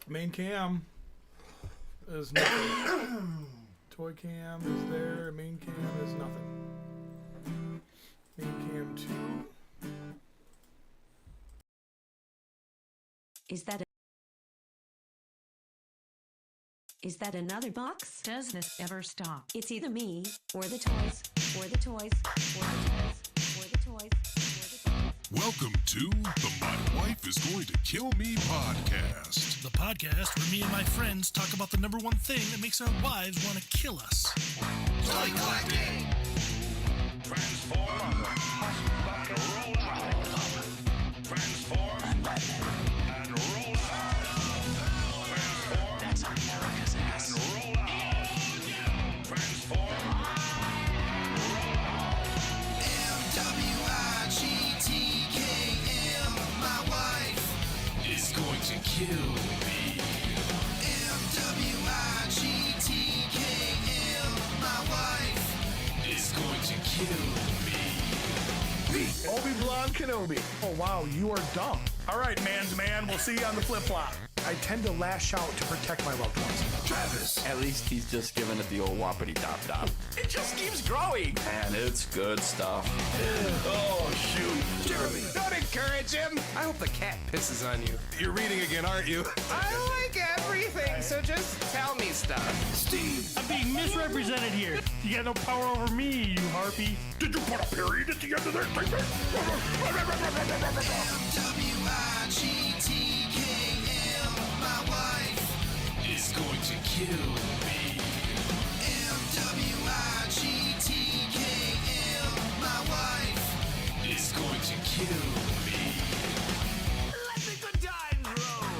Main cam is nothing. Toy cam is there. Main cam is nothing. Main cam 2. Is that another box? Does this ever stop? It's either me, or the toys, or the toys, or the toys, or the toys, or the toys. Welcome to the My Wife is Going to Kill Me podcast. The podcast where me and my friends talk about the number one thing that makes our wives want to kill us. Toy collecting! Transform and roll out. Transform and roll out. Transform. That's America's ass. And roll out. Transform. MWIGTKM, my wife is going to kill me. MWIGTKM, my wife is going to kill me. Obi-Wan Kenobi. Oh, wow, you are dumb. All right, man's man. We'll see you on the flip-flop. I tend to lash out to protect my loved ones. Travis. At least he's just giving it the old whoppity dop. It just keeps growing. And it's good stuff. Oh, shoot. Jeremy. Don't encourage him. I hope the cat pisses on you. You're reading again, aren't you? I like everything, so just tell me stuff. Steve. I'm being misrepresented here. You got no power over me, you harpy. Did you put a period at the end of that statement? MWIGTKM, my wife is going to kill me. MWIGTKM, my wife is going to kill me. Let the good times roll.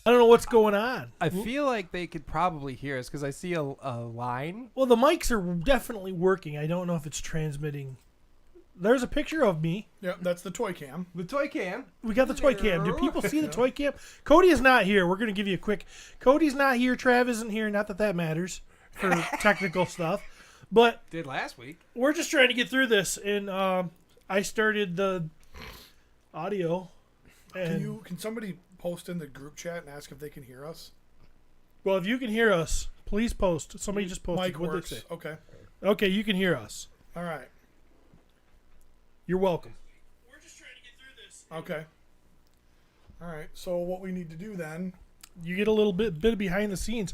I don't know what's going on. I feel like they could probably hear us because I see a line. Well, the mics are definitely working. I don't know if it's transmitting. There's a picture of me. Yeah, that's the toy cam. The toy can. We got the toy cam. Do people see the toy cam? Cody is not here. We're going to give you a quick... Cody's not here. Trav isn't here. Not that matters for technical stuff. But Did last week. we're just trying to get through this. And I started the audio. And, Can somebody post in the group chat and ask if they can hear us? well, if you can hear us, please post. Somebody just posted. Mic What'd works. they say? Okay. Okay, you can hear us. All right. You're welcome. We're just trying to get through this. Okay. All right. So what we need to do then? You get a little bit of behind the scenes.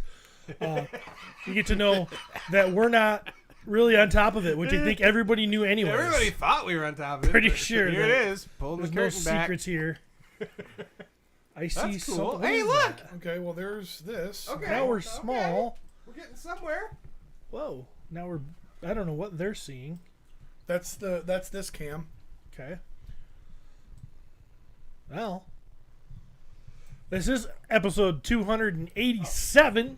You get to know that we're not really on top of it, which I think everybody knew anyway. Everybody thought we were on top of it. Pretty but sure Here that it is. Pull the There's no curtain back. secrets here. I see That's cool. something. Hey, What is look. that? Okay. Well, there's this. Okay. Now we're Okay. small. We're getting somewhere. Whoa. Now we're. I don't know what they're seeing. That's this cam. Okay. Well, this is episode 287.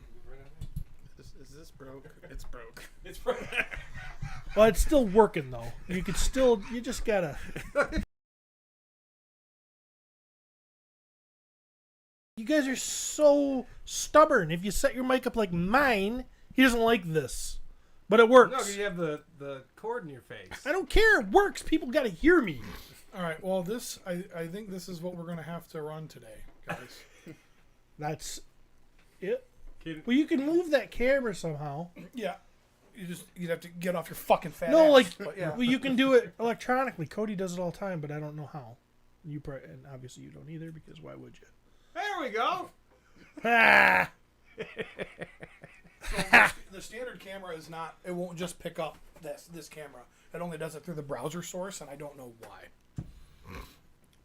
Is this broke? It's broke. It's right. Well, it's still working though. You could still. You just gotta. You guys are so stubborn. If you set your mic up like mine, he doesn't like this. But it works. No, 'cause you have the cord in your face. I don't care. It works. People got to hear me. All right. Well, this I think this is what we're gonna have to run today, guys. That's it. Well, you can move that camera somehow. Yeah. You'd have to get off your fucking fat No, ass. like, But yeah. well, you can do it electronically. Cody does it all the time, but I don't know how. You probably, and obviously you don't either, because why would you? There we go. Ah! The standard camera is not. It won't just pick up this camera. It only does it through the browser source, and I don't know why.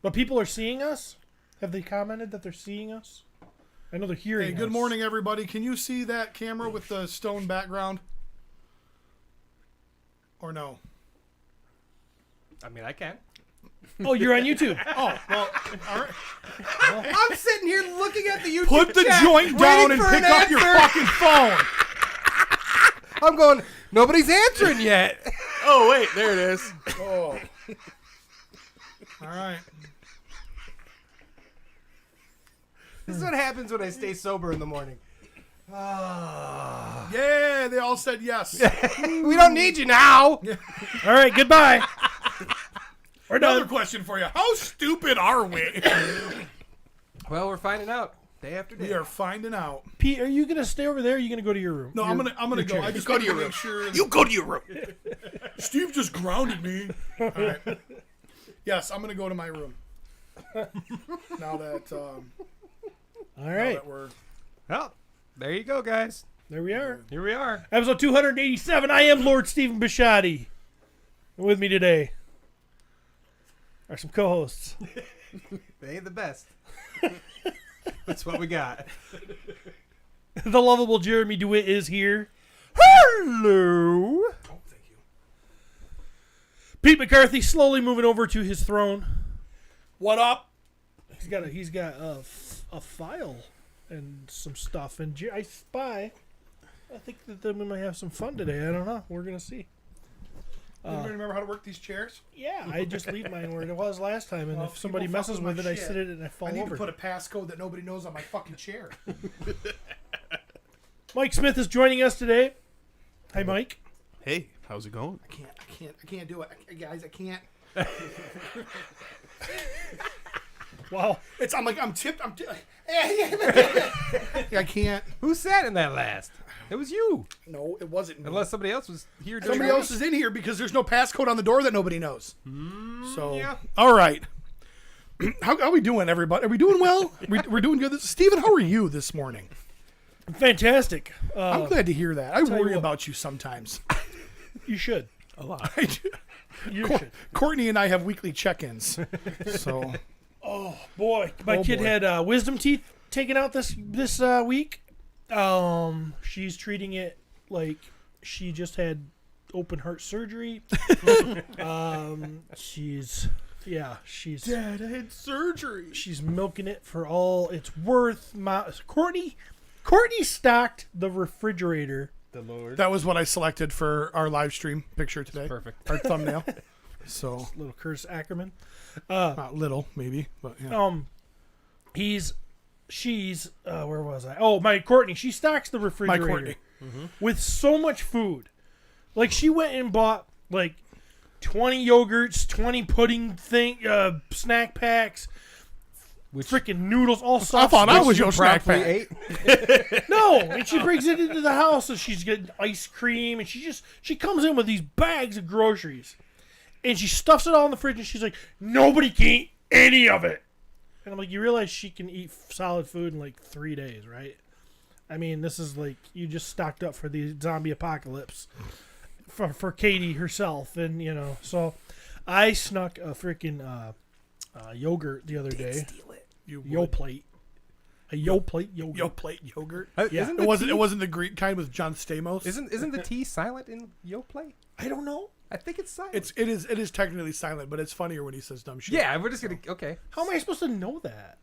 But people are seeing us? Have they commented that they're seeing us? I know they're hearing Hey, us. good morning, everybody. Can you see that camera with the stone background? Or no? I mean, I can. Oh, you're on YouTube. Oh, well, all right. I'm sitting here looking at the YouTube Put the chat, joint down waiting and for pick an up your answer. fucking phone. I'm going, Nobody's answering yet. Oh, wait. There it is. Oh. All right. This is what happens when I stay sober in the morning. Yeah, they all said yes. We don't need you now. All right, goodbye. We're Another done. question for you. How stupid are we? Well, we're finding out day after day. We are finding out. Pete, are you gonna stay over there? Or are you gonna go to your room? No, I'm gonna go. I just go to your room. Sure You go to your room. Steve just grounded me. All right. Yes, I'm gonna go to my room. Now that All right, we're Well, there you go, guys. there we are. Here we are. Episode 287. I am Lord Stephen Bushotee. And with me today are some co-hosts. They ain't the best. That's what we got. The lovable Jeremy DeWitt is here. Hello. oh, thank you. Pete McCarthy slowly moving over to his throne. What up? He's got a file and some stuff. And I spy. I think that we might have some fun today. I don't know. We're gonna see. Anybody remember how to work these chairs? Yeah, I just leave mine where it was last time, and Well, if somebody people fuck messes with with my it, I shit. sit it and I fall I need over. to put a passcode that nobody knows on my fucking chair. Mike Smith is joining us today. Hi, Mike. Hey, how's it going? I can't do it, guys. I can't. Wow. I'm tipped. I can't. Who sat in that last? It was you. No, it wasn't. Me. Unless somebody else was here during Somebody else is in here because there's no passcode on the door that nobody knows. So, yeah. all right. How are we doing, everybody? Are we doing well? We're doing good. Stephen, how are you this morning? Fantastic. I'm glad to hear that. I you worry what. about you sometimes. You should. A lot. I do. You should. Courtney and I have weekly check-ins. So, Boy, my Oh, kid boy. had wisdom teeth taken out this week. She's treating it like she just had open heart surgery. She's Dad, I had surgery. she's milking it for all it's worth. Courtney stocked the refrigerator. The Lord. That was what I selected for our live stream picture today. Perfect. Our thumbnail. So, Little Curtis Ackerman. not little, maybe, but yeah. She's where was I? Oh, my Courtney. She stocks the refrigerator Courtney. with so much food. Like she went and bought like 20 yogurts, 20 pudding snack packs, freaking noodles, all I stuff. thought I was your snack Promptly pack. ate. No, and she brings it into the house and she's getting ice cream and she comes in with these bags of groceries and she stuffs it all in the fridge and she's like, nobody can eat any of it. And I'm like, you realize she can eat solid food in like 3 days, right? I mean, this is like you just stocked up for the zombie apocalypse for Katie herself, and you know. So I snuck a freaking yogurt the other day. Steal it. You Yoplait. A Yoplait yogurt. Yoplait yogurt. Yeah. Isn't It the wasn't. tea- It wasn't the Greek kind with John Stamos. Isn't the T silent in Yoplait? I don't know. I think it's silent. It is technically silent, but it's funnier when he says dumb shit. Yeah, we're just gonna. Okay. How am I supposed to know that?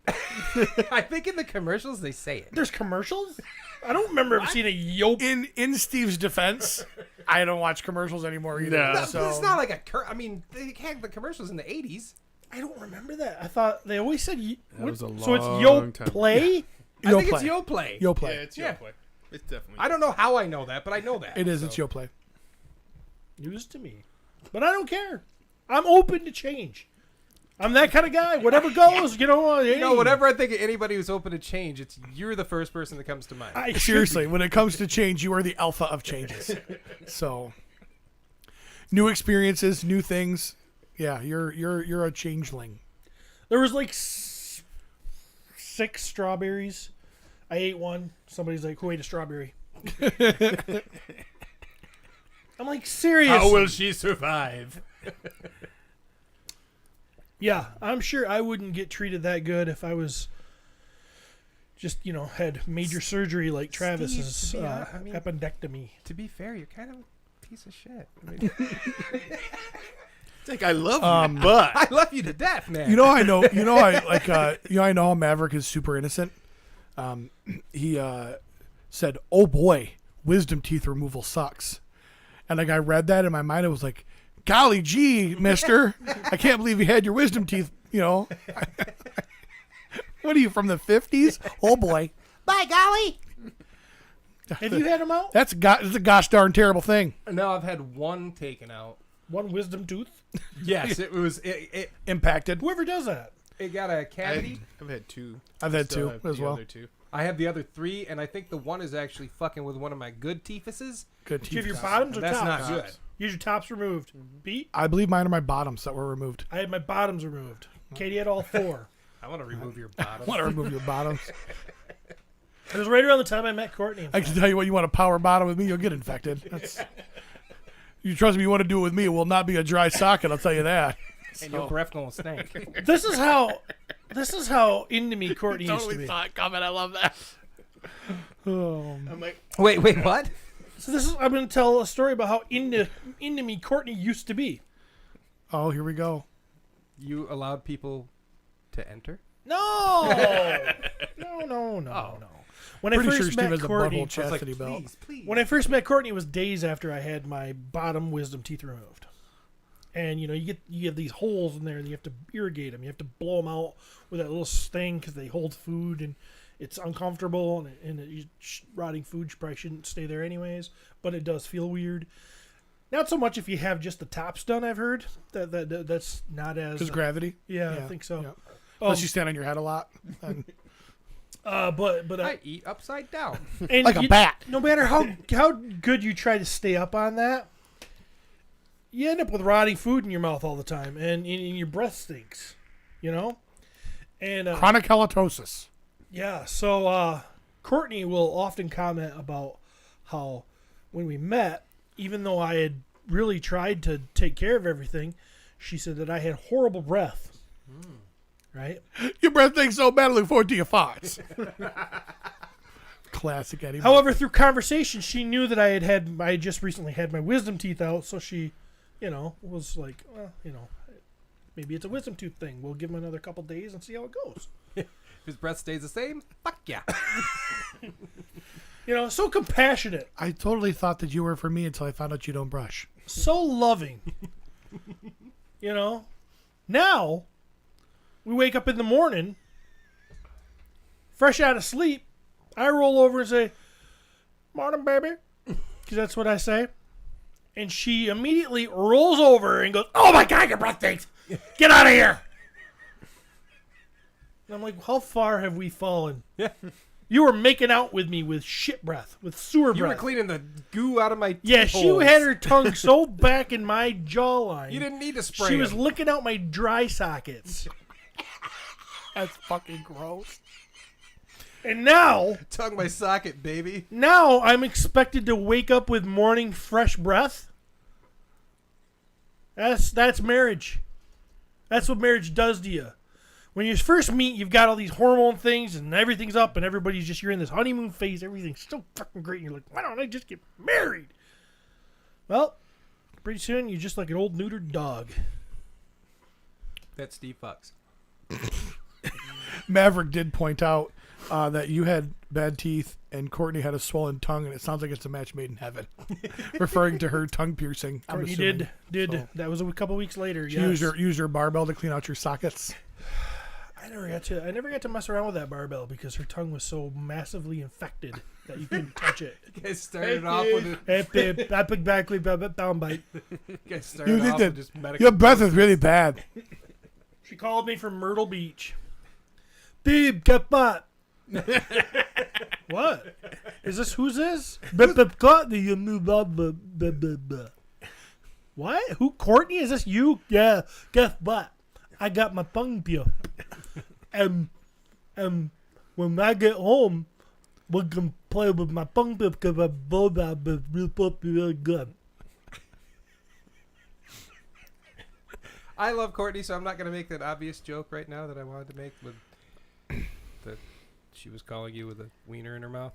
I think in the commercials they say it. There's commercials? I don't remember ever seeing a Yop. In Steve's defense, I don't watch commercials anymore either. No. So It's not like I mean, they had the commercials in the 80s. I don't remember that. I thought they always said. was a so it's long time. Yoplait? I think it's Yoplait. Yoplait. Yoplait. Yeah, it's Yeah. Yoplait. It's definitely. I don't know how I know that, but I know that. It is. It's Yoplait. News to me. But I don't care. I'm open to change. I'm that kind of guy. Whatever goes, you know. You know, whenever I think of anybody who's open to change, you're the first person that comes to mind. I Seriously, when it comes to change, you are the alpha of changes. So, new experiences, new things. Yeah, you're a changeling. There was like 6 strawberries. I ate one. Somebody's like, "Who ate a strawberry?" I'm like, serious. she survive? Yeah, I'm sure I wouldn't get treated that good if I was just, had major surgery like Travis's to be honest, I mean- appendectomy. To be fair, you're kind of a piece of shit. I mean, think I love you, but I love you to death, man. I know I know Maverick is super innocent. He said, "Oh boy, wisdom teeth removal sucks," And like I read that in my mind, it was like, golly gee, mister, I can't believe you had your wisdom teeth, you know. What are you, from the 50s? Oh boy. By golly. Have you had them out? It's a gosh darn terrible thing. No, I've had one taken out. One wisdom tooth? Yes, it was. It Impacted. Whoever does that. it got a cavity. I've had two. I've had Still two have as the well. Other two. I have the other 3, and I think the one is actually fucking with one of my good teethuses. Good Do you have teeth. your bottoms or That's tops? not good. You had your tops removed. Pete? I believe mine are my bottoms that were removed. I had my bottoms removed. Katie had all 4. I want to remove your bottom. I want to remove your bottoms. It was right around the time I met Courtney. I can tell you what, you want to power bottom with me, you'll get infected. You trust me, you want to do it with me, it will not be a dry socket, I'll tell you that. And your breath gonna stink. This is how into me Courtney used to be. it coming, I love that. I'm like, Wait, what? So I'm going to tell a story about how into me Courtney used to be. Oh, here we go. You allowed people to enter? No, no. When I Pretty sure first Steve met has a Courtney, butthole chastity belt. please. when I first met Courtney, it was days after I had my bottom wisdom teeth removed. And you have these holes in there, and you have to irrigate them. You have to blow them out with that little thing because they hold food, and it's uncomfortable, and rotting food probably shouldn't stay there anyways. But it does feel weird. Not so much if you have just the tops done. I've heard that's not as Because gravity? Yeah, I think so. Yeah. Unless you stand on your head a lot. And But I eat upside down. and like a bat. No matter how good you try to stay up on that, you end up with rotting food in your mouth all the time, and your breath stinks. You know, and Chronic halitosis. yeah. So Courtney will often comment about how when we met, even though I had really tried to take care of everything, she said that I had horrible breath. Right? Your breath stinks so bad, I look forward to your farts. Classic Eddie. However, through conversation, she knew that I had just recently had my wisdom teeth out, so she, was like, well, maybe it's a wisdom tooth thing. We'll give him another couple days and see how it goes. His breath stays the same? Fuck yeah. So compassionate, I totally thought that you were for me until I found out you don't brush. so loving. Now we wake up in the morning, fresh out of sleep. I roll over and say, "Morning, baby," because that's what I say. And she immediately rolls over and goes, "Oh my God, your breath stinks! Get out of here!" And I'm like, "How far have we fallen?" Yeah. You were making out with me with shit breath, with sewer You were breath. cleaning the goo out of my Yeah, teeth she holes. had her tongue so back in my jawline. You didn't need to spray She was him. licking out my dry sockets. That's fucking gross. And now Tongue my socket, baby. I'm expected to wake up with morning fresh breath. That's marriage. That's what marriage does to you. When you first meet, you've got all these hormone things and everything's up and everybody's just, you're in this honeymoon phase. Everything's so fucking great. And you're like, why don't I just get married? Well, pretty soon you're just like an old neutered dog. That's Steve Fox. Maverick did point out that you had bad teeth and Courtney had a swollen tongue, and it sounds like it's a match made in heaven. Referring to her tongue piercing. I'm Courtney assuming. did. So, That was a couple weeks later. she Yes. used your barbell to clean out your sockets. I never got to mess around with that barbell because her tongue was so massively infected that you couldn't touch it. You guys started off with I picked back down bite. You guys started off with just medical. Your breath is really bad. She called me from Myrtle Beach. Babe, get butt. What? Is this who's this? What? Who? Courtney? Is this you? Yeah. Guess what? I got my tongue pierced. And when I get home, we can play with my tongue because I both have been really good. I love Courtney, so I'm not going to make that obvious joke right now that I wanted to make with that she was calling you with a wiener in her mouth.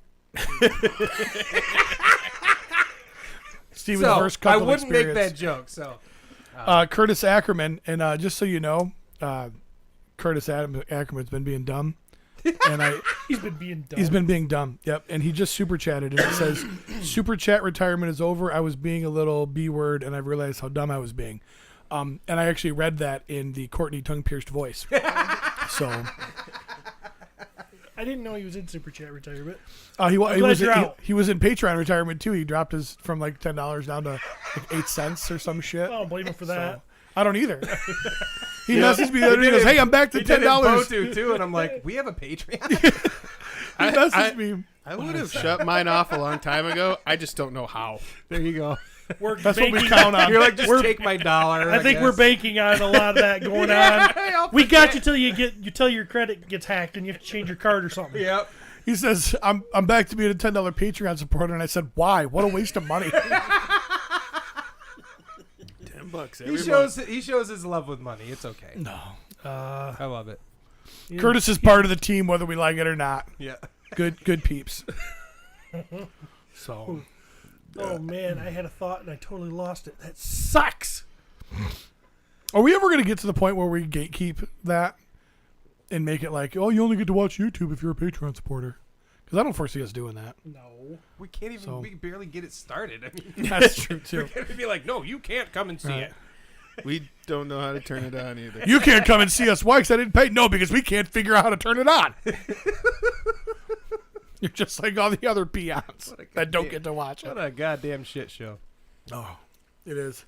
Steven's So, first I couple wouldn't make experience. that joke, so. Curtis Ackerman, and just so you know, Curtis Ackerman's been being dumb. And He's been being dumb. he's been being dumb. Yep. And he just super chatted, and it says, "Super chat retirement is over. I was being a little B word, and I realized how dumb I was being." And I actually read that in the Courtney tongue-pierced voice. So I didn't know he was in Super Chat retirement. he was you're out. he was in Patreon retirement too. He dropped his from like $10 down to like 8 cents or some shit. I don't blame him for that. So, I don't either. He messaged me the other day. He goes, "Hey, I'm back to $10." too, and I'm like, we have a Patreon. He messaged me. I would have shut mine off a long time ago. I just don't know how. There you go. That's what we count on. You're like, just take my dollar. I think we're banking on a lot of that going on. We got you till your credit gets hacked and you have to change your card or something. Yep. He says, I'm back to being a $10 Patreon supporter, and I said, why? What a waste of money. $10 He shows his love with money. It's okay. No. I love it. Curtis is part of the team, whether we like it or not. Yeah. Good peeps. So. Oh man, I had a thought and I totally lost it. That sucks. Are we ever going to get to the point where we gatekeep that and make it like, oh, you only get to watch YouTube if you're a Patreon supporter? Because I don't foresee us doing that. No. We can't even. So. We can barely get it started. I mean, That's true too. we're gonna be like, no, you can't come and see Right. it. We don't know how to turn it on either. You can't come and see us. Why? Because I didn't pay. No, because we can't figure out how to turn it on. You're just like all the other peons that don't get to watch it. What a goddamn shit show. Oh, it is.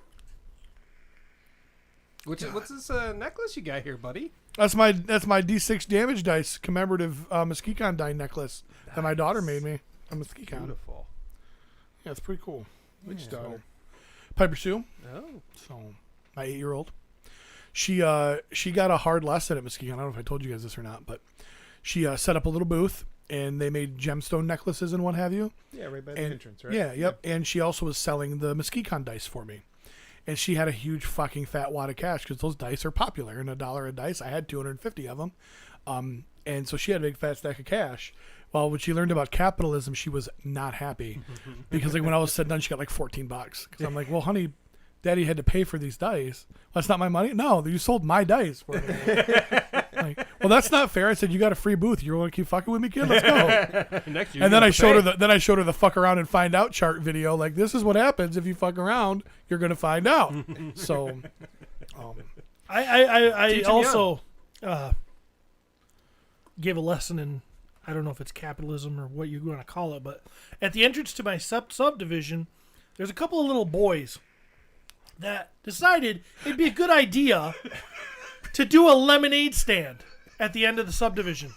What's this necklace you got here, buddy? That's my D6 damage dice commemorative Mesquicon die necklace that my daughter made me. A Mesquicon. Beautiful. Yeah, it's pretty cool. Which daughter? Piper Sue. Oh. So my 8-year-old. She got a hard lesson at Mesquicon. I don't know if I told you guys this or not, but she set up a little booth. And they made gemstone necklaces and what have you. Yeah, right by the entrance, right? Yeah, yep. And she also was selling the Mesquicon dice for me. And she had a huge fucking fat wad of cash because those dice are popular. And $1 a dice, I had 250 of them. And so she had a big fat stack of cash. Well, when she learned about capitalism, she was not happy. Because like when all was said and done, she got like $14. Because I'm like, well, honey, Daddy had to pay for these dice. Well, that's not my money. No, you sold my dice for me. Like, well, that's not fair. I said, you got a free booth. You want to keep fucking with me, kid? Let's go. Next year, And then I showed her the fuck around and find out chart video. Like, this is what happens if you fuck around. You're gonna find out. So, I also gave a lesson in, I don't know if it's capitalism or what you want to call it, but at the entrance to my subdivision, there's a couple of little boys that decided it'd be a good idea to do a lemonade stand at the end of the subdivision.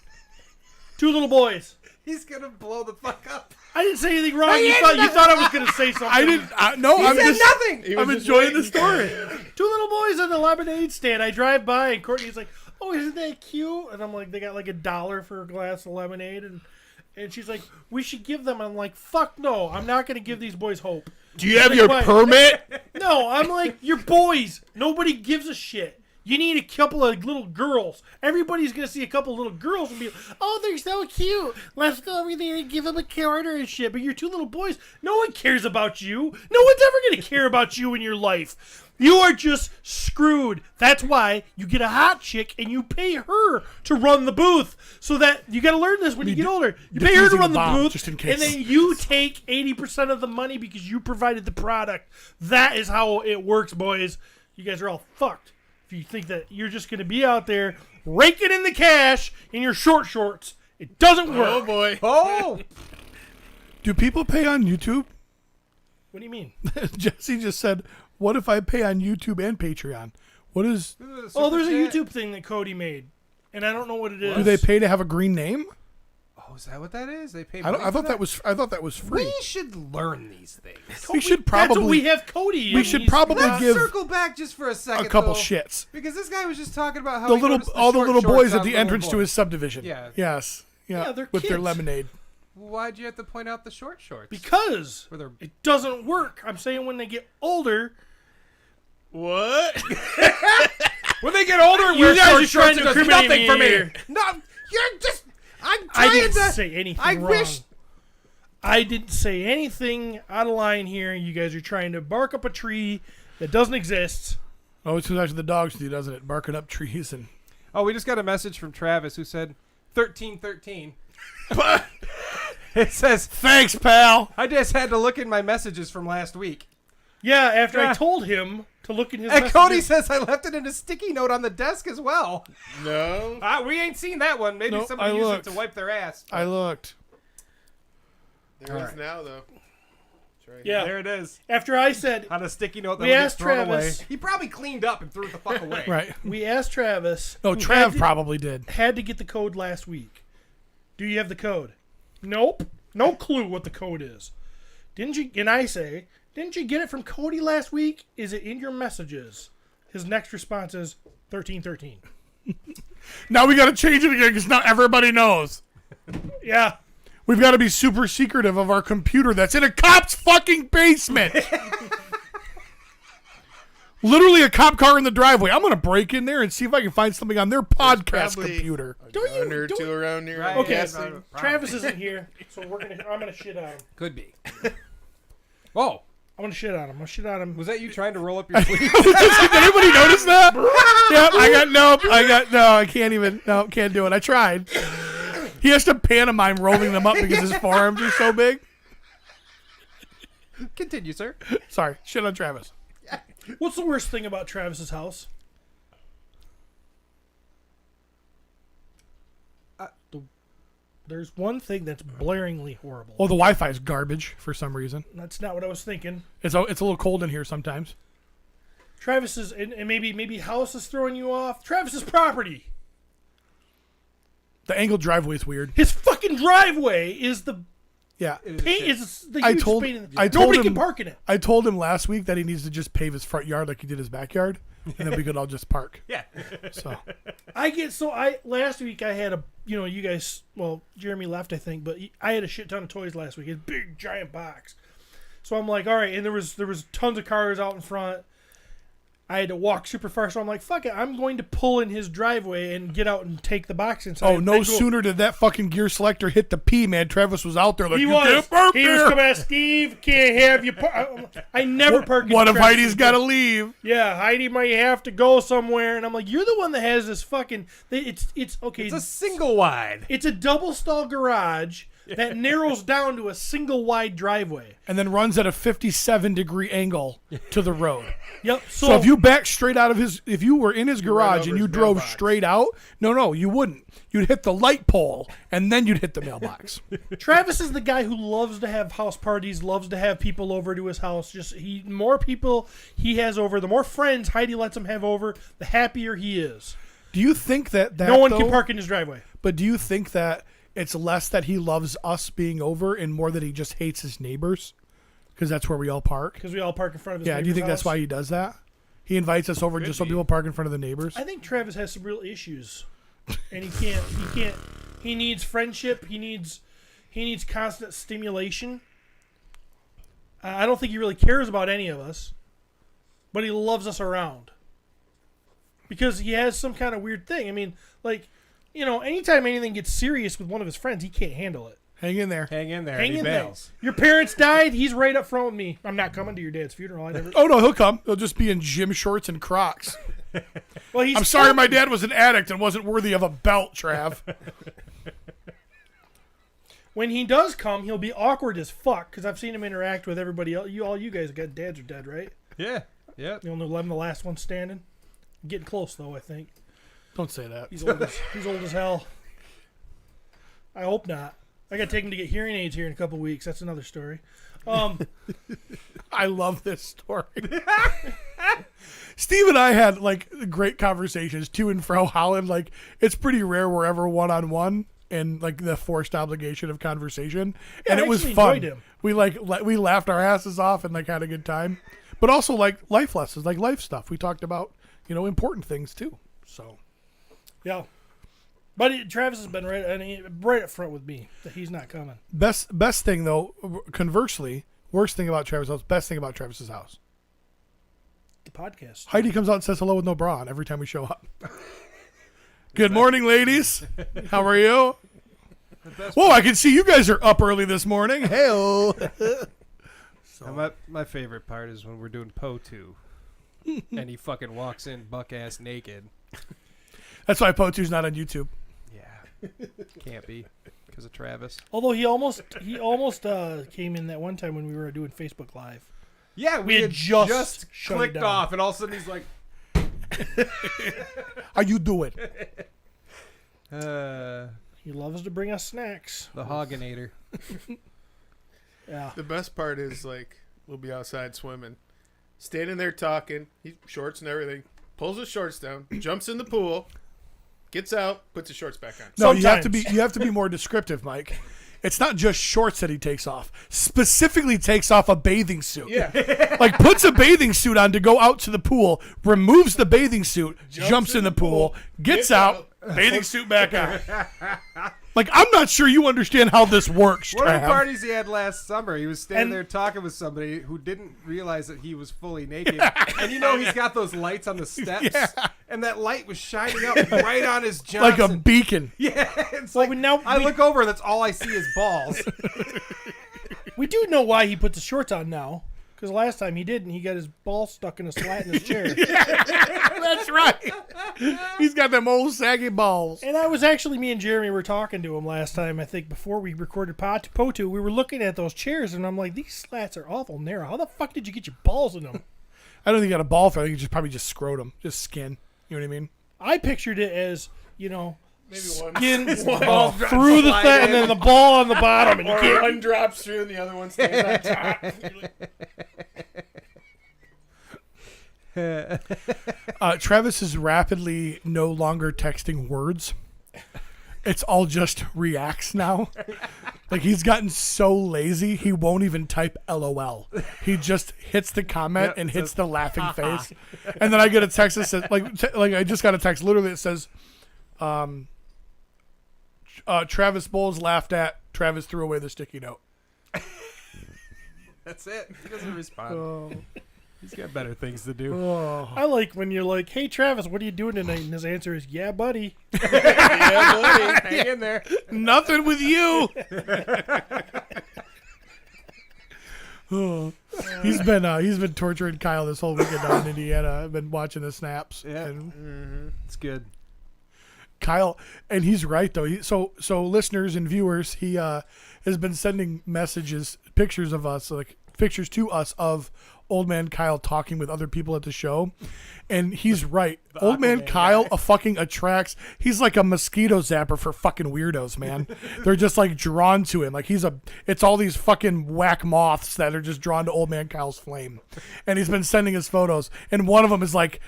2 little boys. He's gonna blow the fuck up. I didn't say anything wrong. You thought I was gonna say something. I didn't. No, I'm just nothing. I'm enjoying the story. 2 little boys at the lemonade stand. I drive by and Courtney's like, "Oh, isn't that cute?" And I'm like, "They got like $1 for a glass of lemonade," and she's like, "We should give them." I'm like, "Fuck no! I'm not gonna give these boys hope." Do you have Like, your why? permit? No, I'm like, "You're boys. Nobody gives a shit. You need a couple of little girls. Everybody's gonna see a couple of little girls and be like, oh, they're so cute. Let's go over there and give them a quarter and shit." But you're 2 little boys. No one cares about you. No one's ever gonna care about you in your life. You are just screwed. That's why you get a hot chick and you pay her to run the booth. So that you got to learn this when you get older. You pay her to run the booth, just in case. and then you take 80% of the money because you provided the product. That is how it works, boys. You guys are all fucked if you think that you're just going to be out there raking in the cash in your short shorts. It doesn't work. Oh boy. Oh. Do people pay on YouTube? What do you mean? Jesse just said, "What if I pay on YouTube and Patreon?" What is? Oh, there's a YouTube thing that Cody made, and I don't know what it is. Do they pay to have a green name? Oh, is that what that is? They pay. I thought that was free. We should learn these things. We should That's what probably. we have Cody. We and should he's- probably Let's give circle back just for a second. a couple though, shits. because this guy was just talking about how The he little, noticed all the short little shorts boys on at the little entrance to boys. his subdivision. Yeah. Yes. Yeah, they're with their kids. lemonade. Why'd you have to point out the short shorts? Because Were there- it doesn't work. I'm saying when they get older, What? when they get older, You wear guys short are trying shorts, to it does incriminate nothing me for me. here. No, you're just. I'm I trying didn't to say anything I wrong. wish. I didn't say anything out of line here. You guys are trying to bark up a tree that doesn't exist. Oh, it's actually the dogs do, doesn't it? Barking up trees and. Oh, we just got a message from Travis who said, 1313. It says, Thanks, pal. I just had to look in my messages from last week. Yeah, after Yeah. I told him to look in his And messages. Cody says I left it in a sticky note on the desk as well. No. We ain't seen that one. Maybe Nope, somebody I used looked. it to wipe their ass. I looked. There it is now, though. It's right Yeah. There it is. After I said, On a sticky note that We will get asked thrown Travis- away. He probably cleaned up and threw it the fuck away. Right. we asked Travis. No, who Trav probably did. had to get the code last week. Do you have the code? Nope. No clue what the code is. Didn't you? And I say, didn't you get it from Cody last week? Is it in your messages? His next response is 1313. Now we got to change it again because now everybody knows. Yeah. We've got to be super secretive of our computer that's in a cop's fucking basement. Literally a cop car in the driveway. I'm going to break in there and see if I can find something on their podcast probably- computer. Gun or two around here. Right. I'm Okay. guessing. Travis isn't here, so I'm gonna shit on him. Could be. Oh, I'm gonna shit on him. I'm gonna shit on him. was that you trying to roll up your sleeves? Did anybody notice that? Yep, I can't even, can't do it. I tried. He has to pantomime rolling them up because his forearms are so big. Continue, sir. Sorry, shit on Travis. What's the worst thing about Travis's house? There's one thing that's blaringly horrible. Well, the Wi-Fi is garbage for some reason. That's not what I was thinking. It's a little cold in here sometimes. Travis's and maybe house is throwing you off. Travis's property. The angled driveway is weird. His fucking driveway is the Yeah. pain. Is the I huge told- pain in the, I told nobody him- can park in it. I told him last week that he needs to just pave his front yard like he did his backyard, and then we could all just park. Yeah. So Last week I had you guys, well, Jeremy left I think, but I had a shit ton of toys last week. A big giant box. So I'm like, all right, and there was tons of cars out in front. I had to walk super far, so I'm like, fuck it, I'm going to pull in his driveway and get out and take the box inside. Oh, no sooner did that fucking gear selector hit the P, man. Travis was out there like, He you was. can't park He was there. coming at Steve. Can't have you. I never park. in One of Travis's Heidi's got to driveway. leave. Yeah, Heidi might have to go somewhere, and I'm like, you're the one that has this fucking. It's okay. It's a single wide. It's a double stall garage that narrows down to a single wide driveway. And then runs at a 57-degree angle to the road. Yep. So if you back straight out of if you were in his garage over and you his drove mailbox. straight out, no, you wouldn't. You'd hit the light pole, and then you'd hit the mailbox. Travis is the guy who loves to have house parties, loves to have people over to his house. More people he has over, the more friends Heidi lets him have over, the happier he is. Do you think that No one though, can park in his driveway. But do you think that it's less that he loves us being over and more that he just hates his neighbors? Because that's where we all park. Because we all park in front of his Yeah, do you think neighbor's that's why house. he does that? He invites us over just so people park in front of the neighbors? I think Travis has some real issues, and he can't. He needs friendship. He needs constant stimulation. I don't think he really cares about any of us, but he loves us around because he has some kind of weird thing. I mean, anytime anything gets serious with one of his friends, he can't handle it. Hang in there. Hang in there. Hang he in there. bails. Your parents died. He's right up front with me. I'm not coming to your dad's funeral. I never. Oh, no, he'll come. He'll just be in gym shorts and Crocs. Well, he's I'm sorry my dad was an addict and wasn't worthy of a belt, Trav. When he does come, he'll be awkward as fuck because I've seen him interact with everybody else. All you guys got dads are dead, right? Yeah. Yeah. You'll know I'm the last one standing. Getting close though, I think. Don't say that. He's old as hell. I hope not. I got to take him to get hearing aids here in a couple weeks. That's another story. I love this story. Steve and I had great conversations to and fro Holland. It's pretty rare we're ever one-on-one and the forced obligation of conversation. Yeah, and I it was actually fun. enjoyed him. We laughed our asses off and had a good time. But also life lessons, life stuff. We talked about, important things too. So Yeah. But Travis has been right up front with me that he's not coming. best thing though, conversely, worst thing about Travis' house, best thing about Travis's house. The podcast. Heidi comes out and says hello with no bra on every time we show up. Good morning, ladies. How are you? Whoa, I can see you guys are up early this morning. Hey-o. My favorite part is when we're doing Po 2 and he fucking walks in buck ass naked. That's why Po2's not on YouTube. Yeah. Can't be because of Travis. Although he almost came in that one time when we were doing Facebook Live. Yeah, We had just shut it clicked down. off, and all of a sudden he's like, How you doing? He loves to bring us snacks. the Hogginator. Yeah. The best part is like we'll be outside swimming, standing there talking. He shorts and everything. Pulls his shorts down, jumps in the pool, gets out, puts his shorts back on. No, you have Sometimes. to be more descriptive, Mike. It's not just shorts that he takes off. Specifically takes off a bathing suit. Yeah. Like puts a bathing suit on to go out to the pool, removes the bathing suit, jumps in the pool, gets out, bathing suit back on. Like, I'm not sure you understand how this works, One of the Trav. parties he had last summer, he was standing And- there talking with somebody who didn't realize that he was fully naked. And you know he's got those lights on the steps, and that light was shining up right on his Like Johnson. a beacon. Yeah, it's Well, like now I we- look over, that's all I see is balls. We do know why he put the shorts on now. Because last time he didn't, he got his ball stuck in a slat in his chair. That's right. He's got them old saggy balls. And me and Jeremy were talking to him last time, I think, before we recorded Potu. We were looking at those chairs, and I'm like, these slats are awful narrow. How the fuck did you get your balls in them? I don't think he got a ball throw. I think he probably just scrotum. Just skin. You know what I mean? I pictured it as, you know, Maybe one. skin ball through the slide thing, in. and then the ball on the bottom. And you Or can't, one drops through and the other one stays on top. Travis is rapidly no longer texting words. It's all just reacts now. Like, he's gotten so lazy, he won't even type LOL. He just hits the comment and hits the laughing face. And then I get a text that says, like I just got a text literally that says, Travis Bolles laughed at, Travis threw away the sticky note. That's it. He doesn't respond. He's got better things to do. I like when you're like, hey, Travis, what are you doing tonight? And his answer is, yeah, buddy. Yeah, buddy. Hang in there. Nothing with you. He's been torturing Kyle this whole weekend down in Indiana. I've been watching the snaps. Yeah. And It's good. Kyle, and he's right though. So listeners and viewers, he has been sending pictures of us, like pictures to us of Old Man Kyle talking with other people at the show, and he's right. Old Man Kyle fucking attracts. He's like a mosquito zapper for fucking weirdos, man. They're just like drawn to him. Like it's all these fucking whack moths that are just drawn to Old Man Kyle's flame, and he's been sending us photos, and one of them is like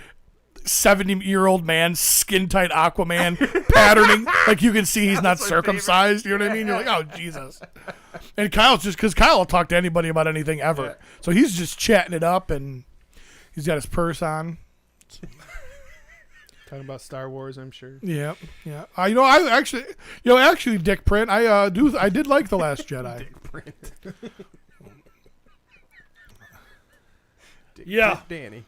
70-year-old man, skin tight Aquaman, patterning. Like you can see he's not circumcised. You know what I mean? You're like, oh Jesus. And Kyle's just because Kyle will talk to anybody about anything ever. Yeah. So he's just chatting it up, and he's got his purse on. Talking about Star Wars, I'm sure. Yeah. Actually, Dick Print. I did like The Last Jedi. Yeah. Danny.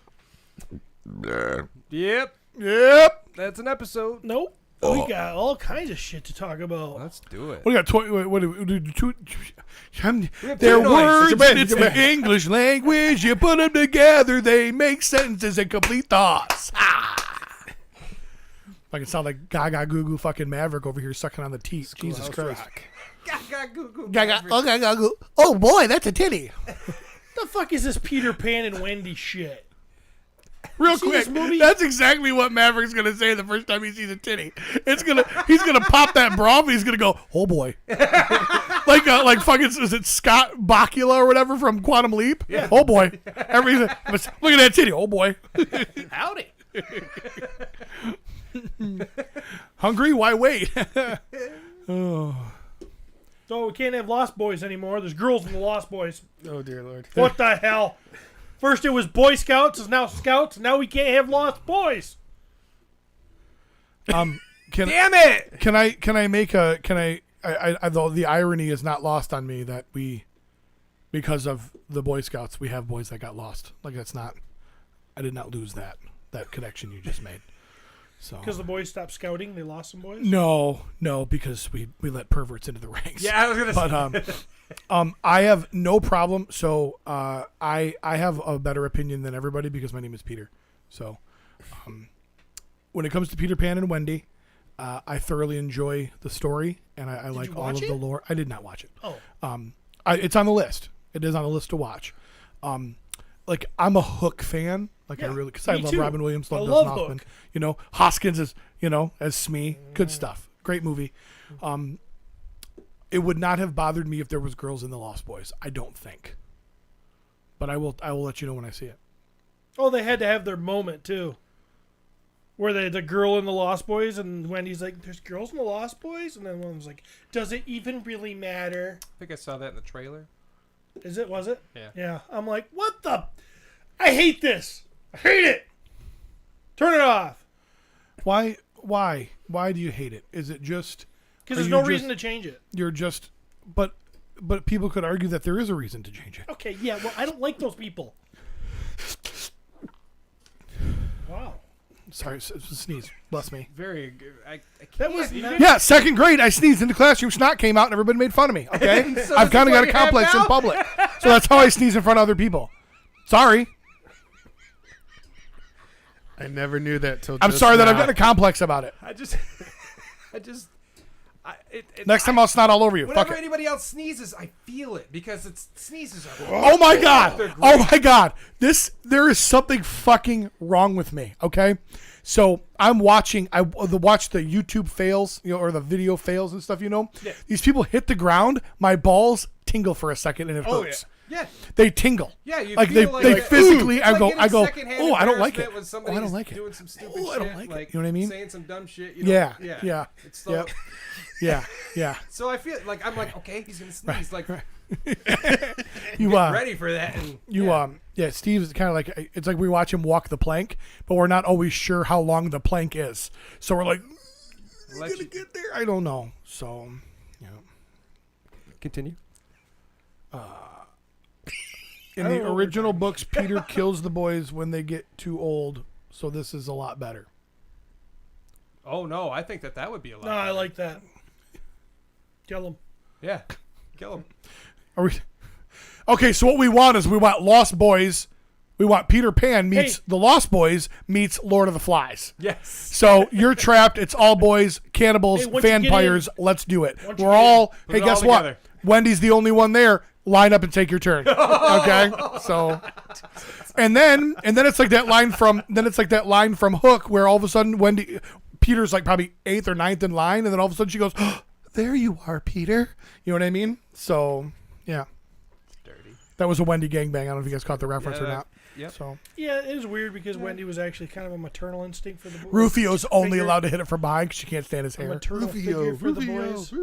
Yep. Yep. That's an episode. Nope. We got all kinds of shit to talk about. Let's do it. We got their two words. noises. It's the English language. You put them together, they make sentences and complete thoughts. I can sound like Gaga Goo Goo fucking Maverick over here sucking on the teeth. Jesus Christ. Gaga goo goo. Gaga, oh, Gaga Goo. Oh boy, that's a titty. The fuck is this Peter Pan and Wendy shit? Real see quick, this movie? that's exactly what Maverick's gonna say the first time he sees a titty. He's gonna pop that bra, and he's gonna go, "Oh boy," like fucking is it Scott Bakula or whatever from Quantum Leap? Yeah. Oh boy, everything. Look at that titty. Oh boy. Howdy. Hungry? Why wait? So we can't have Lost Boys anymore. There's girls in the Lost Boys. Oh dear Lord. What the hell? First it was Boy Scouts, it's now Scouts. Now we can't have Lost Boys. Damn it! Can I make though the irony is not lost on me that because of the Boy Scouts, we have boys that got lost. Like I did not lose that connection you just made. So Because the boys stopped scouting, they lost some boys? no, because we let perverts into the ranks. Yeah, I was gonna say. But I have no problem. So I have a better opinion than everybody because my name is Peter. So when it comes to Peter Pan and Wendy, I thoroughly enjoy the story, and I like all of the lore. I did not watch it. Oh. It's on the list. It is on the list to watch. Like, I'm a Hook fan. Like, I Yeah, really, because I me love too. Robin Williams, love I Dustin love Hoffman. Hook. You know, Hoskins is, as Smee. Good stuff. Great movie. It would not have bothered me if there was girls in the Lost Boys. I don't think. But I will let you know when I see it. Oh, they had to have their moment too, where the girl in the Lost Boys, and Wendy's like, "There's girls in the Lost Boys," and then one was like, "Does it even really matter?" I think I saw that in the trailer. Is it? Was it? Yeah. Yeah. I'm like, what the? I hate this. I hate it. Turn it off. Why do you hate it? Is it just Because are there's you no just- reason to change it. You're just, but people could argue that there is a reason to change it. Okay. Yeah. Well, I don't like those people. Wow. Sorry, sneeze. Bless me. Very good. I can't. That was Yeah, second grade, I sneezed in the classroom. Snot came out, and everybody made fun of me. Okay, So I've this kind is of got what a you have complex in now? public, so that's how I sneeze in front of other people. Sorry, I never knew that till. I'm just sorry that I've now. got a complex about it. Next time I'll snot all over you. Fuck Whenever it. anybody else sneezes, I feel it because sneezes are. Oh my god! They're great. Oh my god! There is something fucking wrong with me. Okay, so I'm watching. I watch the YouTube fails, or the video fails and stuff. Yeah. These people hit the ground. My balls tingle for a second, and it hurts. Yeah. They tingle. Yeah, you like feel they like physically. It's I like go. getting I go. secondhand Oh, I don't like it. embarrassment when Oh, I somebody's don't like it. doing some stupid Oh, I don't shit, like it. like You know what I mean? saying some dumb shit. Yeah. Yeah. Yeah. It's so. Yep. Yeah. Yeah. So I feel like I'm like, okay, he's gonna sneeze. Like You ready for that? And Steve's kind of like, it's like we watch him walk the plank, but we're not always sure how long the plank is. So we're like, is he Let gonna you- get there? I don't know. So, continue. in the original books, Peter kills the boys when they get too old. So this is a lot better. Oh no, I think that would be a lot. No, I better. like that. Kill him. Yeah, kill him. Are we? Okay, so what we want is we want Lost Boys. We want Peter Pan meets Hey. the Lost Boys meets Lord of the Flies. Yes. So you're trapped. It's all boys, cannibals, Hey, once you get vampires. Let's do it. Once you We're get all. Put Hey, it all guess what? together. Wendy's the only one there. Line up and take your turn. Okay. So, and then it's like that line from Hook where all of a sudden Peter's like probably 8th or 9th in line, and then all of a sudden she goes, oh, "There you are, Peter." You know what I mean? So yeah. Dirty. That was a Wendy gangbang. I don't know if you guys caught the reference or not. Yep. So Yeah, it is weird because Wendy was actually kind of a maternal instinct for the boys. Rufio's only Figure- allowed to hit it from behind because she can't stand his a hair. maternal figure for the boys.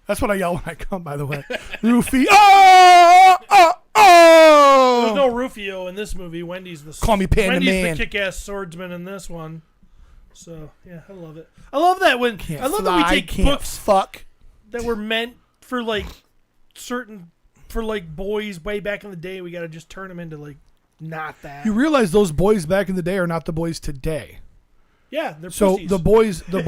That's what I yell when I come, by the way. Rufio. Oh! Oh! Oh! There's no Rufio in this movie. Wendy's the Call me Panda Wendy's Man. the kick-ass swordsman in this one. So yeah, I love it. I love that when Can't I love fly, that we take can't books fuck. that were meant for like boys way back in the day. We got to just turn them into like not that. You realize those boys back in the day are not the boys today. Yeah, they're So pussies. the boys today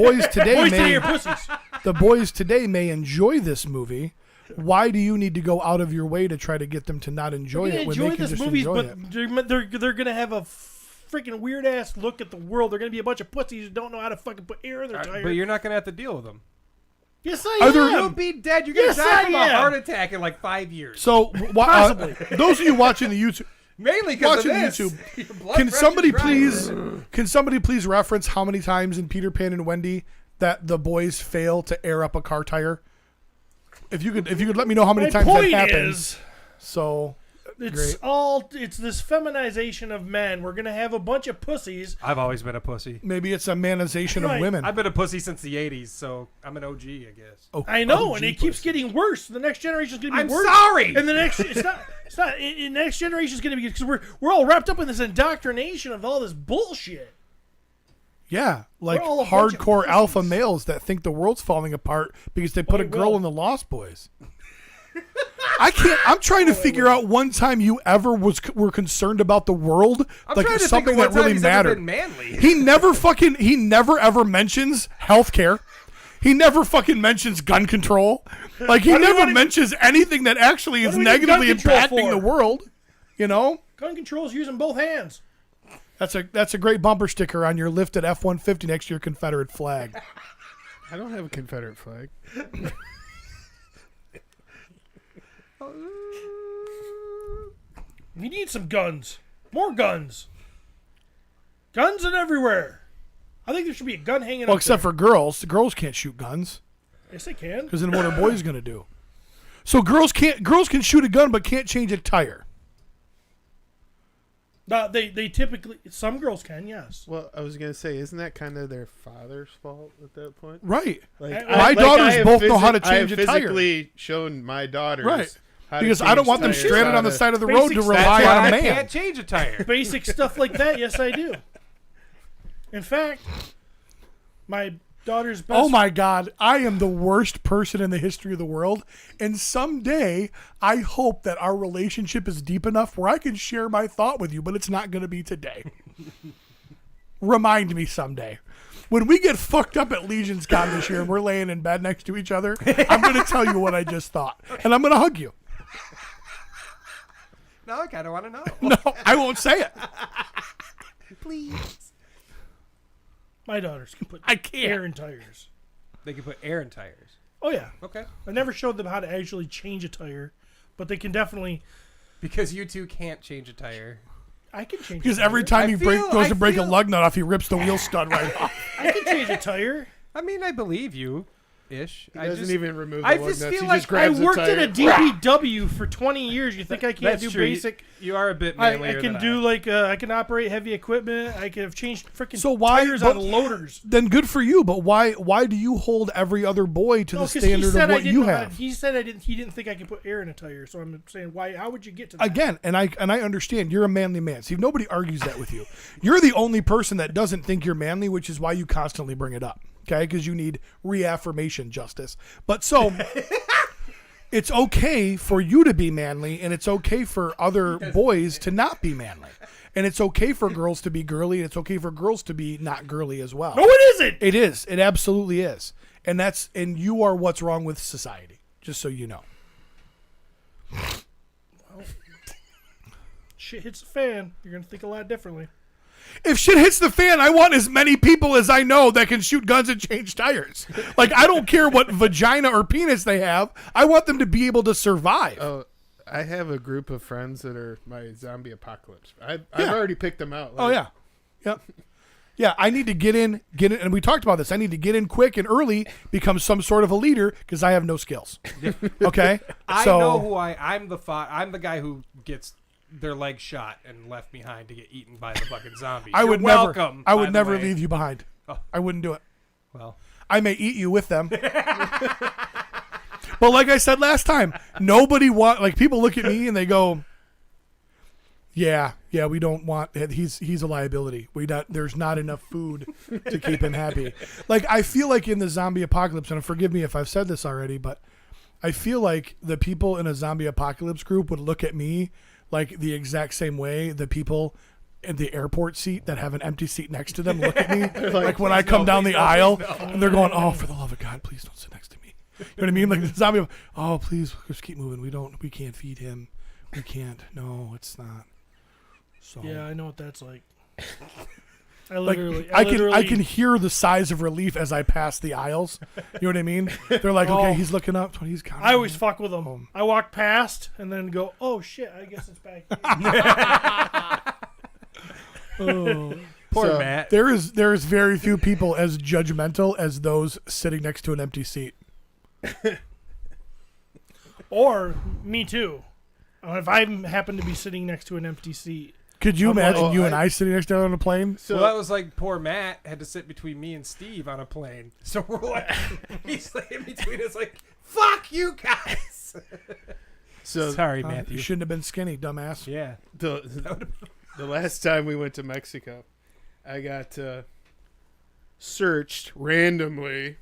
boys may today are pussies. the boys today may enjoy this movie. Why do you need to go out of your way to try to get them to not enjoy They're it when gonna they enjoy can this just movies, enjoy but it? they're gonna have a freaking weird ass look at the world. They're gonna be a bunch of pussies who don't know how to fucking put air in their tire. But you're not gonna have to deal with them. Yes, I Are am. there- You'll be dead. You're gonna Yes, die I from a am. heart attack in like 5 years. So Possibly. those of you watching the YouTube. Mainly because of Watching this. YouTube, Your blood Can somebody pressure's please reference how many times in Peter Pan and Wendy that the boys fail to air up a car tire? If you could let me know how many My times that point happens. is, So it's great. it's this feminization of men. We're gonna have a bunch of pussies. I've always been a pussy. Maybe it's a manization of Right. women. I've been a pussy since the 80s, so I'm an OG, I guess. Oh, I know, OG and it keeps pussy. getting worse. The next generation is gonna be I'm worse. sorry! And the next it's not. The next generation is gonna be because we're all wrapped up in this indoctrination of all this bullshit. Yeah, like We're all a bunch of hardcore alpha pussies. males that think the world's falling apart because they put a girl well. in the Lost Boys. I can't. I'm trying to figure out one time you ever were concerned about the world, I'm like trying to something think of that one time really he's ever mattered. been manly. He never ever mentions healthcare. He never fucking mentions gun control. Like he What do you never wanna- mentions anything that actually is do we need negatively gun control impacting for? the world. You know, Gun control's using both hands. That's a great bumper sticker on your lifted F-150 next to your Confederate flag. I don't have a Confederate flag. We need some guns. More guns. Guns and everywhere. I think there should be a gun hanging Well, up except there. for girls. The girls can't shoot guns Yes, they can. because then what are boys going to do? So girls can shoot a gun but can't change a tire. They typically, some girls can, yes. Well, I was gonna say, isn't that kind of their father's fault at that point? Right. Like, My daughters have both know how to I have change a tire. physically shown my daughters Right. how to Because I don't change want them tires, stranded how on the to- side of the road to Basic rely stuff. on a I man. can't change a tire. Basic stuff like that, yes, I do. In fact, my daughter's best Oh my God, I am the worst person in the history of the world. And someday, I hope that our relationship is deep enough where I can share my thought with you, but it's not going to be today. Remind me someday. When we get fucked up at Legions Con this year and we're laying in bed next to each other, I'm going to tell you what I just thought. And I'm going to hug you. Now I kind of want to know. No, I won't say it. Please. My daughters can put I can't. air in tires. They can put air in tires. Oh, yeah. Okay. I never showed them how to actually change a tire, but they can definitely... Because you two can't change a tire. I can change Because a tire. every time he goes to break a feel- lug nut off, he rips the wheel stud right off. I can change a tire. I mean, I believe you. Ish. He doesn't even remove the I lug just nuts. feel He like just grabs I worked the tire. at a DPW for 20 years. You think I can't That's do true. basic? You are a bit I manlier can than do I. like I can operate heavy equipment. I can have changed freaking So why- tires but- on loaders. Then good for you, but why do you hold every other boy to No, the 'cause he standard said of I what didn't you know how- have? He said he didn't think I could put air in a tire. So I'm saying, why? How would you get to that? Again, and I understand you're a manly man. See, nobody argues that with you. You're the only person that doesn't think you're manly, which is why you constantly bring it up. Okay, because you need reaffirmation, Justice. But so it's okay for you to be manly, and it's okay for other boys to not be manly, and it's okay for girls to be girly, and it's okay for girls to be not girly as well. No, it isn't. It is. It absolutely is. And you are what's wrong with society, just so you know. Shit hits the fan. You're gonna think a lot differently. If shit hits the fan, I want as many people as I know that can shoot guns and change tires. Like, I don't care what vagina or penis they have. I want them to be able to survive. Oh, I have a group of friends that are my zombie apocalypse. I've Yeah. already picked them out. Oh, yeah. Yep. Yeah, I need to get in, and we talked about this. I need to get in quick and early, become some sort of a leader, because I have no skills. Okay? I So- know who I'm the guy who gets their leg shot and left behind to get eaten by the fucking zombies. I would You're never, welcome. I by would the never way. leave you behind. Oh. I wouldn't do it. Well, I may eat you with them. But like I said last time, nobody people look at me and they go, yeah, we don't want, he's a liability. There's not enough food to keep him happy. Like, I feel like in the zombie apocalypse, and forgive me if I've said this already, but I feel like the people in a zombie apocalypse group would look at me like the exact same way the people in the airport seat that have an empty seat next to them look at me like when I come down the aisle and they're going, oh, for the love of God, please don't sit next to me. You know what I mean? Like the zombie, oh, please just keep moving. We can't feed him. We can't. No, it's not. So Yeah, I know what that's like. I like literally, I can hear the sighs of relief as I pass the aisles. You know what I mean? They're like, okay, Oh. he's looking up. He's coming. I always fuck with them. I walk past and then go, oh shit, I guess it's back here. poor So, Matt. There is very few people as judgmental as those sitting next to an empty seat. Or me too. If I happen to be sitting next to an empty seat. Could you I'm imagine like- you and I sitting next to her on a plane? So Well, that was like poor Matt had to sit between me and Steve on a plane. So we're like, he's like in between us, like, fuck you guys. Sorry, You Matthew. shouldn't have been skinny, dumbass. Yeah. the last time we went to Mexico, I got searched randomly,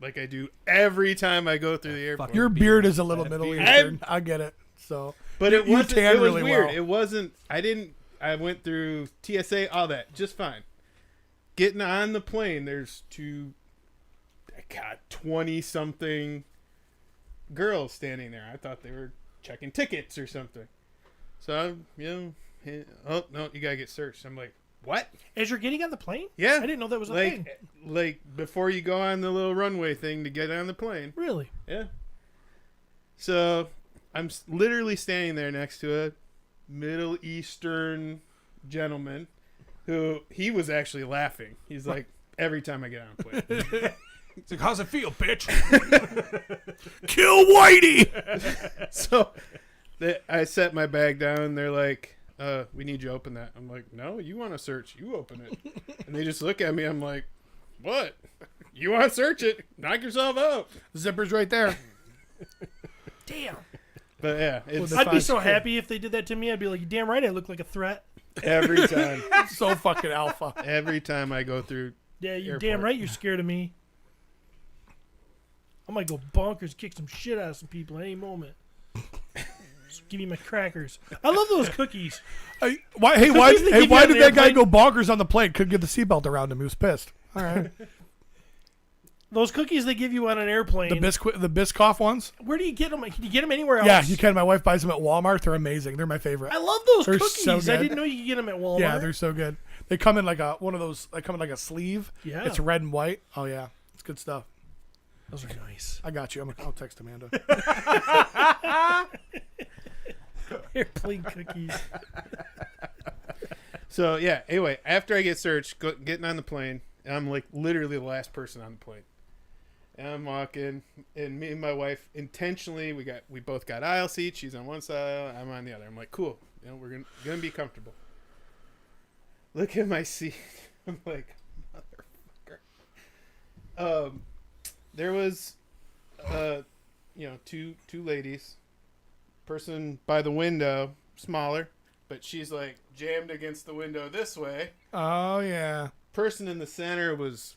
like I do every time I go through the airport. Your beard is a little That Middle beard. Eastern. I get it. So, But it you wasn't. tan It was really weird. well. It wasn't. I went through TSA, all that, just fine. Getting on the plane, there's 20-something girls standing there. I thought they were checking tickets or something. So oh no, you gotta get searched. I'm like, what? As you're getting on the plane? Yeah. I didn't know that was a like, thing. Like, before you go on the little runway thing to get on the plane. Really? Yeah. So, I'm literally standing there next to a Middle Eastern gentleman who, he was actually laughing. He's like, every time I get on a plane. It's like, how's it feel, bitch? Kill Whitey. So, I set my bag down. They're like, we need you to open that. I'm like, no, you want to search. You open it. And they just look at me. I'm like, what? You want to search it? Knock yourself out. Zipper's right there. Damn. But yeah, it's I'd be so happy if they did that to me. I'd be like, you damn right I look like a threat. every time. So fucking alpha. Every time I go through. Yeah, you're Airport. damn right you're scared of me. I might go bonkers, kick some shit out of some people at any moment. Just give me my crackers. I love those cookies. Why they did give you that on the guy airplane? go bonkers on the plane? Couldn't get the seatbelt around him. He was pissed. All right. Those cookies they give you on an airplane. the Biscoff ones? Where do you get them? Can you get them anywhere else? Yeah, you can. My wife buys them at Walmart. They're amazing. They're my favorite. I love those They're cookies. so I good. didn't know you could get them at Walmart. Yeah, they're so good. They come in like one of those. They come in like a sleeve. Yeah. It's red and white. Oh yeah, it's good stuff. Those are nice. I got you. I'll text Amanda. Airplane cookies. So yeah. Anyway, after I get searched, getting on the plane, and I'm like literally the last person on the plane. And I'm walking, and me and my wife intentionally we both got aisle seats. She's on one side, I'm on the other. I'm like, cool. You know, we're gonna be comfortable. Look at my seat. I'm like, motherfucker. There was, two ladies. Person by the window, smaller, but she's like jammed against the window this way. Oh yeah. Person in the center was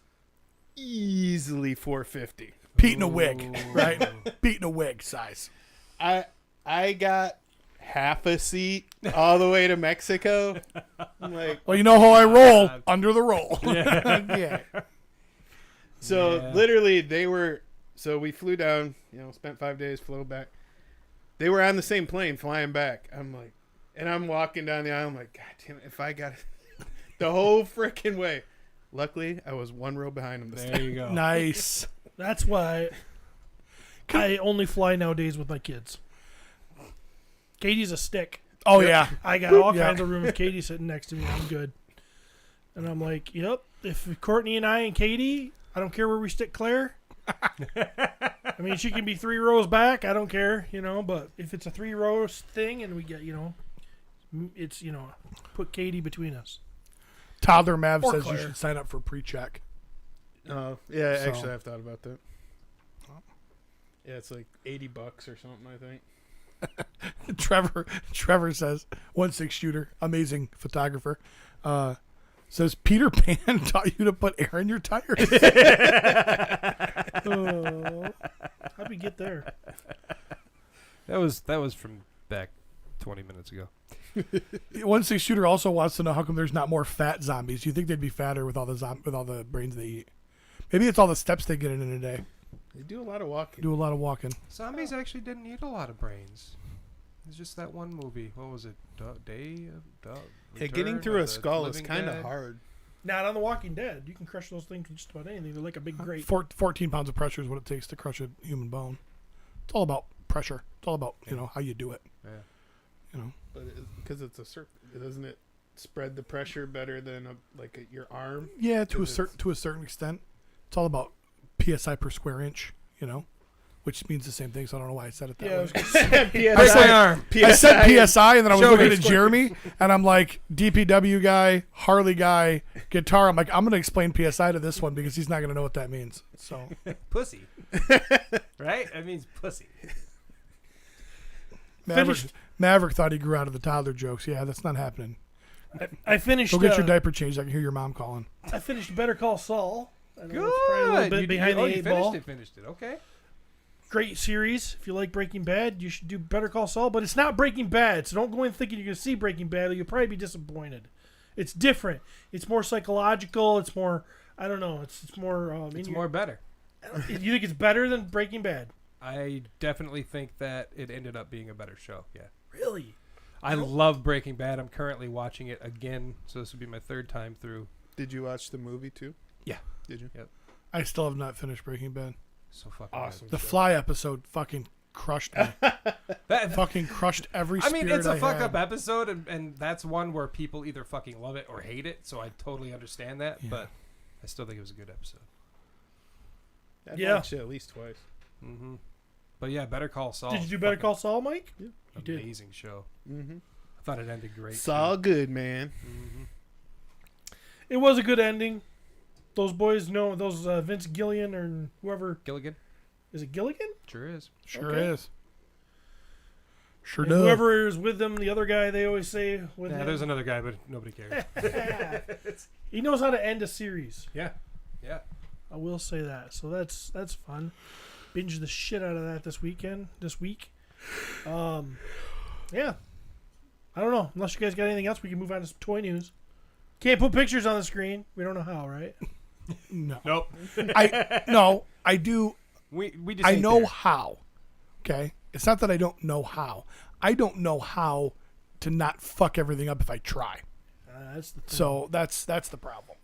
easily 450. Pete in a wig, right? Pete in a wig size. I got half a seat all the way to Mexico. I'm like, Well, you know how I roll under the roll. Yeah. so literally we flew down, spent 5 days, flew back. They were on the same plane flying back. I'm like, and I'm walking down the aisle. I'm like, God damn it, if I got it the whole freaking way. Luckily, I was one row behind them. There you go. Nice. That's why I only fly nowadays with my kids. Katie's a stick. Oh yeah. I got all Yeah. kinds of room with Katie sitting next to me. I'm good. And I'm like, yep. If Courtney and I and Katie, I don't care where we stick Claire. I mean, she can be 3 rows back. I don't care, But if it's a 3 rows thing, and we get, it's put Katie between us. Toddler Mav Or says Claire. you should sign up for pre-check. Oh, yeah, So- actually, I've thought about that. Yeah, it's like $80 or something, I think. Trevor says 1.6 shooter, amazing photographer. Says Peter Pan taught you to put air in your tires. Oh, how'd we get there? That was from back 20 minutes ago. 1.6 shooter also wants to know how come there's not more fat zombies. Do you think they'd be fatter with all the brains they eat? Maybe it's all the steps they get in a day. They do a lot of walking. Do a lot of walking. Zombies actually didn't eat a lot of brains. It's just that one movie. What was it? Yeah, getting through a skull is kind of hard. Not on The Walking Dead. You can crush those things with just about anything. They're like a big grate. 14 pounds of pressure is what it takes to crush a human bone. It's all about pressure. It's all about how you do it. Yeah. But because it's a circle, doesn't it spread the pressure better than your arm? Yeah, to a certain extent. It's all about PSI per square inch. Which means the same thing. So I don't know why I said it that Yeah, I way. was gonna say, I said PSI, and then I was Show looking me. at Jeremy, and I'm like, DPW guy, Harley guy, guitar. I'm like, I'm going to explain PSI to this one because he's not going to know what that means. So Pussy. Right? That means pussy. Maverick thought he grew out of the toddler jokes. Yeah, that's not happening. I finished. Go get your diaper changed. I can hear your mom calling. I finished Better Call Saul. I know Good. it's probably a little bit behind the you eight ball. finished it. Okay. Great series. If you like Breaking Bad, you should do Better Call Saul. But it's not Breaking Bad, so don't go in thinking you're going to see Breaking Bad, or you'll probably be disappointed. It's different. It's more psychological. It's more. I don't know. It's more. It's more better. You think it's better than Breaking Bad? I definitely think that it ended up being a better show. Yeah. Really? I love Breaking Bad. I'm currently watching it again, so this will be my third time through. Did you watch the movie too? Yeah. Did you? Yep. I still have not finished Breaking Bad. So fucking Awesome. The Fly episode fucking crushed me. That Fucking crushed every I spirit mean, it's a fuck had. up episode, and that's one where people either fucking love it or hate it. So I totally understand that, Yeah. but I still think it was a good episode. I've Yeah. watched it at least twice. Mm-hmm. But yeah, Better Call Saul. Did you do Better Call Saul, Mike? Yeah. You did. Amazing show. Mm-hmm. I thought it ended great. It's all good, man. Mm-hmm. It was a good ending. Those boys know those Vince Gillian or whoever. Gilligan. Is it Gilligan? Sure is. Sure Okay. is. Sure And does. whoever is with them, the other guy they always say with Yeah, him. there's another guy, but nobody cares. He knows how to end a series. Yeah. Yeah. I will say that. So that's fun. Binge the shit out of that this week. Yeah. I don't know. Unless you guys got anything else, we can move on to some toy news. Can't put pictures on the screen. We don't know how, right? No. Nope. I do. We just I ain't know there. how. Okay? It's not that I don't know how. I don't know how to not fuck everything up if I try. That's the thing. So that's the problem.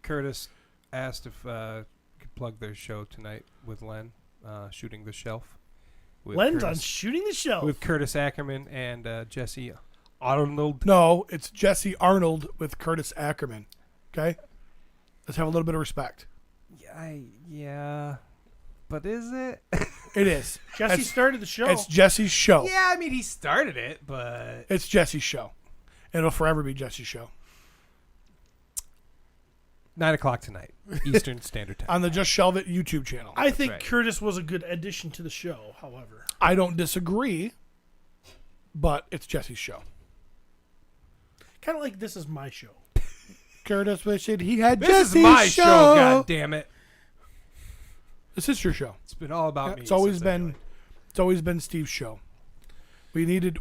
Curtis asked if could plug their show tonight with Len, Shooting the Shelf. With Len's on Curtis, Shooting the Shelf. with Curtis Ackerman and Jesse Arnold. No, it's Jesse Arnold with Curtis Ackerman. Okay? Let's have a little bit of respect. Yeah, but is it? It is. Jesse It's- started the show. It's Jesse's show. Yeah, I mean he started it, but It's Jesse's show. It'll forever be Jesse's show. 9:00 tonight, Eastern Standard Time. On the Just Shelve It YouTube channel. I think right. Curtis was a good addition to the show, however. I don't disagree, but it's Jesse's show. Kind of like this is my show. Curtis wished he had This Jesse's is my show. God damn it! This is your show. It's been all about me. It's always since I been joined. it's always been Steve's show. We needed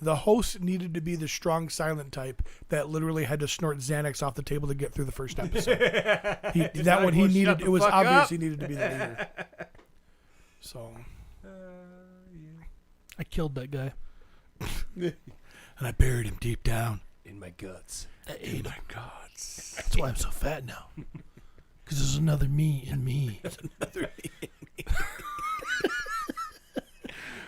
the host needed to be the strong silent type that literally had to snort Xanax off the table to get through the first episode. That one he Shut needed. the It was fuck obvious up. he needed to be the leader. So I killed that guy. and I buried him deep down in my guts. I ate my guts. That's why I'm so fat now. Because there's another me in me.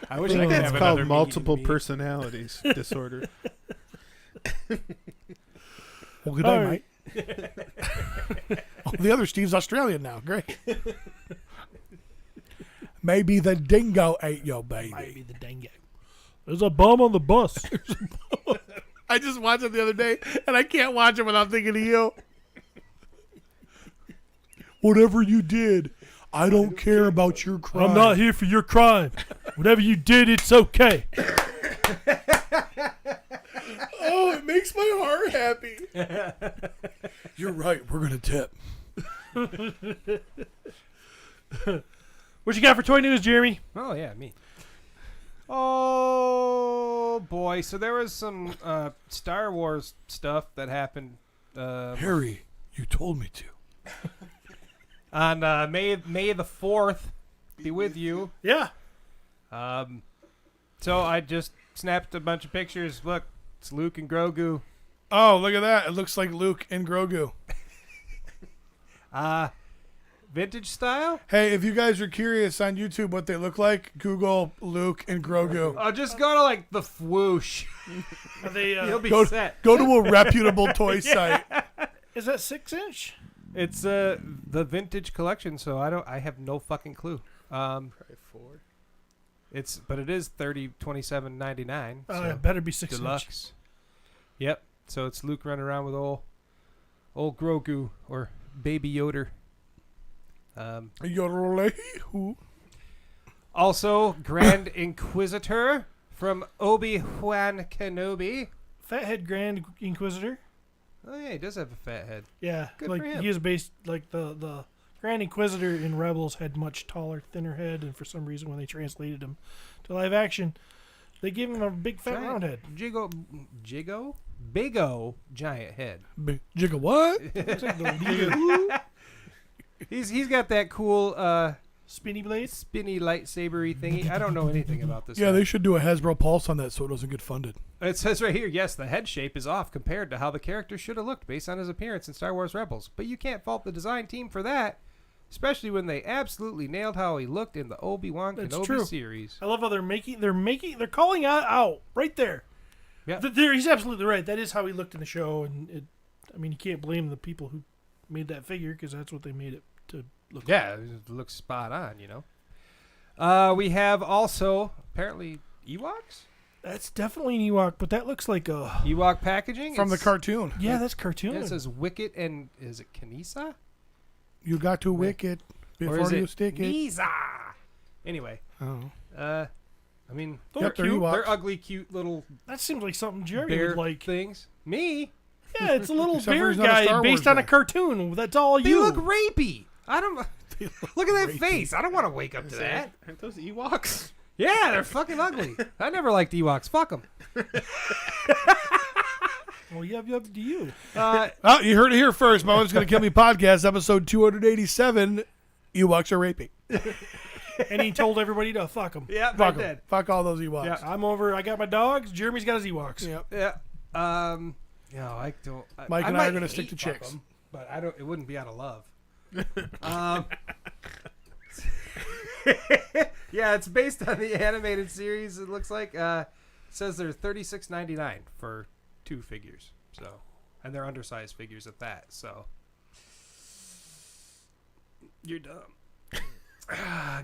I wish I I could think have it's another called me multiple in me. personalities disorder. Well, good night, mate. Oh, the other Steve's Australian now. Great. Maybe the dingo ate your baby. Might be the dengue. There's a bum on the bus. I just watched it the other day, and I can't watch it without thinking of you. Whatever you did, I don't care about your crime. I'm not here for your crime. Whatever you did, it's okay. Oh, it makes my heart happy. You're right. We're gonna tip. What you got for toy news, Jeremy? Oh yeah, me. Oh boy, so there was some Star Wars stuff that happened Harry, you told me to. on May the 4th. Be with you. Yeah. So I just snapped a bunch of pictures. Look, it's Luke and Grogu. Oh, look at that. It looks like Luke and Grogu. Vintage style. Hey, if you guys are curious on YouTube what they look like, Google Luke and Grogu. Oh, just go to like the Fwoosh. Are they, You'll be Go, set. go to a reputable toy site. is that 6-inch? It's the vintage collection, so I have no fucking clue. Probably 4. But it is $27.99. Oh, so it better be 6-inch. deluxe. Yep. So it's Luke running around with old Grogu or Baby Yoda. Yodelay-hoo. Also, Grand Inquisitor from Obi-Wan Kenobi. Fathead Grand Inquisitor. Oh yeah, he does have a fat head. Yeah, Good like for him. he is based like the Grand Inquisitor in Rebels had much taller, thinner head, and for some reason when they translated him to live action, they gave him a big fat round head. Big O giant head. Jigga what? Looks like the leader. He's got that cool Spinny blades. spinny lightsabery thingy. I don't know anything about this. Yeah, guy. they should do a Hasbro Pulse on that so it doesn't get funded. It says right here, yes, the head shape is off compared to how the character should have looked based on his appearance in Star Wars Rebels. But you can't fault the design team for that, especially when they absolutely nailed how he looked in the Obi-Wan That's Kenobi true. series. I love how they're calling out right there. Yeah. He's absolutely right. That is how he looked in the show, and you can't blame the people who made that figure because that's what they made it to look. Yeah, it looks spot on, We have also, apparently, Ewoks? That's definitely an Ewok, but that looks like a Ewok packaging? From the It's- cartoon. yeah, that's cartoon. It says Wicket and, is it Kinesa? You got to wick it Or before is you it stick it. Nisa? Anyway, Oh. I mean, Those Yep, are they're cute. Ewoks. they're ugly, cute little That seems like something Jeremy bear would like. things. Me? Yeah, it's a little Except for bear he's not a guy Star based Wars on a guy. cartoon. That's all They you. look rapey. I don't. Look at that rapey. face. I don't want to wake up to that. Aren't those Ewoks? Yeah, they're fucking ugly. I never liked Ewoks. Fuck them. Well, yep, to you. Oh, you heard it here first. My Wife's Gonna Kill Me podcast, episode 287. Ewoks are raping. And he told everybody to fuck him. Yeah, Fuck 'em. Fuck all those Ewoks. Yeah. I'm over. I got my dogs. Jeremy's got his Ewoks. Yep. Yeah. No, I don't. Mike and I might are gonna stick hate to fuck chicks. 'em, but I don't. It wouldn't be out of love. Yeah, it's based on the animated series. It looks like. It says they're $36.99 for 2 figures. So, and they're undersized figures at that. So, you're dumb.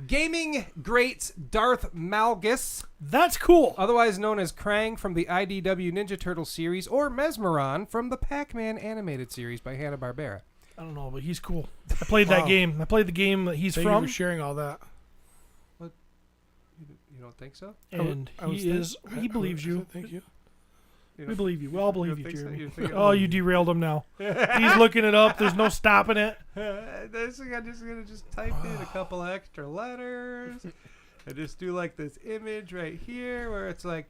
Gaming greats Darth Malgus, That's cool. otherwise known as Krang from the IDW Ninja Turtle series, or Mesmeron from the Pac-Man animated series by Hanna-Barbera. I don't know, but he's cool. I played that Wow. game. I played the game that he's Thank you from, for sharing all that. You don't think so? and I was he is. He believes you. Thank you. We believe you. We all believe you, think so? Jeremy. You think- Oh, you derailed him now. He's looking it up. There's no stopping it. I'm just gonna type in a couple extra letters. I just do like this image right here where it's like,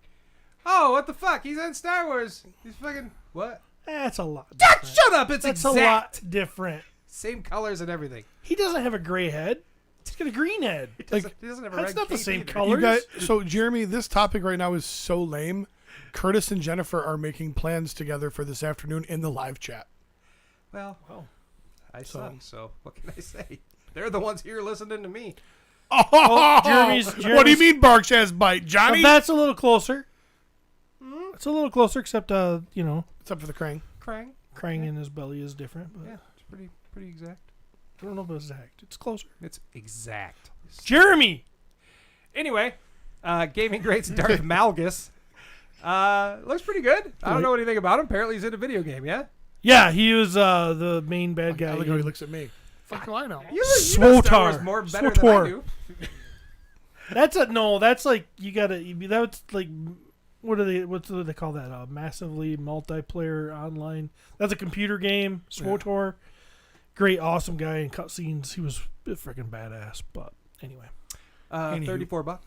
oh, what the fuck? He's on Star Wars. He's fucking what? That's a lot. Different. Shut up! It's That's exact. a lot different. Same colors and everything. He doesn't have a gray head. He's got a green head. Like, He doesn't have a That's red not the cape same either. color. you guys, so Jeremy, this topic right now is so lame. Curtis and Jennifer are making plans together for this afternoon in the live chat. Well, I So- suck. So what can I say? They're the ones here listening to me. Oh, Jeremy's- what do you mean Barks has bite, But Johnny? that's a little closer. It's a little closer, except Except for the Krang. Krang. Krang in his belly is different. But Yeah, it's pretty exact. I don't know if it's exact. It's closer. It's exact. Jeremy. Anyway, gaming greats Darth Malgus. Looks pretty good. I don't know anything about him. Apparently, he's in a video game. Yeah. Yeah, he was the main bad guy. I like how he looks at me. Fuck do I know. You know Star Wars Swotar. more better than I Swotor. do. That's like you gotta. That's like what do they call that? Massively multiplayer online. That's a computer game. Swotor, great, awesome guy in cutscenes. He was freaking badass. But anyway, Anywho. $34.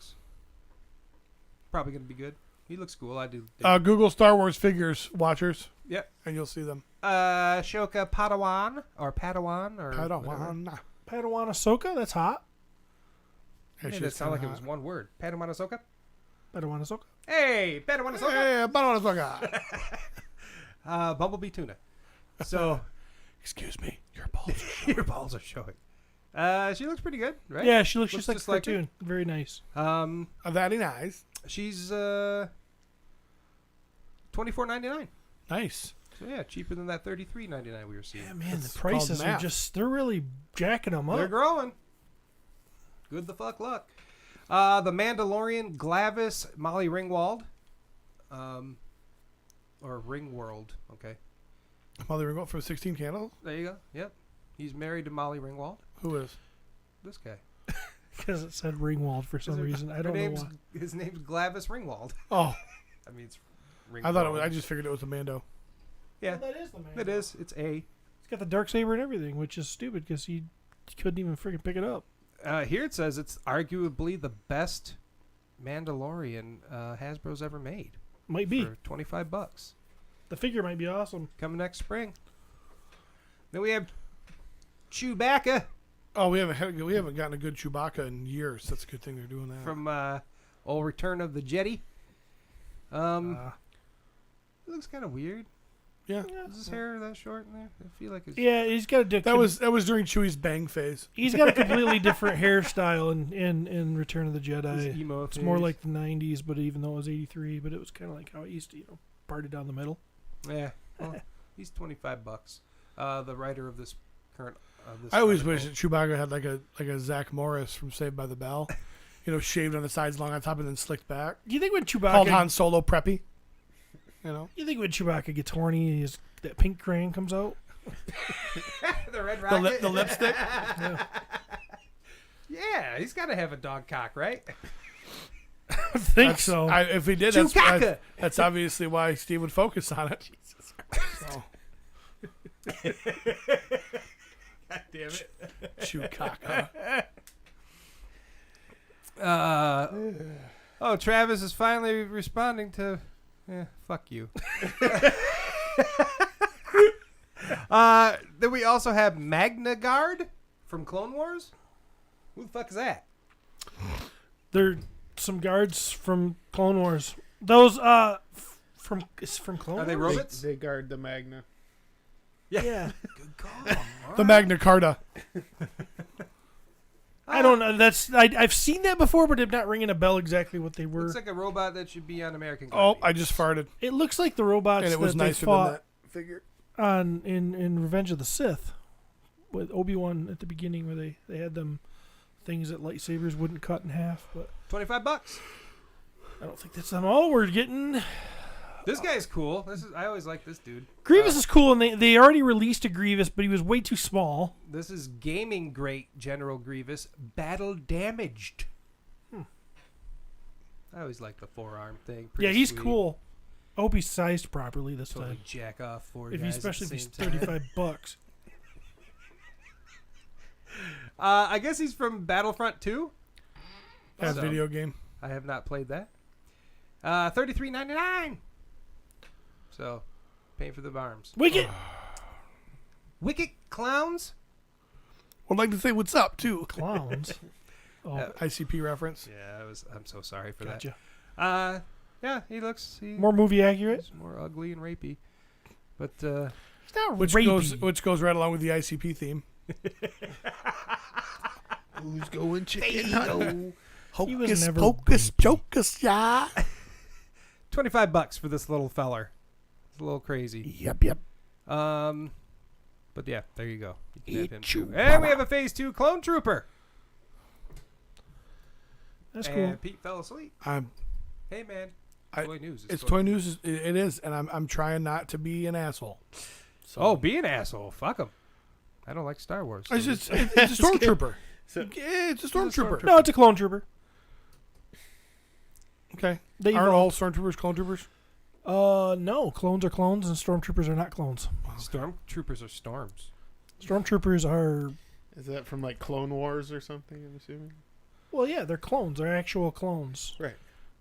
Probably gonna be good. He looks cool. I do. Google Star Wars figures, watchers, Yep. and you'll see them. Shoka Padawan or whatever. Padawan. Padawan Ahsoka. That's hot. Hey, that sounded like it was one word. Padawan Ahsoka. Padawan Ahsoka. Hey, Padawan Ahsoka. Hey, Padawan. Bumblebee tuna. So Excuse me, your balls. your balls are showing. She looks pretty good, right? Yeah, she looks just like a her. cartoon. Very nice. Very nice. She's $24.99. Nice. So yeah, cheaper than that $33.99 we were seeing. Yeah, man, the It's prices called are math. just—they're really jacking them They're up. growing. Good the fuck luck. The Mandalorian Glavis Molly Ringwald. Or Ringworld. Okay. Molly Ringwald from 16 Candles? There you go. Yep. He's married to Molly Ringwald. Who is? This guy. Because it said Ringwald for some reason. I don't know why. His name's Glavis Ringwald. Oh, I mean, it's Ringwald. I thought it was. I just figured it was a Mando. Yeah, Well, that is the man. it is. It's A. He's got the dark saber and everything, which is stupid because he couldn't even freaking pick it up. Here it says it's arguably the best Mandalorian Hasbro's ever made. Might be. For $25. The figure might be awesome. Coming next spring. Then we have Chewbacca. Oh, we haven't gotten a good Chewbacca in years. That's a good thing they're doing that. from old Return of the Jedi. It looks kind of weird. Yeah. Is his hair that short in there? I feel like it's... Yeah, he's got a dick. That was during Chewie's bang phase. He's got a completely different hairstyle in Return of the Jedi. His emo It's more phase. like the 90s, but even though it was 83, but it was kind of like how it used to, party down the middle. Yeah. Well, he's $25. The writer of this current... this I always article. wish that Chewbacca had like a Zach Morris from Saved by the Bell, shaved on the sides, long on top, and then slicked back. Do you think when Called Chewbacca... Han Solo preppy. You think when Chewbacca gets horny, that pink crayon comes out? The red rocket? The lipstick. Yeah, he's got to have a dog cock, right? I think so. If he did, Chewbacca! that's obviously why Steve would focus on it. Jesus Christ. God damn it. Chewbacca. Oh, Travis is finally responding to... fuck you. Then we also have Magna Guard from Clone Wars. Who the fuck is that? They're some guards from Clone Wars. Those from Clone Are they Wars? robots? They guard the Magna. Yeah. Good call. The Magna Carta. I don't know. I've seen that before, but I'm not ringing a bell exactly what they were. Looks like a robot that should be on American Oh, Gothic. I just farted, It looks like the robots and it was that they nicer than fought that figure. in Revenge of the Sith with Obi-Wan at the beginning, where they had them things that lightsabers wouldn't cut in half. But $25. I don't think that's all we're getting. This guy's cool. I always like this dude. Grievous is cool, and they already released a Grievous, but he was way too small. This is Gaming Great General Grievous, battle damaged. I always like the forearm thing. Yeah, Pretty he's sweet. cool. I hope he's sized properly this Totally time. jack off four If guys especially at if the he's same time. $35. I guess he's from Battlefront 2. That So, video game. I have not played that. $33.99. So, paying for the arms. Wicked. Wicked Clowns. Would like to say what's up too. Clowns. Oh, ICP reference. Yeah, I'm so sorry for gotcha. that. Yeah, he looks More movie accurate. he's more ugly and rapey. But It's not Which goes right along with the ICP theme. Who's going chicken hunting? He was Hocus never pocus rapey. jocus, yeah. $25 for this little feller. It's a little crazy. Yep. But yeah, there you go. You can have him Eat too. you, And we mama. have a Phase 2 Clone Trooper. That's and cool. Pete fell asleep. I'm. Hey man, I- toy news. It's toy news. It is, and I'm trying not to be an asshole. So Oh, be an asshole. Fuck him. I don't like Star Wars. it's just it's a stormtrooper. So- Yeah, it's a stormtrooper. No, it's a clone trooper. Okay. They Aren't all evolved. stormtroopers clone troopers? No, clones are clones, and stormtroopers are not clones. Stormtroopers are storms. Stormtroopers are, Is that from like Clone Wars or something? I'm assuming. well, yeah, they're clones. They're actual clones. Right.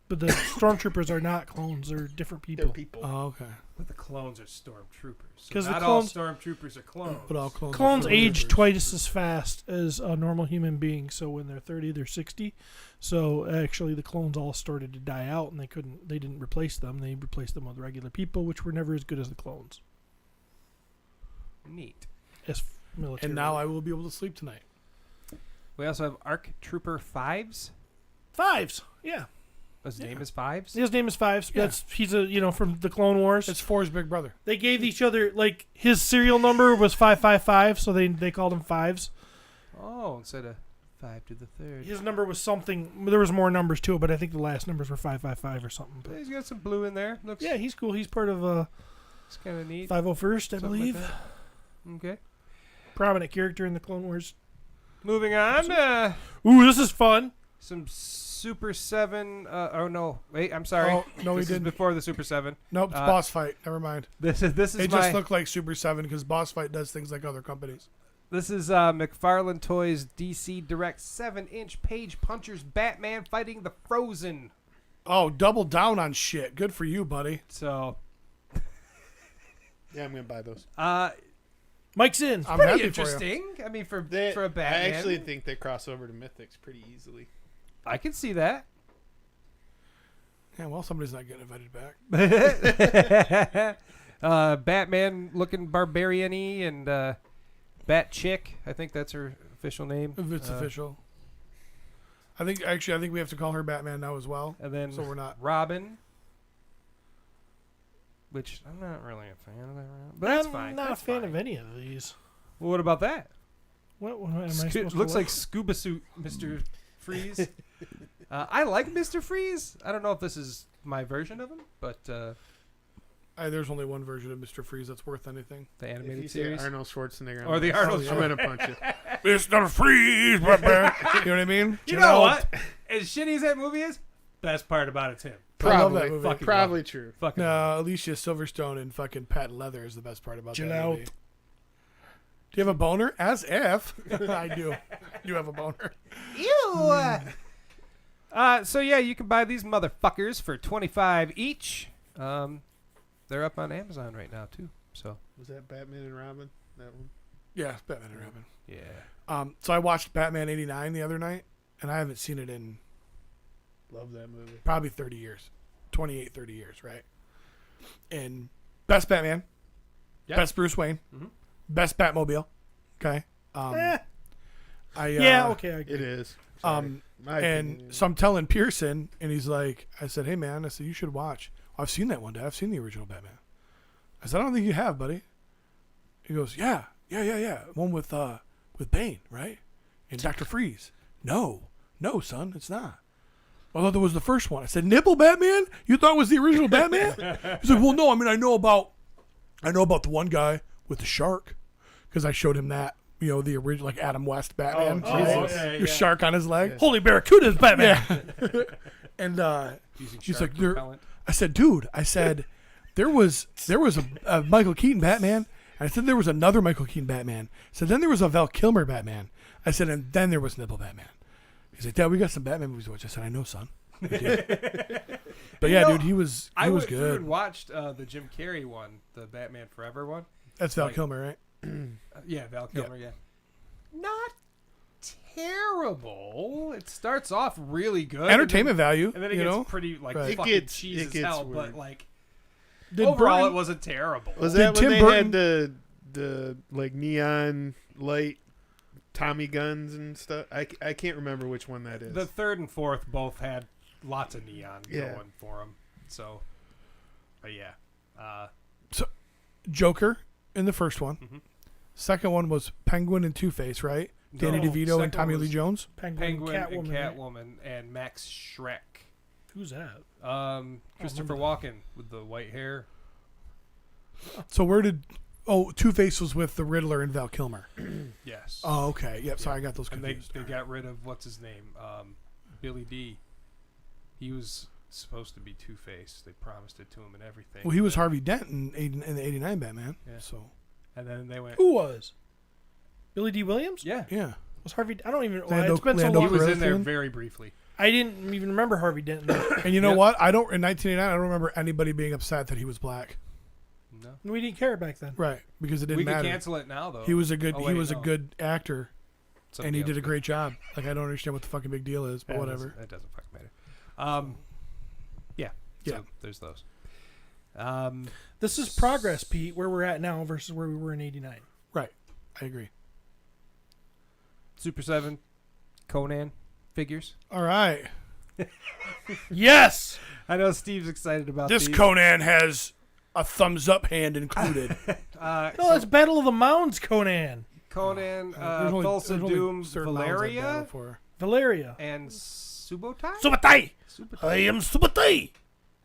But the stormtroopers are not clones. They're different people. They're people. Oh, okay. But the clones are stormtroopers. So 'Cause the not clones- all stormtroopers are clones. But all clones. are Clones age stormtroopers. twice as fast as a normal human being. So when they're 30, they're 60. So actually, the clones all started to die out, and they didn't replace them. They replaced them with regular people, which were never as good as the clones. Neat. As military. And now I will be able to sleep tonight. We also have Arc Trooper Fives. Fives. Yeah, His name is Fives. his name is Fives. Yeah. He's from the Clone Wars. It's Four's big brother. They gave each other his serial number was 555, so they called him Fives. Oh, instead of 5 to the 3rd. His number was something. There was more numbers to it, but I think the last numbers were 555 or something. But He's got some blue in there. Looks yeah, he's cool. He's part of it's kind of neat. 501st, I Something believe. like Okay. Prominent character in the Clone Wars. Moving on. Ooh, this is fun. Some Super 7. Oh, no. Wait, I'm sorry. Oh, no, he This is didn't. before the Super 7. Nope, it's boss fight. Never mind. This is It my... just looked like Super 7 because boss fight does things like other companies. This is McFarlane Toys DC Direct 7-inch Page Punchers Batman fighting the Frozen. Oh, double down on shit. Good for you, buddy. So, Yeah, I'm gonna buy those. Mike's in. I'm Pretty happy interesting. I mean, for a I Batman, actually think they cross over to Mythics pretty easily. I can see that. for you. Yeah, well, somebody's not getting invited back. Batman looking barbarian-y and Bat Chick. I think that's her official name. If it's official. I think we have to call her Batman now as well. And then So we're not. Robin. Which I'm not really a fan of that. But that's fine. I'm not That's a fan fine. of any of these. Well, what about that? What am I supposed to Looks like look? scuba suit, Mr. Freeze. I like Mr. Freeze. I don't know if this is my version of him, but There's only one version of Mr. Freeze that's worth anything. the If animated you say series. Arnold Schwarzenegger, Or the Arnold I'm gonna punch you. Mr. Freeze, you know what I mean? You know what? As shitty as that movie is, best part about it's him. I love that Probably, movie. Fucking probably true. Fucking No, Alicia Silverstone and fucking Pat Leather is the best part about Chill that out. movie. Do you have a boner? As if. I do. You have a boner. Ew. So yeah, you can buy these motherfuckers for $25 each. They're up on Amazon right now too. So Was that Batman and Robin? That one? Yeah, Batman and Robin. yeah. So I watched Batman 89 the other night, and I haven't seen it in Love that movie. probably 30 years. 28, 30 years, right? And best Batman. Yeah. Best Bruce Wayne. Mhm. Best Batmobile. Okay. Eh. I Yeah, okay. I agree. It is. Sorry. My opinion And is- so I'm telling Pearson, and he's like, I said, hey, man, I said, you should watch. I've seen that one day. I've seen the original Batman. I said, I don't think you have, buddy. He goes, yeah. One with Bane, right? And Dr. Freeze. No, son, it's not. I thought that was the first one. I said, Nipple Batman? You thought it was the original Batman? He's like, well, no, I mean, I know about the one guy with the shark, because I showed him that, the original, like Adam West Batman. Oh, right? Jesus. Your shark on his leg. Holy Barracuda's Batman. Yeah. And Using he's shark like, there. repellent. I said, dude, there was a Michael Keaton Batman. And I said there was another Michael Keaton Batman. I said then there was a Val Kilmer Batman. I said and then there was Nipple Batman. He's like, Dad, we got some Batman movies to watch. I said, I know, son. We do. But yeah, dude, he was I went through good. and watched the Jim Carrey one, the Batman Forever one. That's Val like- Kilmer, right? Yeah, Val Kilmer. Yeah. Not terrible. It starts off really good. Entertainment value, and then it you gets know. pretty like Right. fucking It cheese gets as hell. weird. But like Did overall, Burton- it wasn't terrible. Was Did that when Tim they Burton- had the like neon light Tommy guns and stuff? I can't remember which one that is. The third and fourth both had lots of neon Yeah. going for them. So, but yeah. Joker in the first one. Mhm. Second one was Penguin and Two-Face, right? Danny No, DeVito second and Tommy was Lee Jones. Penguin and Catwoman. right? Catwoman and Max Schreck. Who's that? Christopher Walken with the white hair. So Two-Face was with the Riddler and Val Kilmer. Yes. Oh, okay. Yep, sorry, I got those And confused. they got rid of what's his name, Billy D. He was supposed to be Two-Face. They promised it to him and everything. Well, he was Harvey Dent in the 89 Batman. Yeah. So, And then they went. Who was? Billy D. Williams? Yeah. yeah. Was Harvey? I don't even. Lando- It's been so Lando He long. was in there Calrissian? very briefly. I didn't even remember Harvey Dent. And you know Yep. what? In 1989, I don't remember anybody being upset that he was black. No. We didn't care back then. Right. Because it didn't We matter. could cancel it now, though. He was a good Oh, wait, no. good actor, Somebody and he else did a great job. Like, I don't understand what the fucking big deal is, but Yeah, whatever. That doesn't fucking matter. Yeah. Yeah. So there's those. This is progress, Pete, where we're at now versus where we were in '89. Right. I agree. Super 7, Conan figures. All right. Yes. I know Steve's excited about This these. Conan has a thumbs up hand included. No, it's Battle of the Mounds, Conan. Conan, There's only- Thulsa there's only Doom, certain mounds I'd battle Valeria, for. Valeria. and Subotai? Subotai. Subotai. I am Subotai.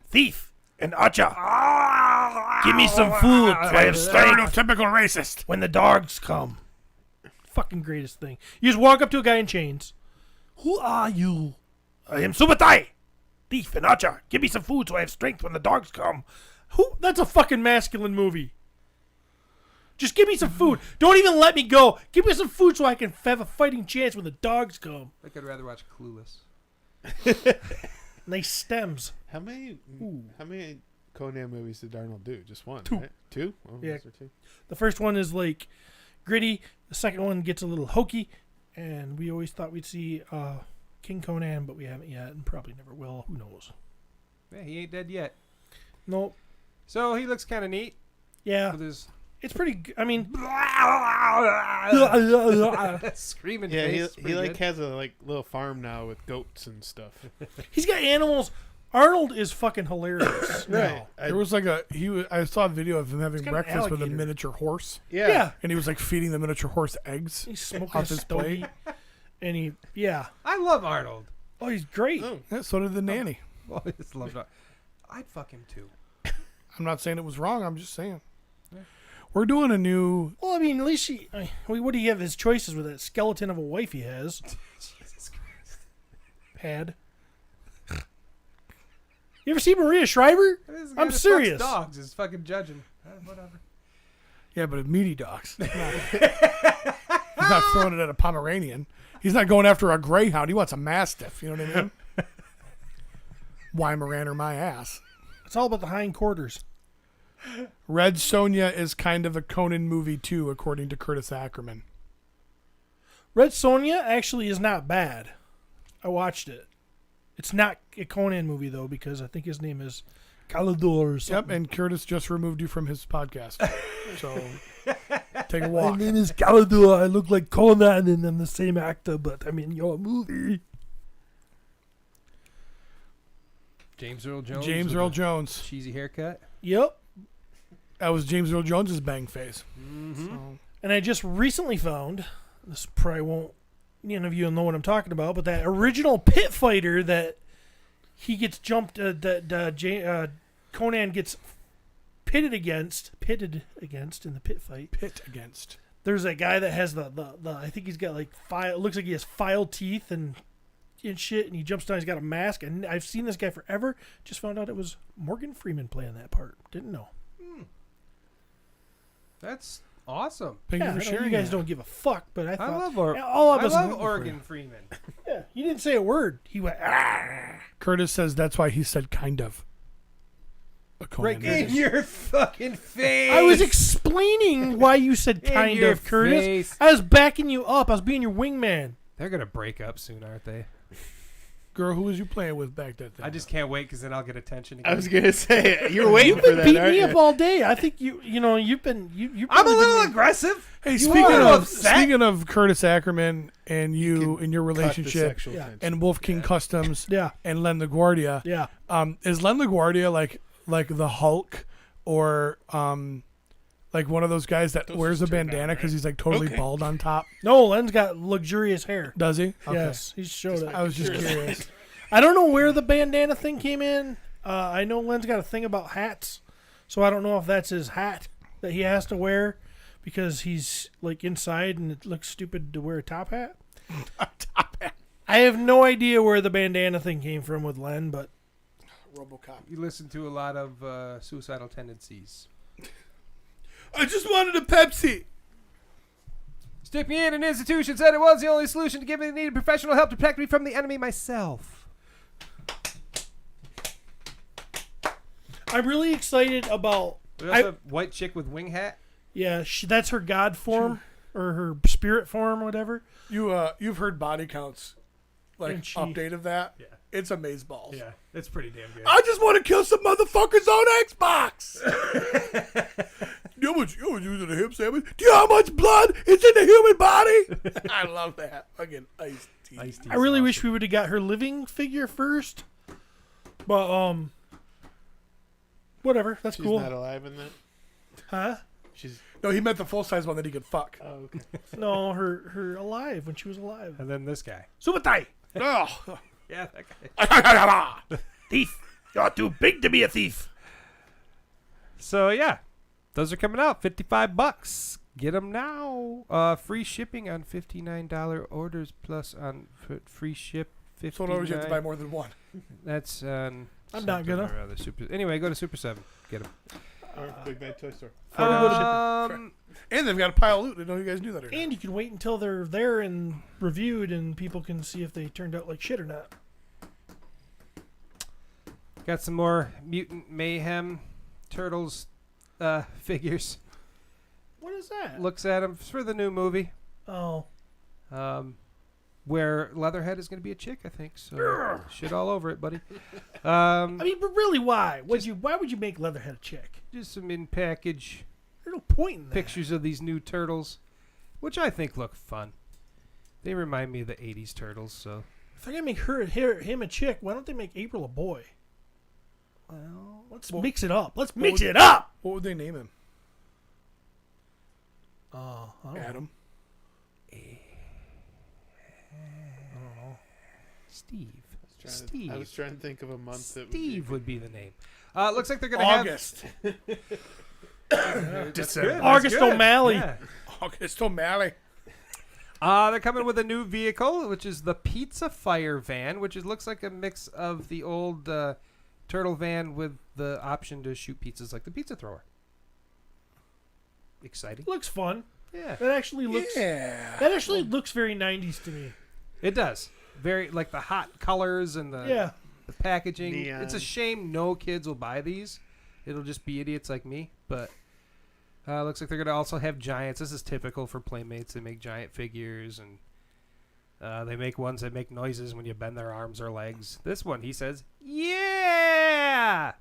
Thief and Archer. Give me some food. I have strength. Typical racist. When the dogs come. Fucking greatest thing. You just walk up to a guy in chains. Who are you? I am Subotai. Thief and Archer. Give me some food so I have strength when the dogs come. Who? That's a fucking masculine movie. Just give me some food. Don't even let me go. Give me some food so I can have a fighting chance when the dogs come. I could rather watch Clueless. Nice stems. How many Conan movies did Arnold do? Just one, Two. right? Two? Oh, Yeah. those are two. The first one is like gritty. The second one gets a little hokey, and we always thought we'd see King Conan, but we haven't yet, and probably never will. Who knows? Yeah, he ain't dead yet. Nope. So he looks kind of neat. Yeah. With his It's pretty. I mean, screaming Yeah, face. he like has a like little farm now with goats and stuff. he's got animals. Arnold is fucking hilarious. Right. There was like I saw a video of him having got an breakfast with a alligator. miniature horse, Yeah. Yeah. and he was like feeding the miniature horse eggs. He's smoking Off a his stogie, and I love Arnold. Oh, he's great. Oh. Yeah, so did the nanny. Oh, I just love Arnold. I'd fuck him too. I'm not saying it was wrong. I'm just saying. We're doing a new. Well, I mean, at least what do you have his choices with that skeleton of a wife he has? Jesus Christ. Pad. You ever see Maria Shriver? This is the guy I'm that fucks serious. Dogs is fucking judging. Whatever. Yeah, but meaty dogs. He's not throwing it at a Pomeranian. He's not going after a greyhound. He wants a mastiff. You know what I mean? Weimaraner my ass. It's all about the hindquarters. Red Sonja is kind of a Conan movie too, according to Curtis Ackerman. Red Sonja actually is not bad. I watched it. It's not a Conan movie though, because I think his name is Calidor or something. Yep, and Curtis just removed you from his podcast. So take a walk. My name is Calidor. I look like Conan, and I'm the same actor, but I'm in your movie. James Earl Jones. James with Earl a Jones. cheesy haircut. Yep. That was James Earl Jones's bang face. Mm-hmm. And I just recently found, this probably won't, none of you will know what I'm talking about, but that original pit fighter that he gets jumped, Conan gets pitted against in the pit fight. Pit against. There's that guy that has the I think he's got like looks like he has file teeth and shit, and he jumps down, he's got a mask, and I've seen this guy forever. Just found out it was Morgan Freeman playing that part. Didn't know. That's awesome. Thank Yeah, you I for know sharing. you guys that. don't give a fuck, but I I thought love all of us I are love rooting for Oregon him. Freeman. Yeah, you didn't say a word. He went ah. Curtis says that's why he said kind of. A Conan Right, movie. In your fucking face. I was explaining why you said In kind your of, Curtis. face. I was backing you up. I was being your wingman. They're gonna break up soon, aren't they? Girl, who was you playing with back that day? I just can't wait because then I'll get attention again. I was gonna say you're waiting You've for been that, beating aren't me you? up all day. I think you've been I'm a probably little been- aggressive. Hey, You speaking are a little of upset. speaking of Curtis Ackerman and you and your Cut the relationship sexual Yeah. tension. and Wolf King Customs Yeah, and Len LaGuardia, yeah. is Len LaGuardia like the Hulk or like one of those guys that wears a just turned bandana out, because right? he's like totally Okay. bald on top? No, Len's got luxurious hair. Does he? Okay. Yes, he showed it. I was just curious. I don't know where the bandana thing came in. I know Len's got a thing about hats, so I don't know if that's his hat that he has to wear because he's like inside and it looks stupid to wear a top hat. Top hat. I have no idea where the bandana thing came from with Len, but RoboCop. You listen to a lot of suicidal tendencies. I just wanted a Pepsi. Stick me in an institution said it was the only solution to give me the needed professional help to protect me from the enemy myself. I'm really excited about. We also have white chick with wing hat. Yeah, that's her god form or her spirit form, or whatever. You've heard body counts, like And she- update of that. Yeah. It's amazeballs. Yeah, it's pretty damn good. I just want to kill some motherfuckers on Xbox. you know how much using a hip sandwich? Do you know how much blood is in the human body? I love that. Fucking iced tea. I really wish we would have got her living figure first, but whatever. That's She's cool. not alive in that. Huh? She's No, he meant the full size one that he could fuck. oh okay. No, her alive when she was alive. And then this guy. Subatai, Oh. Yeah, that guy. thief. You're too big to be a thief. So yeah, those are coming out. $55. Get them now. Free shipping on $59 orders plus on free ship. $59. So in other words, you have to buy more than one. That's on. I'm not something gonna. or other. Anyway, go to Super 7. Get them. Big Bad Toy Store. And they've got a pile of loot. I didn't know you guys knew that or not. And you can wait until they're there and reviewed, and people can see if they turned out like shit or not. Got some more Mutant Mayhem Turtles figures. What is that? looks at him for the new movie. Oh. Where Leatherhead is going to be a chick, I think. So shit all over it, buddy. I mean, but really, why? Why would you make Leatherhead a chick? Just some in-package There's no point in that. pictures of these new turtles, which I think look fun. They remind me of the 80s turtles, so. If they're going to make him a chick, why don't they make April a boy? Well, Let's mix it up. Let's mix it up! What would they name him? I don't know. Adam. Steve. I was trying to think of a month that Steve would be the name. Looks like they're going to have... August. December. August O'Malley. Yeah. August O'Malley. They're coming with a new vehicle, which is the Pizza Fire van, which looks like a mix of the old turtle van with the option to shoot pizzas like the pizza thrower. Exciting. Looks fun. Yeah. That actually looks. Yeah. That actually looks very 90s to me. It does. Very, like the hot colors and the packaging. Neon. It's a shame no kids will buy these. It'll just be idiots like me. But looks like they're going to also have giants. This is typical for Playmates. They make giant figures, and they make ones that make noises when you bend their arms or legs. This one, he says, yeah!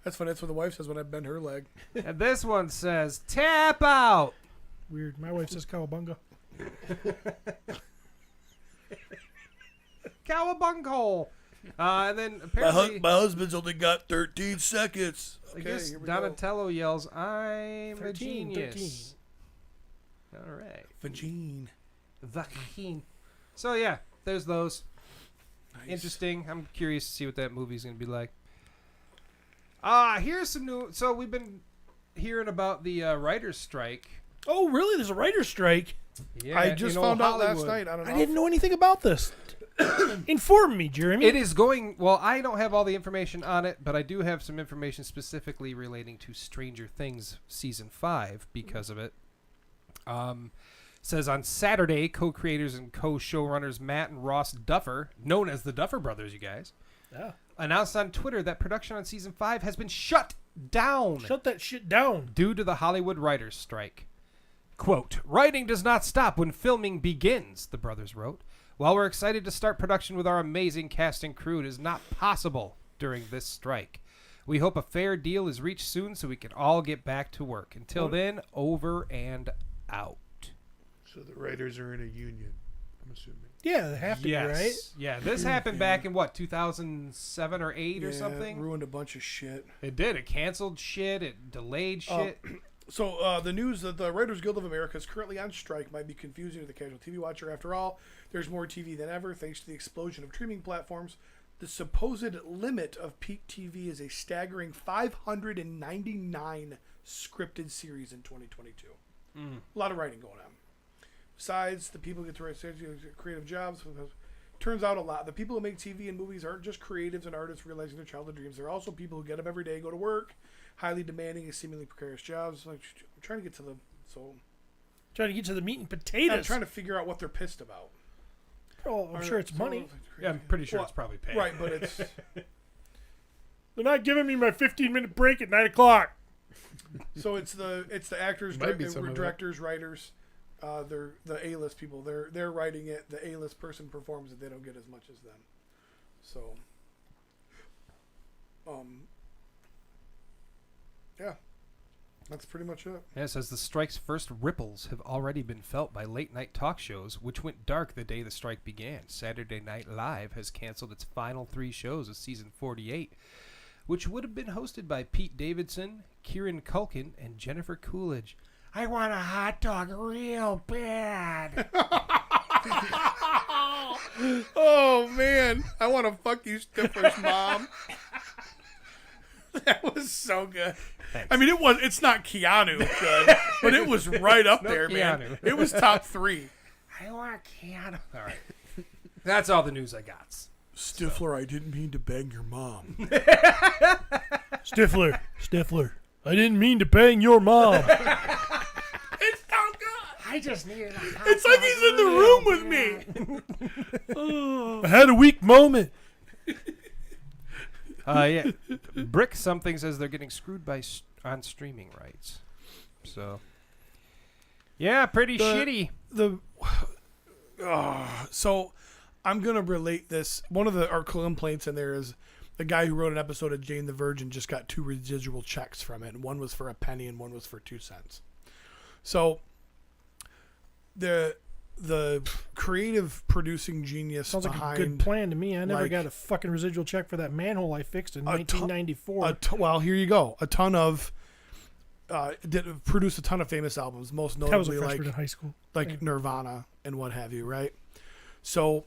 That's funny. That's what the wife says when I bend her leg. And this one says, tap out! Weird. My wife says cowabunga. Cowabunga! And then apparently... My husband's only got 13 seconds. I Okay, guess here we Donatello yells, I'm 13, a genius. All right. Vagine. Vagine. So, yeah, there's those. Nice. Interesting. I'm curious to see what that movie's going to be like. Here's some new... So, we've been hearing about the writer's strike. Oh, really? There's a writer's strike? Yeah, I just in found out Hollywood. last night. I don't know. I didn't know anything about this. Inform me, Jeremy. It is going... Well, I don't have all the information on it, but I do have some information specifically relating to Stranger Things Season 5 because of it. Says on Saturday, co-creators and co-showrunners Matt and Ross Duffer, known as the Duffer Brothers, you guys, announced on Twitter that production on Season 5 has been shut down. Shut that shit down. Due to the Hollywood writers' strike. Quote, writing does not stop when filming begins, the brothers wrote. While we're excited to start production with our amazing cast and crew, it is not possible during this strike. We hope a fair deal is reached soon so we can all get back to work. Until then, over and out. So the writers are in a union, I'm assuming. Yeah, they have to be, right? Yeah, this happened back in, 2007 or 8 or something? Ruined a bunch of shit. It did. It canceled shit. It delayed shit. So the news that the Writers Guild of America is currently on strike might be confusing to the casual TV watcher. After all, there's more TV than ever thanks to the explosion of streaming platforms. The supposed limit of peak TV is a staggering 599 scripted series in 2022. A lot of writing going on. Besides, the people get to write creative jobs. Turns out a lot. The people who make TV and movies aren't just creatives and artists realizing their childhood dreams. They're also people who get up every day, go to work, highly demanding and seemingly precarious jobs. Like, I'm trying to get to the Trying to get to the meat and potatoes. I'm trying to figure out what they're pissed about. Oh, I'm sure it's money. Yeah, I'm pretty sure it's probably paid. Right, but it's They're not giving me my 15-minute break at 9 o'clock. so it's the actors, Might be some of it. directors, writers. They're the A-list people. They're writing it. The A-list person performs it. They don't get as much as them. So, yeah, that's pretty much it. Yeah, it says the strike's first ripples have already been felt by late-night talk shows, which went dark the day the strike began. Saturday Night Live has canceled its final 3 shows of season 48, which would have been hosted by Pete Davidson, Kieran Culkin, and Jennifer Coolidge. I want a hot dog real bad. Oh man, I want to fuck you, Stifler's mom. That was so good. Thanks. I mean, it's not Keanu good, but it was right up there, man. Keanu. It was top 3. I want Keanu. All right. That's all the news I got. Stifler, I didn't mean to bang your mom. Stifler, I didn't mean to bang your mom. It's so good. I just needed a hot It's like he's in the room with me. I had a weak moment. Yeah. Brick something says they're getting screwed on streaming rights. So Yeah, pretty shitty. So I'm gonna relate this. One of our complaints in there is the guy who wrote an episode of Jane the Virgin just got 2 residual checks from it, and one was for a penny and one was for 2 cents. So the creative producing genius Sounds like behind, a good plan to me. I never like, got a fucking residual check for that manhole I fixed in 1994. well, here you go. A ton of produced a ton of famous albums, most That was a notably freshman in high school. like Nirvana and what have you, right? So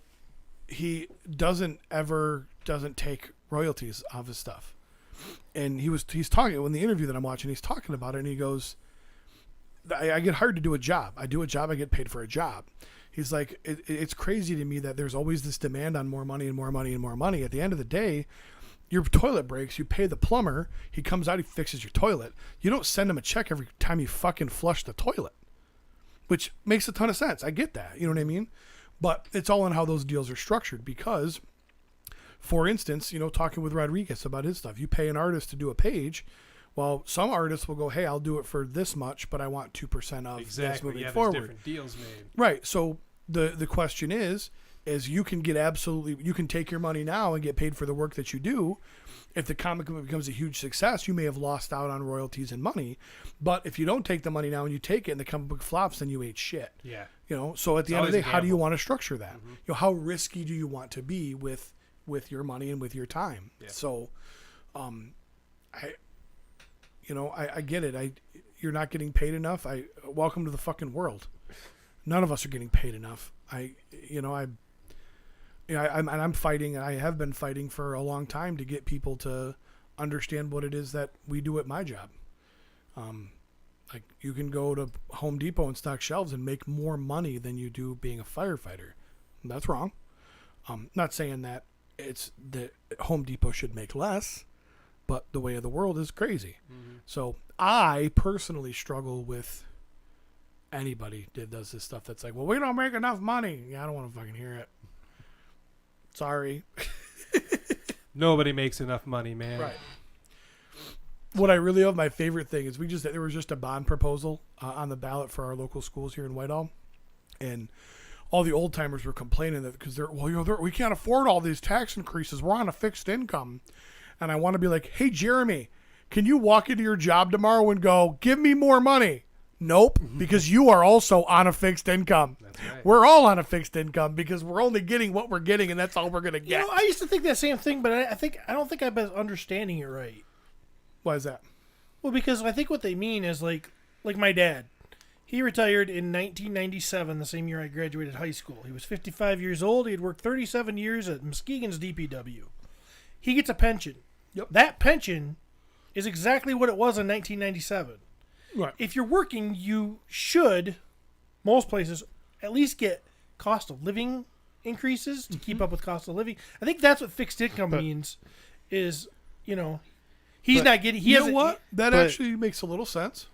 he doesn't take royalties off his stuff. And he's talking in the interview that I'm watching, he's talking about it, and he goes, I get hired to do a job. I do a job, I get paid for a job. He's like, it's crazy to me that there's always this demand on more money and more money and more money. At the end of the day, your toilet breaks, you pay the plumber, he comes out, he fixes your toilet. You don't send him a check every time you fucking flush the toilet, which makes a ton of sense. I get that. You know what I mean? But it's all in how those deals are structured because, for instance, talking with Rodriguez about his stuff, you pay an artist to do a page. Well, some artists will go, hey, I'll do it for this much, but I want 2% of this moving forward. There's different deals made. Right. So the question is you can take your money now and get paid for the work that you do. If the comic book becomes a huge success, you may have lost out on royalties and money. But if you don't take the money now and you take it and the comic book flops, then you ate shit. Yeah. So at the end of the day, how do you want to structure that? Mm-hmm. How risky do you want to be with your money and with your time? Yeah. So, I get it. You're not getting paid enough. Welcome to the fucking world. None of us are getting paid enough. I'm fighting, and I have been fighting for a long time to get people to understand what it is that we do at my job. Like you can go to Home Depot and stock shelves and make more money than you do being a firefighter. That's wrong. Not saying that it's that Home Depot should make less, but the way of the world is crazy. Mm-hmm. So I personally struggle with anybody that does this stuff that's like, well, we don't make enough money. Yeah, I don't want to fucking hear it. Sorry. Nobody makes enough money, man. Right. What I really love, my favorite thing is there was just a bond proposal on the ballot for our local schools here in Whitehall, and all the old timers were complaining that because we can't afford all these tax increases. We're on a fixed income, and I want to be like, hey Jeremy, can you walk into your job tomorrow and go, give me more money? Nope, because you are also on a fixed income. That's right. We're all on a fixed income because we're only getting what we're getting, and that's all we're gonna get. I used to think that same thing, but I don't think I've been understanding it right. Why is that? Well, because I think what they mean is like my dad. He retired in 1997, the same year I graduated high school. He was 55 years old. He had worked 37 years at Muskegon's DPW. He gets a pension. Yep. That pension is exactly what it was in 1997. Right. If you're working, you should, most places, at least get cost of living increases to keep up with cost of living. I think that's what fixed income means is, he's not getting... You know what? That actually makes a little sense.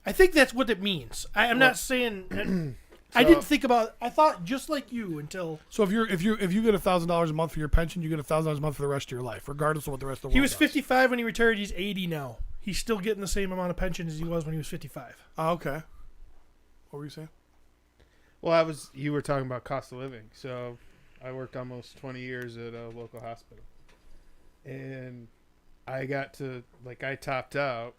I think that's what it means. I'm not saying... I didn't think about... I thought just like you until... So if you get $1,000 a month for your pension, you get $1,000 a month for the rest of your life, regardless of what the rest of the world He was does. 55 when he retired. He's 80 now. He's still getting the same amount of pension as he was when he was 55. Oh, okay. What were you saying? Well, you were talking about cost of living. So I worked almost 20 years at a local hospital. And I I topped out.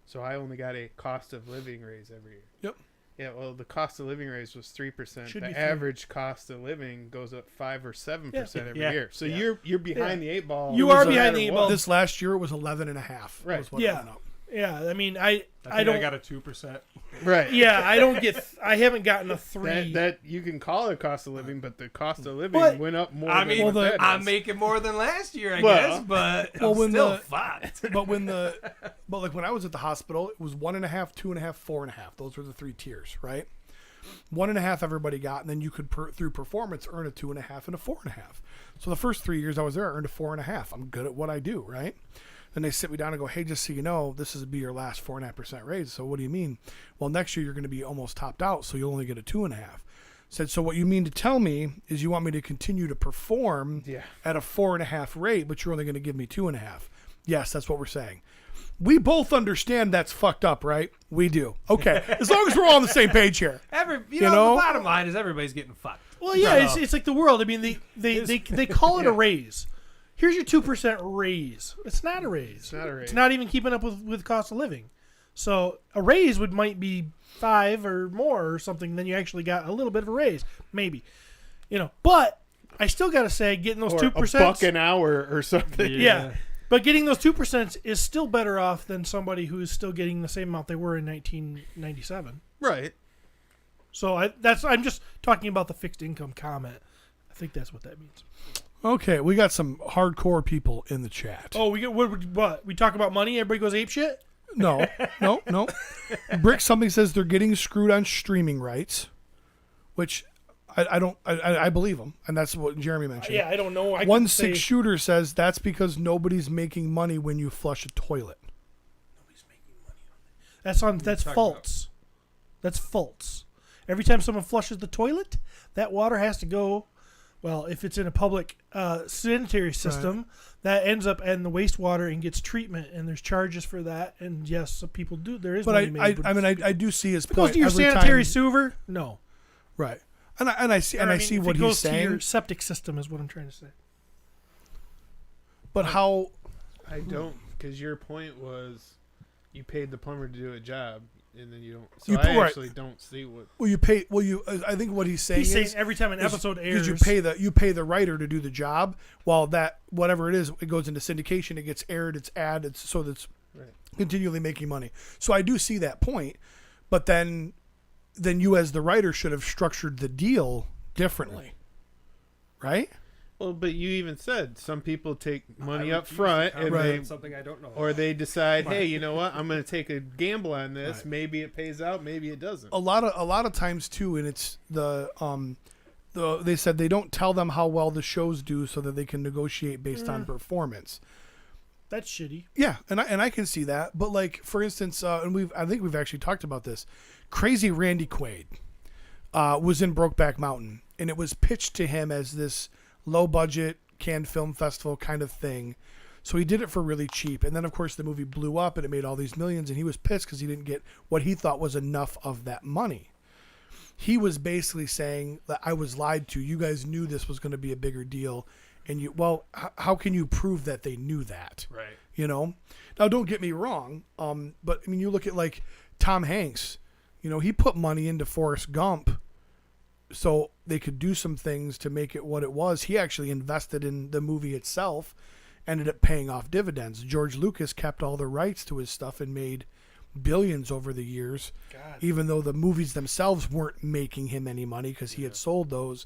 So I only got a cost of living raise every year. Yep. Yeah, well, the cost of living raise was 3%. Should be the 3. average cost of living goes up 5 or 7% every Yeah. year. So you're behind the 8 ball. You are behind the 8 ball. This last year it was 11.5. Right. Was what Yeah. it went up. Yeah, I mean, I I don't... got a 2%. Right. Yeah, I don't get... I haven't gotten a 3. That you can call it cost of living, but the cost of living But- went up more. I mean, than that I'm is. making more than last year, I Well- guess, but Well, I'm when still the- fucked. But when when I was at the hospital, it was 1.5, 2.5, 4.5. Those were the 3 tiers, right? 1.5 everybody got, and then you could through performance earn a 2.5 and a 4.5. So the first 3 years I was there, I earned a 4.5. I'm good at what I do, right? Then they sit me down and go, hey, just so you know, this is be your last 4.5% raise. So what do you mean? Well, next year you're going to be almost topped out, so you'll only get a 2.5. Said, so what you mean to tell me is you want me to continue to perform at a 4.5 rate, but you're only going to give me 2.5. Yes, that's what we're saying. We both understand that's fucked up, right? We do. Okay. As long as we're all on the same page here. You know, the bottom line is everybody's getting fucked. Well, yeah, it's like the world. I mean, they call it a raise. Here's your 2% raise. It's not a raise. It's not a raise. It's not even keeping up with cost of living. So a raise might be 5 or more or something. Then you actually got a little bit of a raise, maybe. But I still got to say, getting those 2%, $1 an hour or something. Yeah. But getting those 2% is still better off than somebody who is still getting the same amount they were in 1997. Right. So I'm just talking about the fixed income comment. I think that's what that means. Okay, we got some hardcore people in the chat. Oh, we get what? We talk about money. Everybody goes ape shit. No. Brick something says they're getting screwed on streaming rights, which I believe them, and that's what Jeremy mentioned. Yeah, I don't know. 1-6 shooter says that's because nobody's making money when you flush a toilet. Nobody's making money on it. That's false. That's false. Every time someone flushes the toilet, that water has to go. Well, if it's in a public sanitary system, that ends up in the wastewater and gets treatment, and there's charges for that. And yes, some people do. There is money made. I do see his if it point. goes to your every sanitary time, sewer, no. Right. And I see what he's saying. To your septic system is what I'm trying to say. But how? I don't, because your point was you paid the plumber to do a job, and then you don't. So I actually don't see what. Well, you pay. Well, I think what he's saying is every time an episode airs, you pay the writer to do the job, while that whatever it is, it goes into syndication. It gets aired. It's ad. So that's continually making money. So I do see that point, but then you as the writer should have structured the deal differently, right? Well, but you even said some people take money up front and something I don't know. Or they decide, hey, you know what? I'm going to take a gamble on this. Right. Maybe it pays out. Maybe it doesn't. A lot of times too, and it's they said they don't tell them how well the shows do so that they can negotiate based on performance. That's shitty. Yeah, and I can see that. But like for instance, and I think we've actually talked about this. Crazy Randy Quaid was in Brokeback Mountain, and it was pitched to him as this low budget Cannes Film Festival kind of thing. So he did it for really cheap. And then of course the movie blew up and it made all these millions, and he was pissed because he didn't get what he thought was enough of that money. He was basically saying that I was lied to. You guys knew this was going to be a bigger deal. And how can you prove that they knew that? Right. Now don't get me wrong. But I mean, you look at like Tom Hanks, he put money into Forrest Gump so they could do some things to make it what it was. He actually invested in the movie itself, ended up paying off dividends. George Lucas kept all the rights to his stuff and made billions over the years, even though the movies themselves weren't making him any money because he had sold those.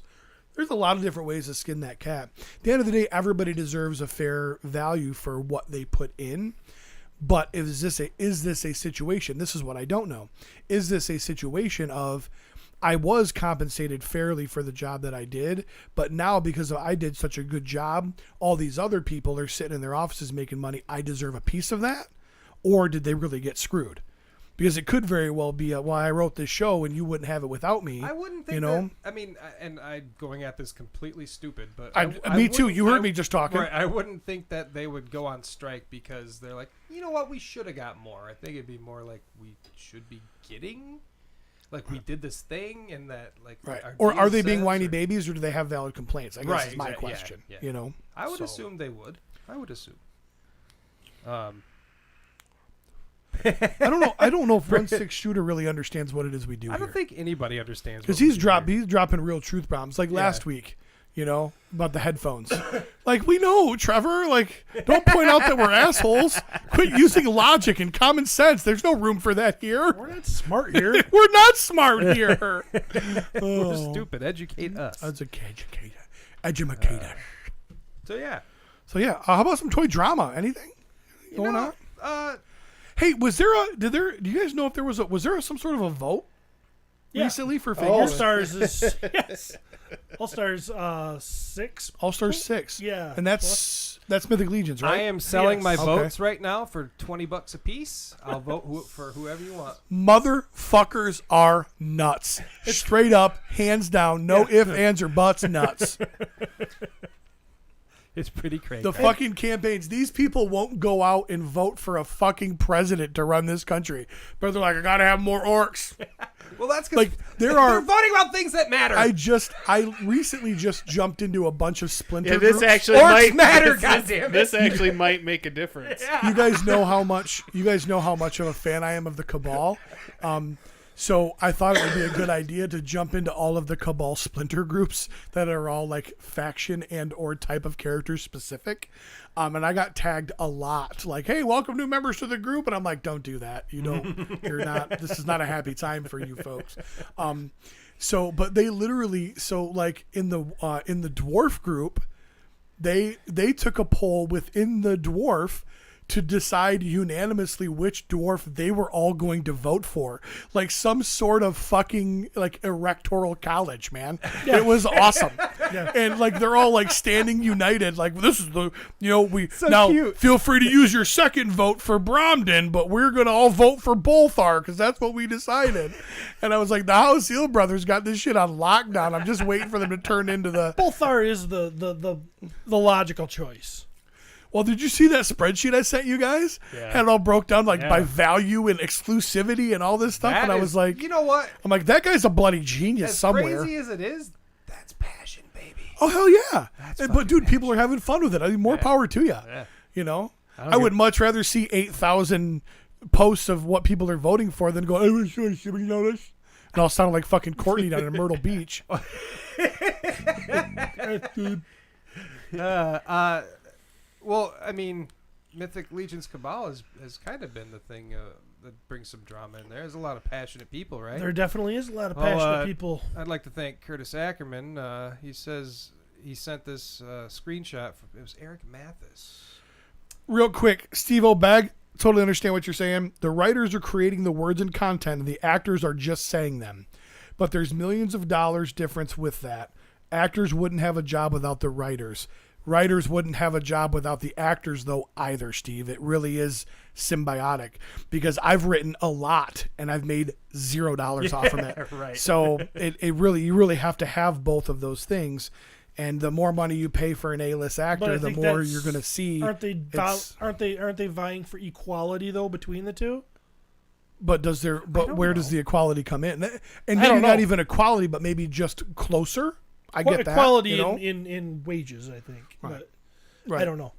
There's a lot of different ways to skin that cat. At the end of the day, everybody deserves a fair value for what they put in. But is this a situation? This is what I don't know. Is this a situation of I was compensated fairly for the job that I did, but now because I did such a good job, all these other people are sitting in their offices making money. I deserve a piece of that? Or did they really get screwed? Because it could very well be, I wrote this show and you wouldn't have it without me. I wouldn't think that, I mean, and I'm going at this completely stupid, but... me too. You heard me just talking. Right, I wouldn't think that they would go on strike because they're like, you know what, we should have got more. I think it'd be more like we should be getting... Like we did this thing, and that like right, or are they being whiny babies, or do they have valid complaints? I guess is my question. Yeah. I would assume they would. I would assume. I don't know. I don't know if 1-6 shooter really understands what it is we do. I don't think anybody understands because he's dropping real truth bombs. Like last week, about the headphones. Like we know, Trevor. Like don't point out that we're assholes. Quit using logic and common sense. There's no room for that here. We're not smart here. We're not smart here. We're stupid. Educate us. Educator. So yeah. How about some toy drama? Anything going on? Hey, do you guys know if there was there some sort of a vote recently for figures? All Stars is yes. All Stars 6. All Stars 6. Yeah. And that's Mythic Legions, right? I am selling my votes right now for $20 a piece. I'll vote for whoever you want. Motherfuckers are nuts. Straight up, hands down, no ifs, ands, or buts, nuts. It's pretty crazy. The fucking campaigns. These people won't go out and vote for a fucking president to run this country. But they're like, I gotta have more orcs. Well, that's because they're voting about things that matter. I recently just jumped into a bunch of splinter Yeah, this groups. actually Orcs might matter, this- goddammit. This actually might make a difference. You guys know how much of a fan I am of the Cabal. So I thought it would be a good idea to jump into all of the Cabal splinter groups that are all like faction and or type of character specific. And I got tagged a lot like, hey, welcome new members to the group. And I'm like, don't do that. You're not, this is not a happy time for you folks. But they literally, like in the dwarf group, they took a poll within the dwarf to decide unanimously which dwarf they were all going to vote for. Like some sort of fucking like electoral college, man. Yeah. It was awesome. Yeah. And like they're all like standing united, like this is the cute. Feel free to use your second vote for Bromden, but we're gonna all vote for Bolthar because that's what we decided. And I was like, the House Hill brothers got this shit on lockdown. I'm just waiting for them to turn into the Bolthar is the logical choice. Well, did you see that spreadsheet I sent you guys? Yeah. Had it all broke down like by value and exclusivity and all this stuff. And I was like, you know what? I'm like, that guy's a bloody genius somewhere. As crazy as it is, that's passion, baby. Oh, hell yeah. But, dude, people are having fun with it. I mean, more power to you. Yeah. You know? I would much rather see 8,000 posts of what people are voting for than go, oh, should we know this? And I'll sound like fucking Courtney down in Myrtle Beach. Well, I mean, Mythic Legions Cabal has kind of been the thing that brings some drama in there. There's a lot of passionate people, right? There definitely is a lot of passionate people. I'd like to thank Curtis Ackerman. He says he sent this screenshot. It was Eric Mathis. Real quick, Steve O'Bag, totally understand what you're saying. The writers are creating the words and content, and the actors are just saying them. But there's millions of dollars difference with that. Actors wouldn't have a job without the writers. Writers wouldn't have a job without the actors, though, either, Steve. It really is symbiotic because I've written a lot and I've made $0 off of it. Right. So you really have to have both of those things. And the more money you pay for an A-list actor, the more you're going to see. Aren't they vying for equality though between the two? But where does the equality come in? And maybe not even equality, but maybe just closer. I get that. Equality in wages, I think. Right. But I don't know.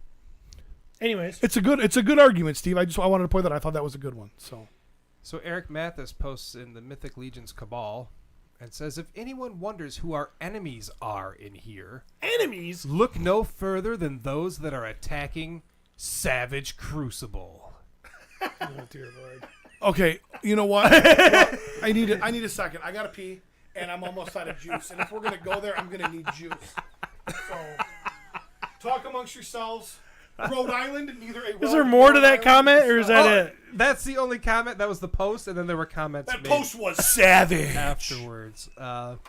Anyways, it's a good argument, Steve. I wanted to point that I thought that was a good one. So Eric Mathis posts in the Mythic Legions Cabal and says, if anyone wonders who our enemies are in here, look no further than those that are attacking Savage Crucible. Oh dear Lord. Okay, you know what? I need a second. I gotta pee. And I'm almost out of juice. And if we're going to go there, I'm going to need juice. So, talk amongst yourselves. Rhode Island, neither a is there more to that comment, or is that it? That's the only comment. That was the post, and then there were comments That made post was savage. afterwards. So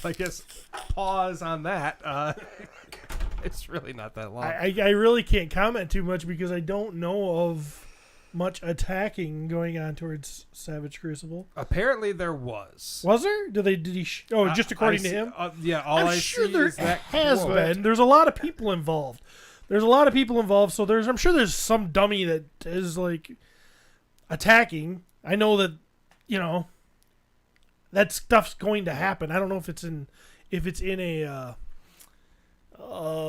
I guess pause on that. It's really not that long. I really can't comment too much because I don't know of much attacking going on towards Savage Crucible. Apparently there was. Was there? Did he? Just according to him. Yeah, all I'm I sure see there is that has quote. been. There's a lot of people involved. So I'm sure there's some dummy that is like attacking. I know that that stuff's going to happen. I don't know if it's in a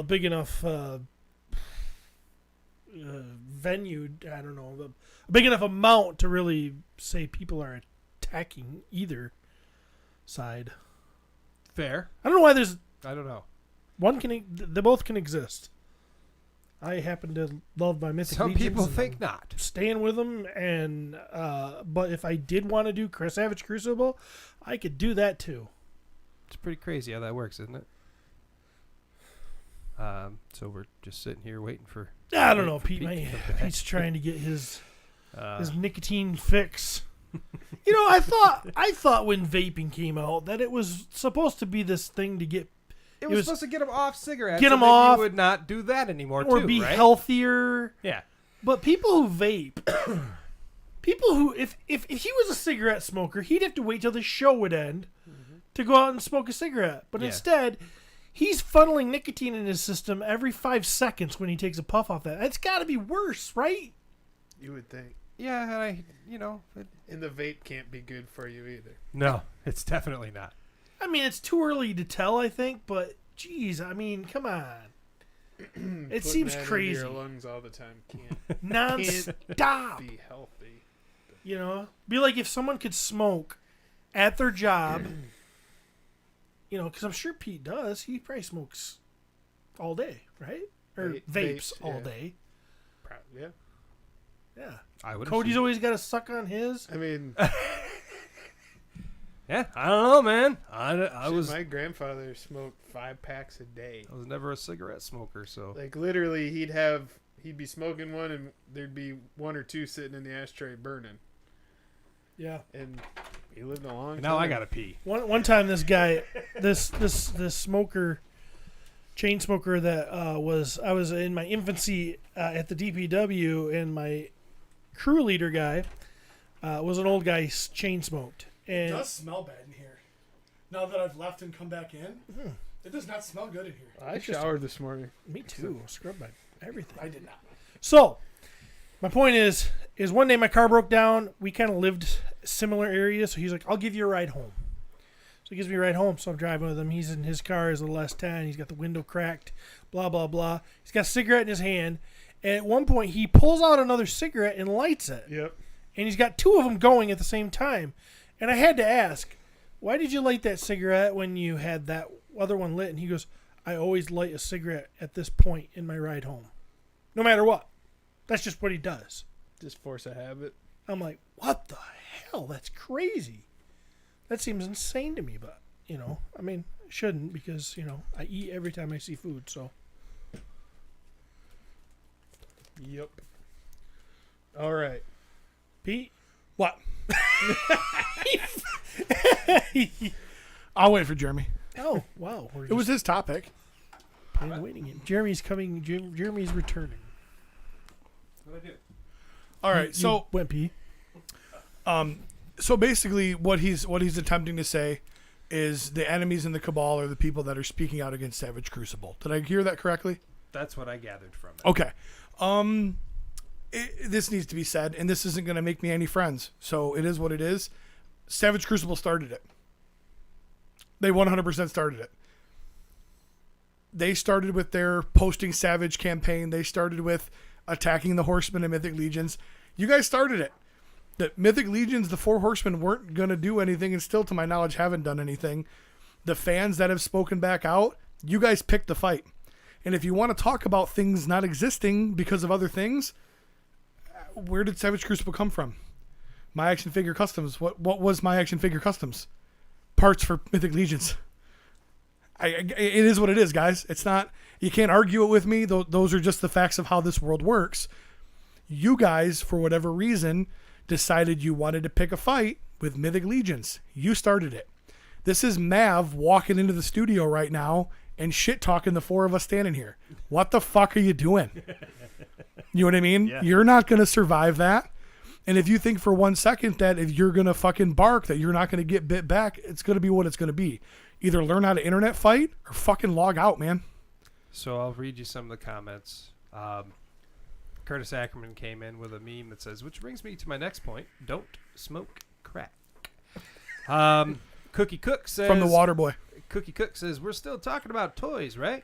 big enough venue. I don't know, a big enough amount to really say people are attacking either side. Fair. I don't know why there's. I don't know. They both can exist. I happen to love my Mythic Some Legions. people think not. Staying with them, and but if I did want to do Savage Crucible, I could do that too. It's pretty crazy how that works, isn't it? So we're just sitting here waiting for. I don't know, Pete. Pete's trying to get his nicotine fix. I thought when vaping came out that it was supposed to be this thing to get. It was supposed to get them off cigarettes. Get them off. You would not do that anymore, or be right? healthier. Yeah. But people who vape, people who if he was a cigarette smoker, he'd have to wait till the show would end to go out and smoke a cigarette. But instead, He's funneling nicotine in his system every 5 seconds when he takes a puff off that. It's got to be worse, right? You would think. Yeah, and And the vape can't be good for you either. no, it's definitely not. I mean, it's too early to tell, I think, but geez, I mean, come on. It seems Putting that into crazy. your lungs all the time can't Non-stop. be healthy. You know? Be like if someone could smoke at their job, you know, because I'm sure Pete does. He probably smokes all day, right? Or vapes all yeah. day. Yeah. Yeah. I would. Cody's always got to suck on his. I mean, Yeah, I don't know, man. I was my grandfather smoked 5 packs a day. I was never a cigarette smoker, so Like literally, he'd be smoking one, and there'd be 1 or 2 sitting in the ashtray burning. Yeah. And he lived a long time. now I gotta pee. One time, this guy, this smoker, chain smoker that I was in my infancy at the DPW, and my crew leader guy was an old guy chain smoked, It and does smell bad in here. Now that I've left and come back in, it does not smell good in here. I showered this morning. me too, scrubbed my everything. I did not. So, my point is one day my car broke down. We kind of lived similar areas, so he's like, "I'll give you a ride home." So he gives me a ride home. So I'm driving with him. He's in his car, his little S10. He's got the window cracked. Blah blah blah. He's got a cigarette in his hand, and at one point he pulls out another cigarette and lights it. Yep. And he's got 2 of them going at the same time. And I had to ask, "Why did you light that cigarette when you had that other one lit?" And he goes, "I always light a cigarette at this point in my ride home, no matter what. That's just what he does." Just force a habit. I'm like, what the hell? That's crazy. That seems insane to me, but, you know, I mean, it shouldn't because, you know, I eat every time I see food, so. Yep. All right. Pete? What? I'll wait for Jeremy. Oh, wow. We're It was his topic. just waiting. Jeremy's coming. Jeremy's returning. What I do? All right, so Went Pete. so basically what he's attempting to say is the enemies in the cabal are the people that are speaking out against Savage Crucible. Did I hear that correctly? That's what I gathered from it. Okay. This needs to be said, and this isn't going to make me any friends. So it is what it is. Savage Crucible started it. They 100% started it. They started with their Posting Savage campaign. They started with attacking the Horsemen and Mythic Legions. You guys started it. The Mythic Legions, the 4 Horsemen, weren't going to do anything, and still, to my knowledge, haven't done anything. The fans that have spoken back out, you guys picked the fight. And if you want to talk about things not existing because of other things, where did Savage Crucible come from? My Action Figure Customs. What was My Action Figure Customs? Parts for Mythic Legions. It is what it is, guys. It's not. You can't argue it with me. Those are just the facts of how this world works. You guys, for whatever reason, decided you wanted to pick a fight with Mythic Legions. You started it. This is Mav walking into the studio right now and shit talking the 4 of us standing here. What the fuck are you doing? You know what I mean? Yeah. You're not going to survive that. And if you think for 1 second that if you're going to fucking bark that you're not going to get bit back, it's going to be what it's going to be. Either learn how to internet fight or fucking log out, man. So I'll read you some of the comments. Curtis Ackerman came in with a meme that says, which brings me to my next point. Don't smoke crack. Cookie Cook says... From the Waterboy. Cookie Cook says, we're still talking about toys, right?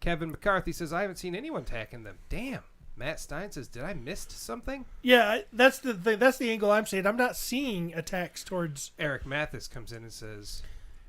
Kevin McCarthy says, I haven't seen anyone attacking them. Damn. Matt Stein says, did I miss something? Yeah, that's the thing. That's the angle I'm saying. I'm not seeing attacks towards... Eric Mathis comes in and says...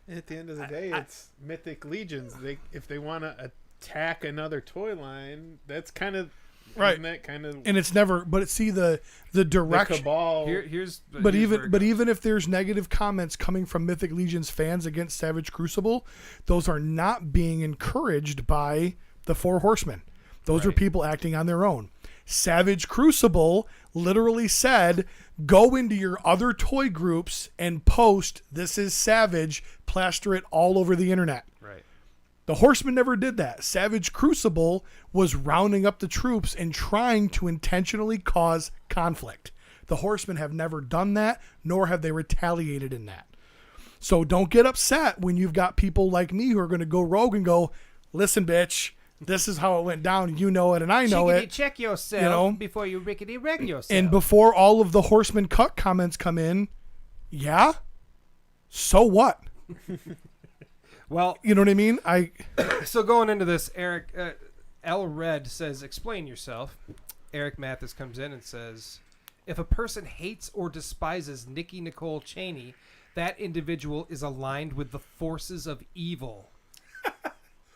At the end of the day, it's Mythic Legions. If they want to attack another toy line, that's kind of right. Isn't that kind of And it's never. But see the direction. the cabal. Here's But here's where it goes. even if there's negative comments coming from Mythic Legions fans against Savage Crucible, those are not being encouraged by the 4 Horsemen. Those are Right. people acting on their own. Savage Crucible literally said, go into your other toy groups and post, "This is Savage," plaster it all over the internet. Right. The Horsemen never did that. Savage Crucible was rounding up the troops and trying to intentionally cause conflict. The Horsemen have never done that, nor have they retaliated in that. So don't get upset when you've got people like me who are going to go rogue and go, listen, bitch, this is how it went down. You know it, and I know it. Check yourself You know? before you rickety wreck yourself. And before all of the horseman cut comments come in, yeah, so what? Well, You know what I mean? so going into this, Eric L. Red says, explain yourself. Eric Mathis comes in and says, if a person hates or despises Nikki Nicole Cheney, that individual is aligned with the forces of evil.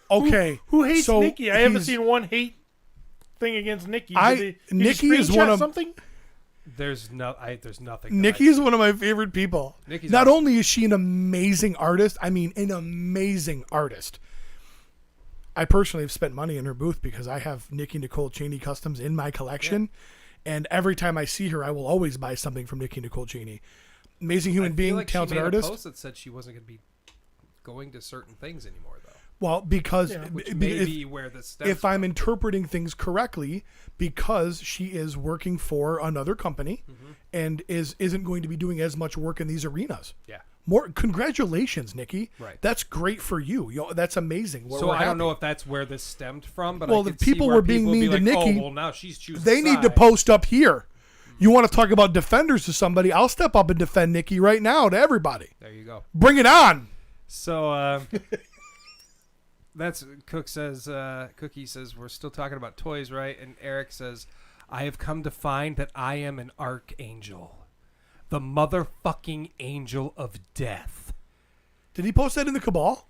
Okay. Who hates so Nikki? I haven't he's- seen one hate thing against Nikki. Nikki is one of something. There's nothing. that Nikki is one of my favorite people. Nikki's Not awesome. only is she an amazing artist, I mean an amazing artist. I personally have spent money in her booth because I have Nikki Nicole Cheney customs in my collection. And every time I see her, I will always buy something from Nikki Nicole Cheney. Amazing human I being, feel like talented she made artist. a post that said she wasn't going to be going to certain things anymore, though. Well, because Which may be where this stems if I'm from. interpreting things correctly, because she is working for another company and isn't going to be doing as much work in these arenas. Yeah. More congratulations, Nikki. Right. That's great for you. That's amazing. So I don't know if that's where this stemmed from, but Well, I the could see people where were being people mean be to like, Nikki. Oh, well, now she's choosing. They need to sides. post up here. You want to talk about defenders to somebody? I'll step up and defend Nikki right now to everybody. There you go. Bring it on. So that's Cook says. Cookie says we're still talking about toys, right? And Eric says, "I have come to find that I am an archangel, the motherfucking angel of death." Did he post that in the Cabal?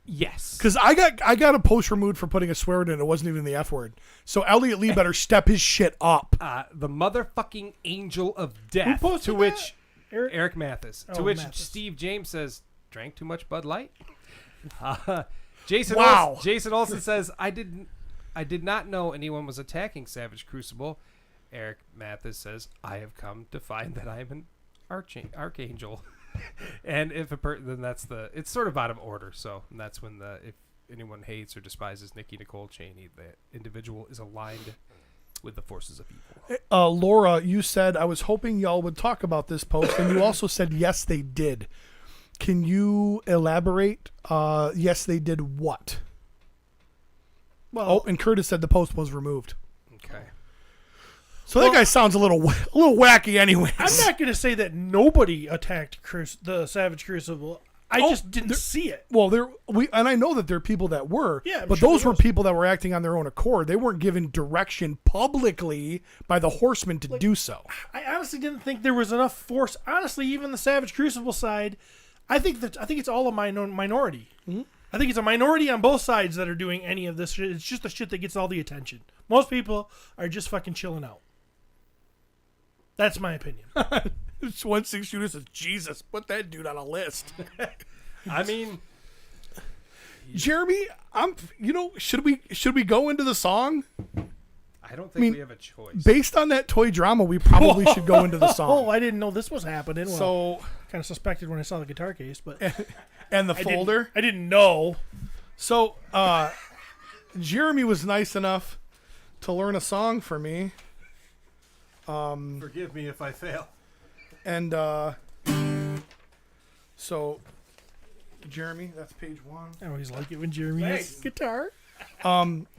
Yes. Because I got a post removed for putting a swear word in. It wasn't even the F word. So Elliot Lee better step his shit up. The motherfucking angel of death. Who posted to which that? Eric Mathis. To Oh, which Mathis. Steve James says, "Drank too much Bud Light." Jason. Wow. Jason Olsen says, "I did not know anyone was attacking Savage Crucible." Eric Mathis says, "I have come to find that I am an archangel." And if then that's it's sort of out of order. So that's when if anyone hates or despises Nikki Nicole Cheney, the individual is aligned with the forces of evil. Laura, you said, I was hoping y'all would talk about this post, and you also said, yes, they did. Can you elaborate? Yes, they did what? Well, And Curtis said the post was removed. Okay. So that guy sounds a little wacky anyways. I'm not going to say that nobody attacked the Savage Crucible. I just didn't see it. Well, and I know that there are people that were, Yeah, I'm but sure those there were was. people that were acting on their own accord. They weren't given direction publicly by the horsemen to do so. I honestly didn't think there was enough force. Honestly, even the Savage Crucible side, I think it's all a minority. Mm-hmm. I think it's a minority on both sides that are doing any of this shit. It's just the shit that gets all the attention. Most people are just fucking chilling out. That's my opinion. 1-6 shooter says, Jesus, put that dude on a list. I mean, Jeremy, should we go into the song? I don't think we have a choice. Based on that toy drama, we probably should go into the Oh, song. I didn't know this was happening. Well, So, kind of suspected when I saw the guitar case, but and the I didn't- folder. I didn't know. So, Jeremy was nice enough to learn a song for me. Forgive me if I fail. And so, Jeremy, that's page 1. I always like it when Jeremy has guitar.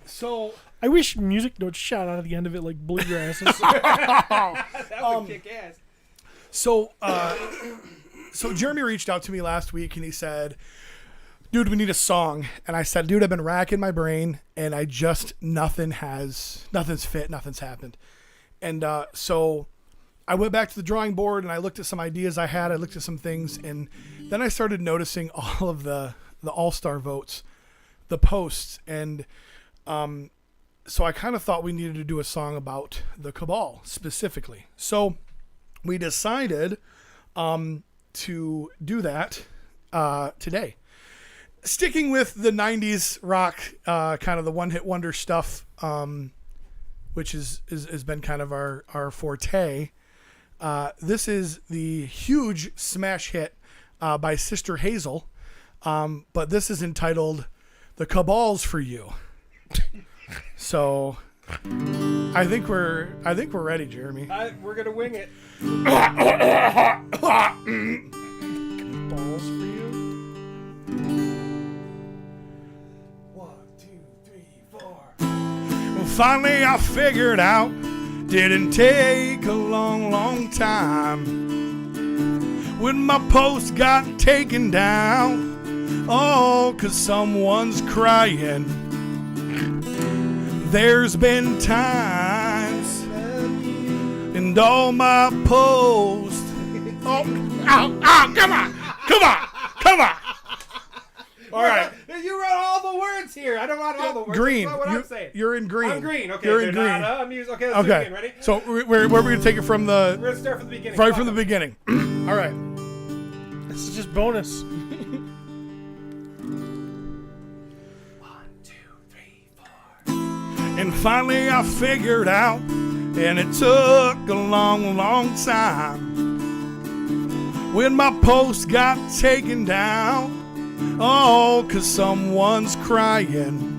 So, I wish music notes shot out of the end of it like bluegrass. That would kick ass. So Jeremy reached out to me last week and he said, dude, we need a song. And I said, dude, I've been racking my brain and I just, nothing's fit, nothing's happened. And so I went back to the drawing board and I looked at some ideas I had. I looked at some things and then I started noticing all of the all-star votes, the posts. And so I kind of thought we needed to do a song about the Cabal specifically. So we decided to do that today. Sticking with the 90s rock, kind of the one-hit wonder stuff, which has been kind of our forte. This is the huge smash hit by Sister Hazel, but this is entitled "The Cabal's for You." So I think we're ready, Jeremy. We're gonna wing it. Balls for you. 1, 2, 3, 4. Well, finally I figured out. Didn't take a long, long time. When my post got taken down, oh, 'cause someone's crying. There's been times, and all my posts. Oh, come on. All right. You wrote all the words here. I don't want all the words. Green. That's not what I'm saying. You're in green. I'm green. Okay. You're in green. Okay, let's do it again. Ready? So where are we going to take it from the? We're gonna start from the beginning. Right from the beginning. All right. This is just bonus. 1, 2, 3, 4. And finally I figured out, and it took a long, long time. When my post got taken down, oh, 'cause someone's crying.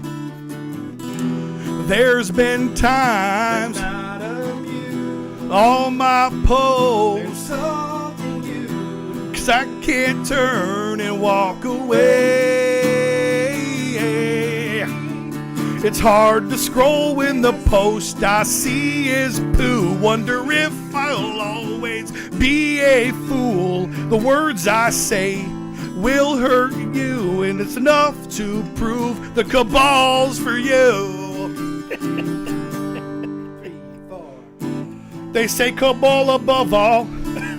There's been times, all my posts, 'cause I can't turn and walk away. It's hard to scroll when the post I see is poo. Wonder if I'll always be a fool. The words I say will hurt you, and it's enough to prove the cabal's for you. 3, 4. They say cabal above all,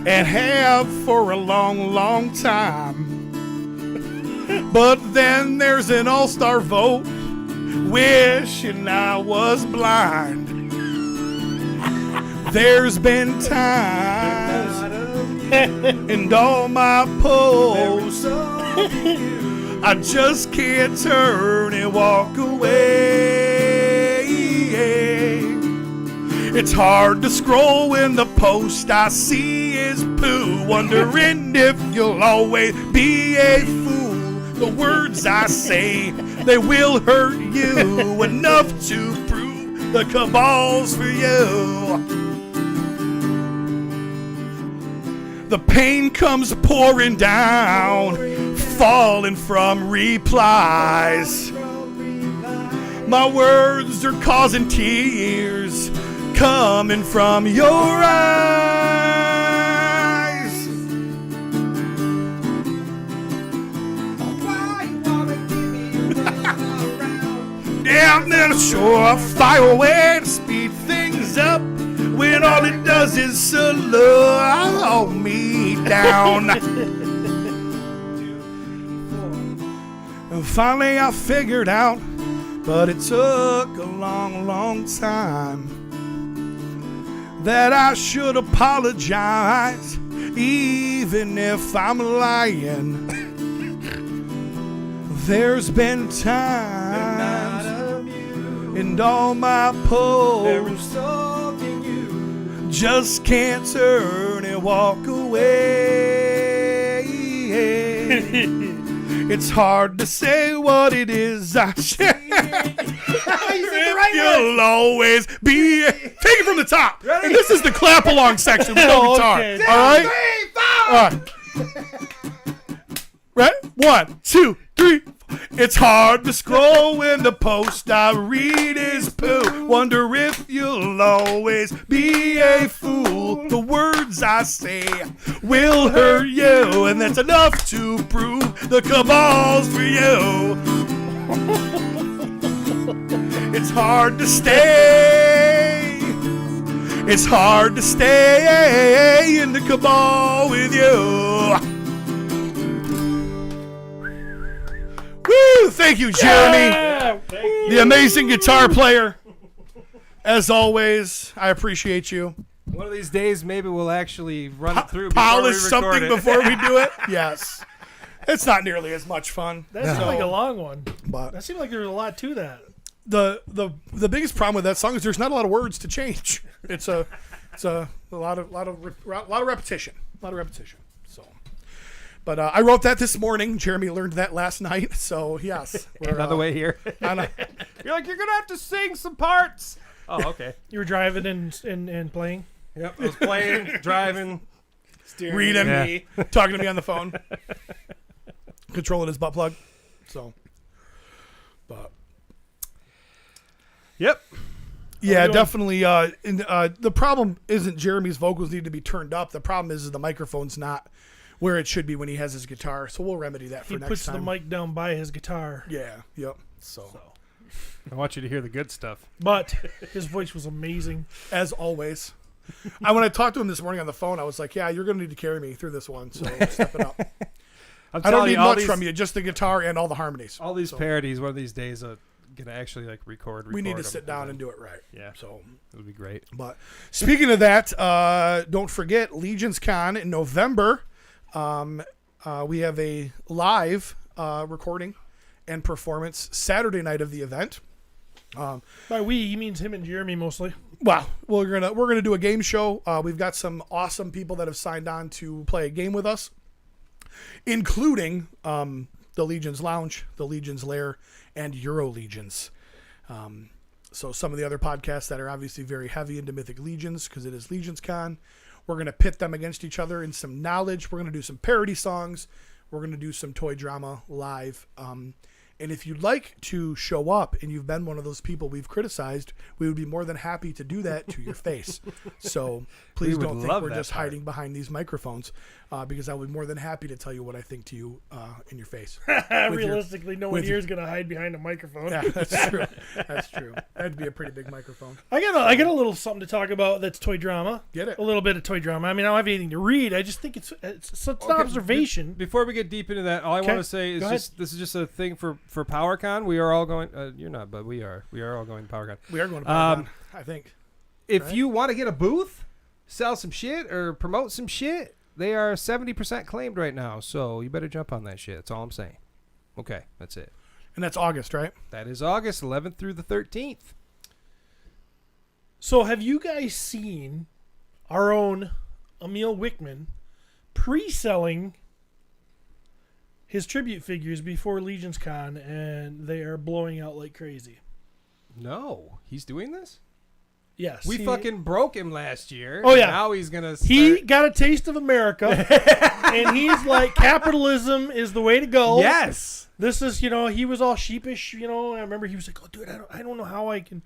and have for a long, long time. But then there's an all-star vote, wishing I was blind. There's been times, and all my posts, I just can't turn and walk away. It's hard to scroll when the post I see is poo. Wondering if you'll always be a fool. The words I say, they will hurt you enough to prove the cabal's for you. The pain comes pouring down, falling from replies. My words are causing tears coming from your eyes. Down there to shore, fire away to speed things up. When all it does is slow me down. And finally I figured out, but it took a long, long time, that I should apologize, even if I'm lying. There's been times, and all my posts, just can't turn and walk away. It's hard to say what it is I share. You'll always be. Take it from the top. Ready? And this is the clap along section with no guitar. Okay. All right. Right? 1, 2, 3. It's hard to scroll when the post I read is poo. Wonder if you'll always be a fool. The words I say will hurt you, and that's enough to prove the cabal's for you. It's hard to stay. It's hard to stay in the cabal with you. Woo! Thank you, Jeremy, Yeah. the amazing guitar player. As always, I appreciate you. One of these days, maybe we'll actually run it through. Polish before we record something it. before we do it. Yes, it's not nearly as much fun. That seemed like a long one. But That seemed like there was a lot to that. the biggest problem with that song is there's not a lot of words to change. It's a lot of repetition. So, but I wrote that this morning. Jeremy learned that last night. So yes, we're, Another way here. on a- You're like, you're gonna have to sing some parts. Oh, okay. You were driving and playing. Yep. I was playing, driving. reading Yeah. me, talking to me on the phone, controlling his butt plug. So, but Yep. yeah, doing? definitely. The problem isn't Jeremy's vocals need to be turned up. The problem is the microphone's not where it should be when he has his guitar. So we'll remedy that for He next puts time. the mic down by his guitar. Yeah. Yep. So I want you to hear the good stuff. But his voice was amazing. as always, when I talked to him this morning on the phone, I was like, "Yeah, you're going to need to carry me through this one. So step it up. I'm I don't telling need you, all much these- from you, just the guitar and all the harmonies. All these So parodies, one of these days, gonna actually like record. we need to them, sit down and do it right. Yeah. So, It would be great. but speaking of that, don't forget Legions Con in November. We have a live recording and performance Saturday night of the event. By we, he means him and Jeremy mostly. Well, we're gonna do a game show. We've got some awesome people that have signed on to play a game with us, including the Legions Lounge, the Legions Lair, and Euro Legions. So some of the other podcasts that are obviously very heavy into Mythic Legions because it is Legions Con. We're going to pit them against each other in some knowledge. We're going to do some parody songs. We're going to do some toy drama live. And if you'd like to show up and you've been one of those people we've criticized, we would be more than happy to do that to your face. So please would don't think love we're that just part. hiding behind these microphones because I would be more than happy to tell you what I think to you in your face. Realistically, no one with here is going to hide behind a microphone. Yeah, that's true. That's true. That'd be a pretty big microphone. I got a little something to talk about that's toy drama. Get it. A little bit of toy drama. I mean, I don't have anything to read. I just think it's such an observation. Before we get deep into that, all I Okay, want to say is go ahead. this is just a thing for PowerCon. We are all going. You're not, but we are. We are all going to PowerCon. We are going to PowerCon, I think. If Right. you want to get a booth, sell some shit, or promote some shit, they are 70% claimed right now. So you better jump on that shit. That's all I'm saying. Okay, that's it. And that's August, right? That is August 11th through the 13th. So have you guys seen our own Emil Wickman pre-selling his tribute figures before Legions Con, and they are blowing out like crazy? No, he's doing this. Yes. We fucking broke him last year. Oh, yeah. Now he's gonna. He got a taste of America, and he's like, capitalism is the way to go. Yes. This is, he was all sheepish, I remember he was like, oh, dude, I don't know how I can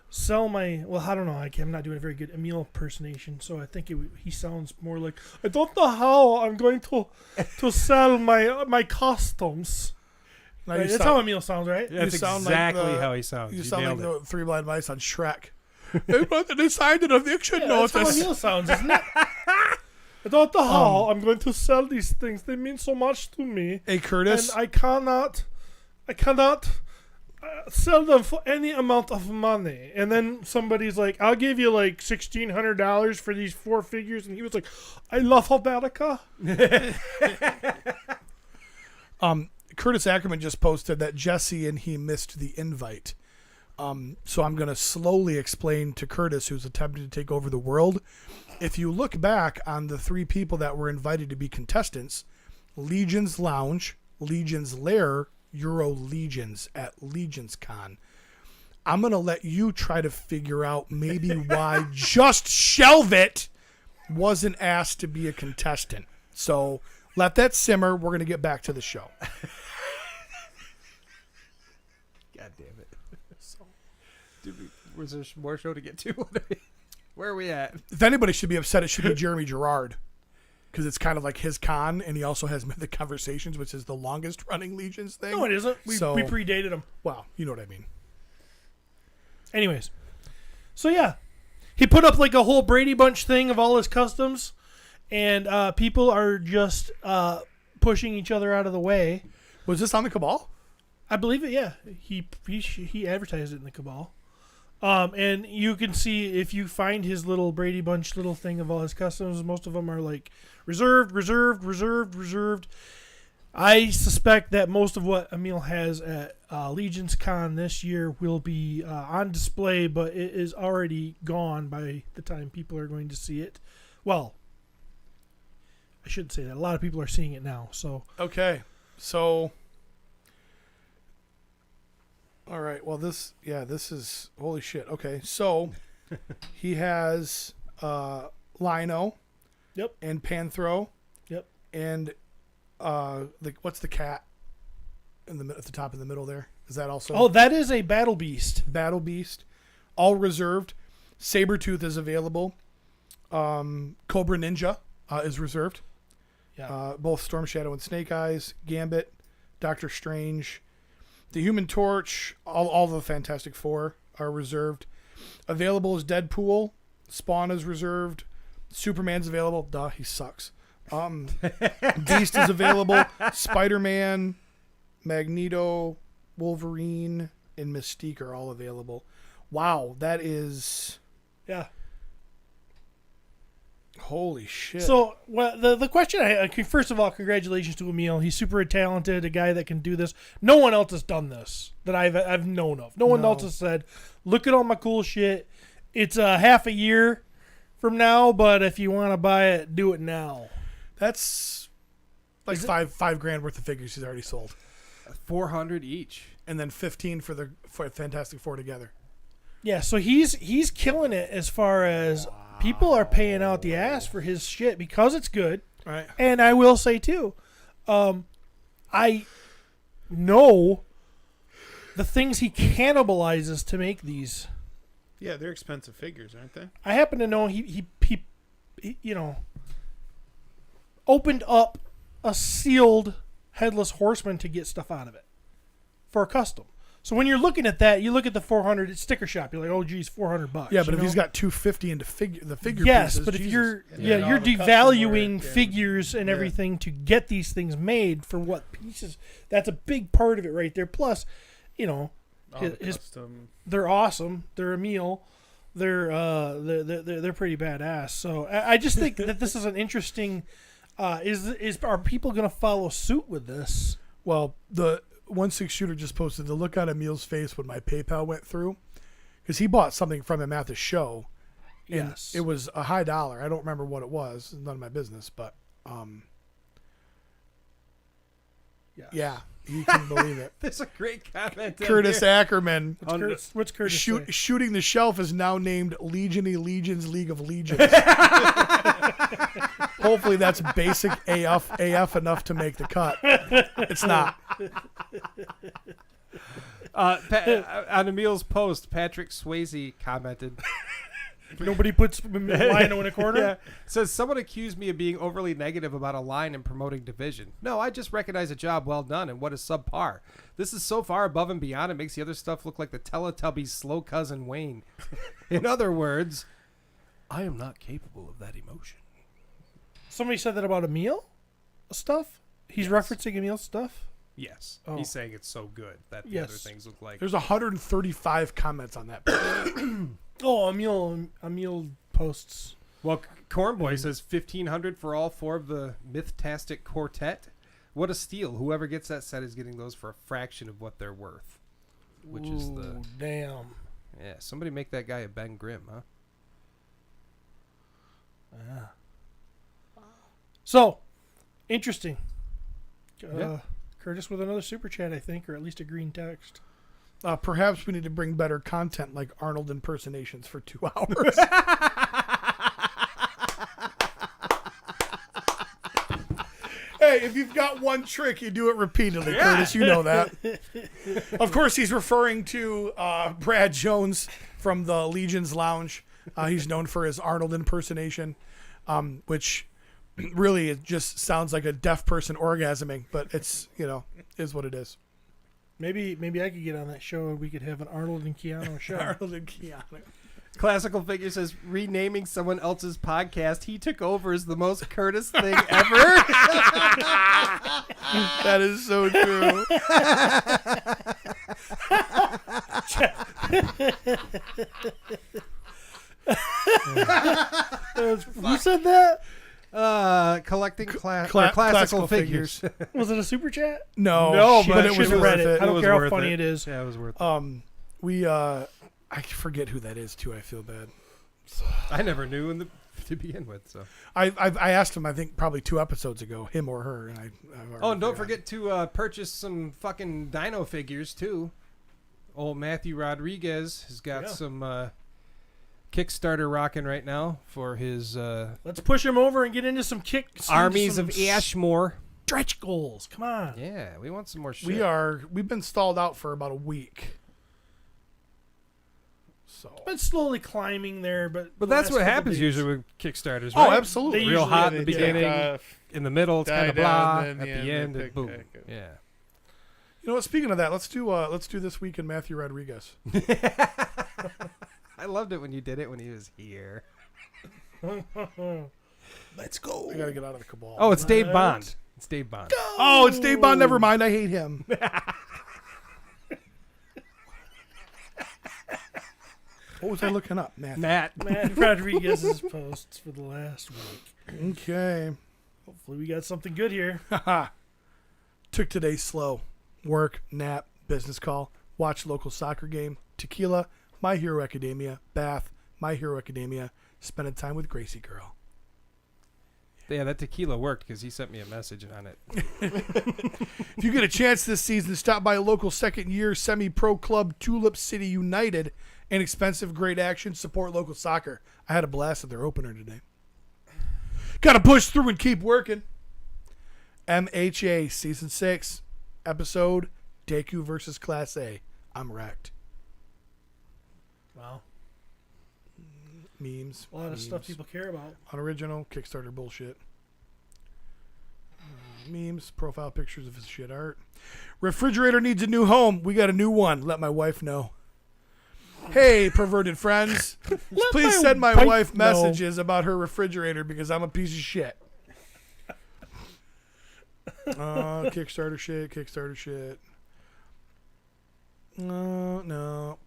sell my, well, I don't know, I'm not doing a very good Emil impersonation, so I think he sounds more like, I don't know how I'm going to sell my costumes. Now Right, you that's sound- how Emil sounds, right? Yeah, that's You sound like exactly the- how he sounds. You You sound like nailed the Three Blind Mice on Shrek. They decided eviction Yeah, that's how notice. Emil sounds, isn't it? I don't know how I'm going to sell these things. They mean so much to me. Hey, Curtis. And I cannot sell them for any amount of money. And then somebody's like, I'll give you like $1,600 for these 4 figures. And he was like, I love America. Curtis Ackerman just posted that Jesse and he missed the invite. So I'm going to slowly explain to Curtis, who's attempting to take over the world. If you look back on the 3 people that were invited to be contestants, Legions Lounge, Legions Lair, Euro Legions at Legions Con. I'm going to let you try to figure out maybe why Just Shelve It wasn't asked to be a contestant. So let that simmer. We're going to get back to the show. God damn it. Was there more show to get to? Where are we at? If anybody should be upset, it should be Jeremy Gerard. Because it's kind of like his con, and he also has Mythic Conversations, which is the longest running Legions thing. No, it isn't. We predated him. Well, you know what I mean. Anyways. So, yeah. He put up like a whole Brady Bunch thing of all his customs. And people are just pushing each other out of the way. Was this on the Cabal? I believe it, yeah. He advertised it in the Cabal. And you can see if you find his little Brady Bunch little thing of all his customs, most of them are like reserved. I suspect that most of what Emil has at Legions Con this year will be on display, but it is already gone by the time people are going to see it. Well, I shouldn't say that. A lot of people are seeing it now. So Okay. So, all right. Well, this is, holy shit. Okay. So, he has Lino, Yep. And Panthro. Yep. And what's the cat at the top in the middle there? Is that also? Oh, that is a Battle Beast. Battle Beast, all reserved. Sabretooth is available. Cobra Ninja is reserved. Yeah. Both Storm Shadow and Snake Eyes, Gambit, Doctor Strange, the Human Torch, all the Fantastic Four are reserved. Available is Deadpool. Spawn is reserved. Superman's available. Duh, he sucks. Beast is available. Spider-Man, Magneto, Wolverine, and Mystique are all available. Wow, that is... Yeah. Holy shit. So, well, the question first of all, congratulations to Emil. He's super talented, a guy that can do this. No one else has done this that I've known of. No one else has said, look at all my cool shit. It's half a year from now, but if you want to buy it, do it now. That's like five grand worth of figures he's already sold. 400 each. And then 15 for Fantastic Four together. Yeah, so he's killing it as far as people are paying out the ass for his shit because it's good. Right. And I will say too, I know the things he cannibalizes to make these. Yeah, they're expensive figures, aren't they? I happen to know he you know, opened up a sealed Headless Horseman to get stuff out of it for a custom. So when you're looking at that, you look at the 400 at Sticker Shop. You're like, oh, geez, $400. Yeah, but if he's got 250 into the figure yes, pieces, but if Jesus. you're Yeah, you're all the devaluing custom work, figures and everything to get these things made for what pieces. That's a big part of it right there. Plus, you know, they're awesome. They're Emil. They're pretty badass. So I just think that this is an interesting. Are people going to follow suit with this? Well, the 1/6 shooter just posted the look on Emil's face when my PayPal went through, because he bought something from him at the show. And yes, it was a high dollar. I don't remember what it was. None of my business, but yes. Yeah, you can believe it. There's a great comment. Curtis Ackerman. What's Curtis say? Shooting the Shelf is now named Legions League of Legions. Hopefully that's basic AF enough to make the cut. It's not. On Emil's post, Patrick Swayze commented. Nobody puts Lino in a corner? Yeah. Says, someone accused me of being overly negative about a line and promoting Division. No, I just recognize a job well done and what is subpar. This is so far above and beyond, it makes the other stuff look like the Teletubbies' slow cousin Wayne. In other words, I am not capable of that emotion. Somebody said that about Emil stuff? He's referencing Emil's stuff? Yes. Oh. He's saying it's so good that the other things look like... There's 135 comments on that page. Oh, Emil posts. Well, Cornboy says 1,500 for all four of the Mythtastic Quartet. What a steal. Whoever gets that set is getting those for a fraction of what they're worth. Which is the... Damn. Yeah, somebody make that guy a Ben Grimm, huh? Yeah. So, interesting. Curtis with another super chat, I think, or at least a green text. Perhaps we need to bring better content like Arnold impersonations for 2 hours. Hey, if you've got one trick, you do it repeatedly, Curtis. You know that. Of course, he's referring to Brad Jones from the Legions Lounge. He's known for his Arnold impersonation, which really it just sounds like a deaf person orgasming, but it's, is what it is. Maybe I could get on that show and we could have an Arnold and Keanu show. Arnold and Keanu. Classical Figure says, renaming someone else's podcast he took over is the most Curtis thing ever. That is so true. Who said that? Collecting classical figures. Was it a super chat? No, but it was worth it. I don't care how funny it is. Yeah, it was worth it. I forget who that is too. I feel bad. I never knew to begin with. So I asked him, I think probably 2 episodes ago, him or her, and and don't forget to purchase some fucking Dino figures too. Old Matthew Rodriguez has got some Kickstarter rocking right now for his Let's push him over and get into some Armies of Ashmore. stretch goals. Come on. Yeah, we want some more shit. We've been stalled out for about a week. So. Been slowly climbing there, but that's the what last couple happens days- usually with Kickstarters, Oh, right? absolutely. They Real usually- hot in the They take beginning, off, in the middle it's die kind of down, blah, then at the the end end, they and pick boom. back up. Yeah. You know what? Speaking of that, let's do This Week in Matthew Rodriguez. I loved it when you did it when he was here. Let's go. I gotta get out of the cabal. Oh, it's Dave Right. Bond. It's Dave Bond. Oh, it's Dave Bond. Never mind. I hate him. What was I looking up, Matthew? Matt Rodriguez's posts for the last week. Okay. Hopefully we got something good here. Took today slow. Work, nap, business call, watch local soccer game, tequila, My Hero Academia, bath, My Hero Academia, spending time with Gracie Girl. Yeah, that tequila worked because he sent me a message on it. If you get a chance this season, stop by a local second-year semi-pro club, Tulip City United. Inexpensive, great action, support local soccer. I had a blast at their opener today. Got to push through and keep working. MHA Season 6, Episode, Deku versus Class A. I'm wrecked. Wow. Memes. A lot of stuff people care about. Unoriginal, Kickstarter bullshit. Memes, profile pictures of his shit art. Refrigerator needs a new home. We got a new one. Let my wife know. Hey, perverted friends. Please send my wife know. messages about her refrigerator because I'm a piece of shit. Kickstarter shit. No.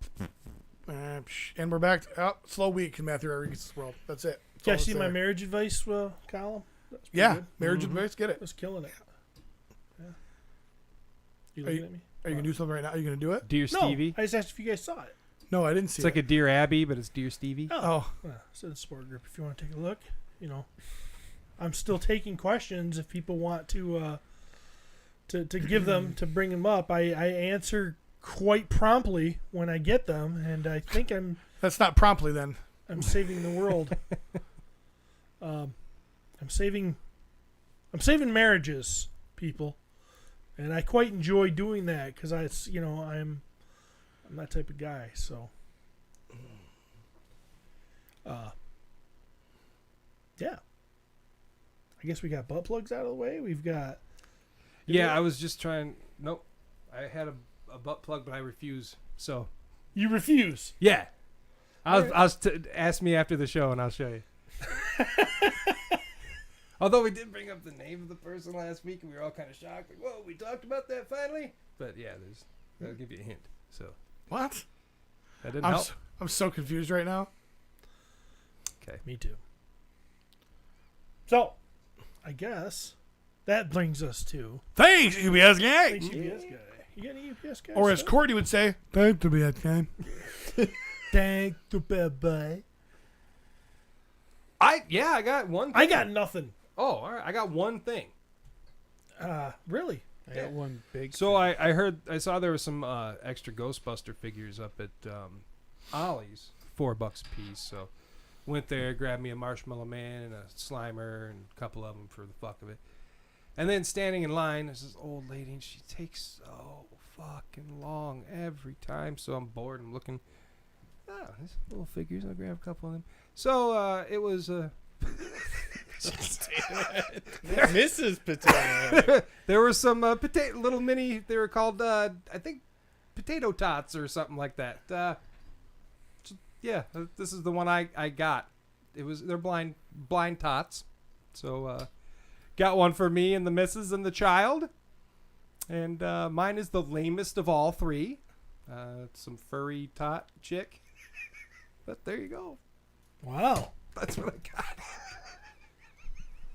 And we're back to slow week in Matthew Rodriguez's world. That's it. That's Did all I see that's my there. marriage advice column? That's pretty Yeah, good. marriage advice. Get it. I was killing it. Yeah. You Are you- looking at me? Are you gonna do something right now? Are you gonna do it? Dear No, Stevie. I just asked if you guys saw it. No, I didn't see It's like it. a Dear Abby, but it's Dear Stevie. Oh, It's in the support group if you want to take a look. You know, I'm still taking questions if people want to give them, to bring them up. I answer quite promptly when I get them, and I think I'm that's not promptly then. saving the world. I'm saving marriages, people, and I quite enjoy doing that because I'm that type of guy. So, yeah. I guess we got butt plugs out of the way. We've got. Yeah, I was just trying. Nope. I had a butt plug, but I refuse. So, You refuse. yeah. Ask me after the show, and I'll show you. Although we did bring up the name of the person last week, and we were all kind of shocked. Like, whoa, we talked about that finally? But yeah, that'll give you a hint. So What? that didn't help. I'm so confused right now. Okay. Me too. So, I guess that brings us to Thanks, UBS gang. UPS guy. You got any UPS guy? Or as stuff? Courtney would say, thanks to be that game. Thank the bye. I got one thing. I got nothing. Oh, all right. I got one thing. Really? I got one big. So I saw there was some extra Ghostbuster figures up at Ollie's, $4 a piece. So went there, grabbed me a Marshmallow Man and a Slimer and a couple of them for the fuck of it. And then standing in line, there's this old lady, and she takes so fucking long every time. So I'm bored. I'm looking. Oh, these little figures. I'll grab a couple of them. So it was. Mrs. Potato. There were some little mini. They were called, I think, potato tots or something like that. Yeah, this is the one I got. They're blind tots. So got one for me and the missus and the child. And mine is the lamest of all three. Some furry tot chick. But there you go. Wow. That's what I got.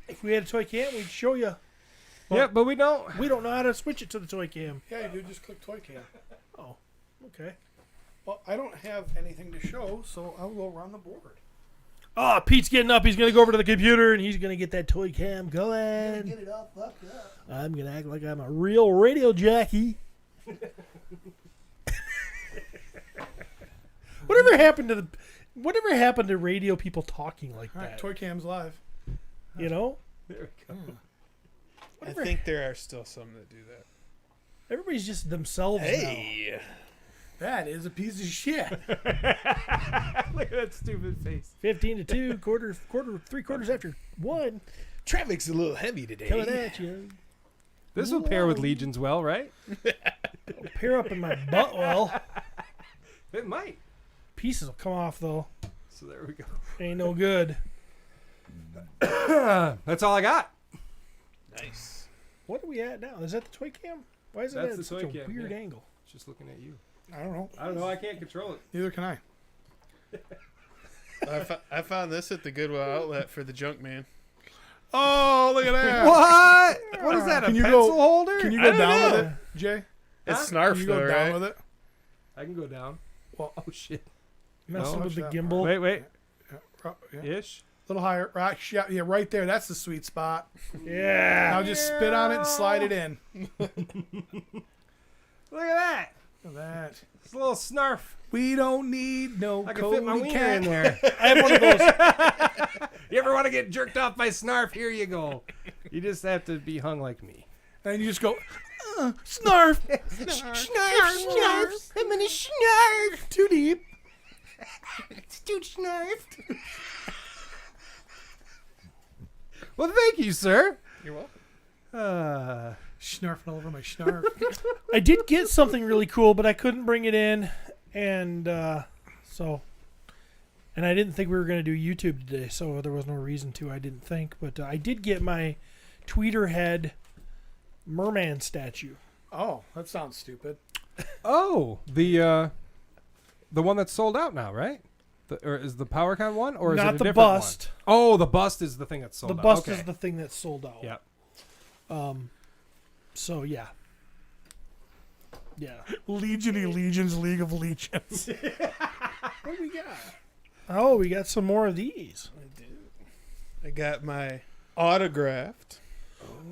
If we had a toy cam, we'd show you. Yeah, but we don't. We don't know how to switch it to the toy cam. Yeah, you do. Just click toy cam. Oh, okay. Well, I don't have anything to show, so I'll go around the board. Oh, Pete's getting up. He's going to go over to the computer, and he's going to get that toy cam going. Get it all fucked up. I'm going to act like I'm a real radio jockey. Whatever happened to Whatever happened to radio people talking like All right, that? Toy Cam's live. You know? There we go. I think there are still some that do that. Everybody's just themselves now. That is a piece of shit. Look at that stupid face. 15 to 2, three quarters after 1. Traffic's a little heavy today. Coming at you. This will pair with Legions well, right? I'll pair up in my butt well. It might. Pieces will come off, though. So there we go. Ain't no good. That's all I got. Nice. What are we at now? Is that the toy cam? Why is it That's at the such toy a cam, weird yeah. angle? Just looking at you. I don't know. I don't know. I can't control it. Neither can I. I found this at the Goodwill outlet for the junk man. Oh, look at that. What? What is that? A Can you pencil go- holder? Can you I go don't down know. with it, Jay? It's Huh? Snarf Can you go though, down right? with it? I can go down. Well, Oh shit. Messing No, with the touch that gimbal. Wait. yeah. Ish. A little higher. Right, yeah, right there. That's the sweet spot. Yeah. Now just spit on it and slide it in. Look at that. Look at that. It's a little snarf. We don't need no I can fit my Cody wiener cat. in there. I have one of those. You ever want to get jerked off by snarf? Here you go. You just have to be hung like me. And you just go, snarf. Snarf. I'm gonna snarf. Too deep. It's too snarfed. Well, thank you, sir. You're welcome. Snarfing all over my snarf. I did get something really cool, but I couldn't bring it in. And and I didn't think we were going to do YouTube today, so there was no reason to, I didn't think. But I did get my Tweeter head merman statue. Oh, that sounds stupid. Oh, the one that's sold out now, right? Or is the PowerCon one, or is Not it a the different bust. one? Oh, the bust is the thing that's sold The out. bust Okay. is the thing that's sold out. Yeah. So, yeah. Yeah. Legions, League of Legions. What do we got? Oh, we got some more of these. I do. I got my autographed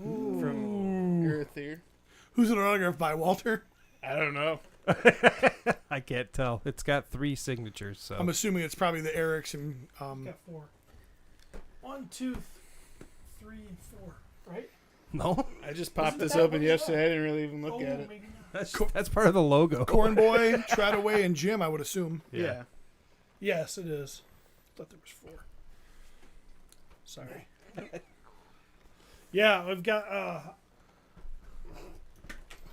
from Earth here. Who's it autographed by, Walter? I don't know. I can't tell. It's got 3 signatures, so. I'm assuming it's probably the Eric's and Got 4. 1, 2, 3, and 4. Right? No, I just popped Isn't this that open what it's yesterday. I didn't really even look Oh, at it. maybe not. that's part of the logo. Corn Boy, Treadaway, and Jim, I would assume. Yeah. Yes, it is. Thought there was 4. Sorry. Yeah, I've got.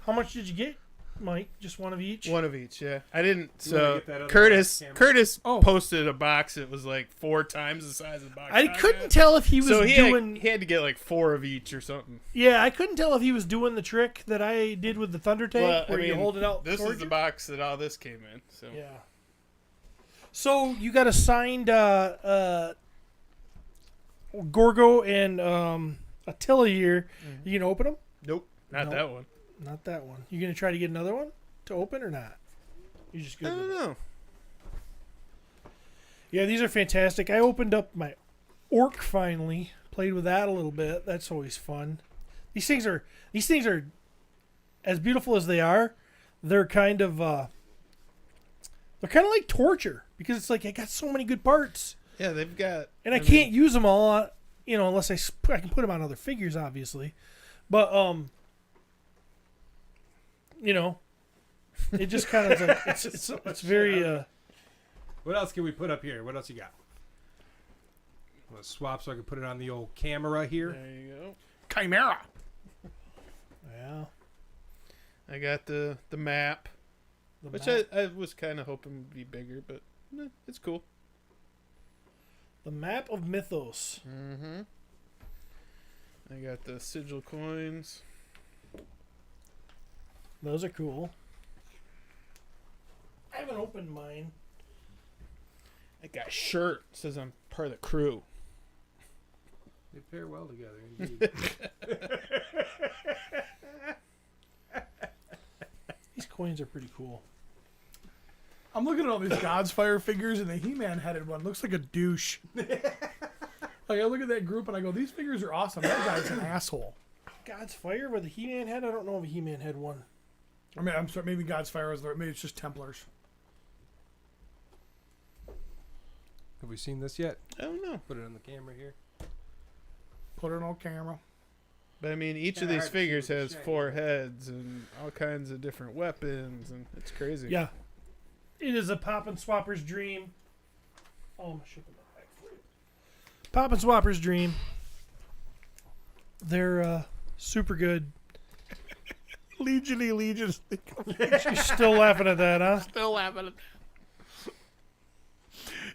How much did you get, Mike? Just one of each? One of each, yeah. I didn't. wanna So get that other Curtis camera? posted a box that was like 4 times the size of the box. I couldn't tell if he was So he doing. had to get like 4 of each or something. Yeah, I couldn't tell if he was doing the trick that I did with the Thunder Tank, Well, where I you mean, hold it out. This is towards the you. box that all this came in. So Yeah. So you got a signed Gorgo and Attila here. Mm-hmm. You can open them? nope, not Nope. that one. Not that one. You gonna try to get another one to open or not? You just I good don't with it? know. Yeah, these are fantastic. I opened up my Orc finally. Played with that a little bit. That's always fun. These things are as beautiful as they are. They're kind of like torture because it's like I got so many good parts Yeah, they've got. and I can't use them all. Unless I can put them on other figures, obviously. But it just kind of like it's very. What else can we put up here? What else you got? I'm gonna swap so I can put it on the old camera here. There you go. Chimera. Yeah. I got the map, the which map, I was kind of hoping would be bigger, but it's cool. the map of Mythos. Mm-hmm. I got the sigil coins. Those are cool. I haven't opened mine. I got a shirt. It says I'm part of the crew. They pair well together, indeed. These coins are pretty cool. I'm looking at all these God's Fire figures, and the He-Man headed one looks like a douche. Like, I look at that group, and I go, these figures are awesome. That guy's an asshole. God's Fire with a He-Man head? I don't know if a He-Man had one. I mean, I'm sorry, maybe God's Fire was there. Maybe it's just Templars. Have we seen this yet? I don't know. Put it on the camera here. Put it on camera. But I mean, each of Kinda these hard to figures see with has the 4 heads and all kinds of different weapons, and it's crazy. Yeah. It is a Pop and Swapper's dream. Oh, I'm shipping that back for you. Pop and Swapper's dream. They're super good. Legion-y Legions. You're still laughing at that, huh? Still laughing at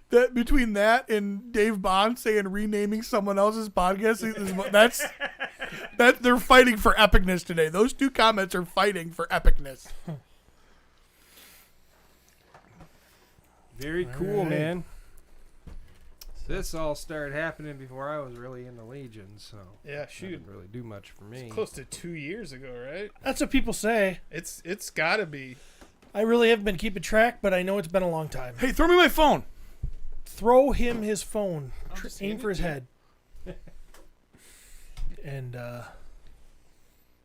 that. Between that and Dave Bond saying renaming someone else's podcast, that they're fighting for epicness today. Those 2 comments are fighting for epicness. Very cool, right. man. This all started happening before I was really in the Legion, so Yeah, it shoot. didn't really do much for me. Close to 2 years ago, right? That's what people say. It's gotta be. I really haven't been keeping track, but I know it's been a long time. Hey, throw me my phone. Throw him his phone. just Aim hand for it his to head. And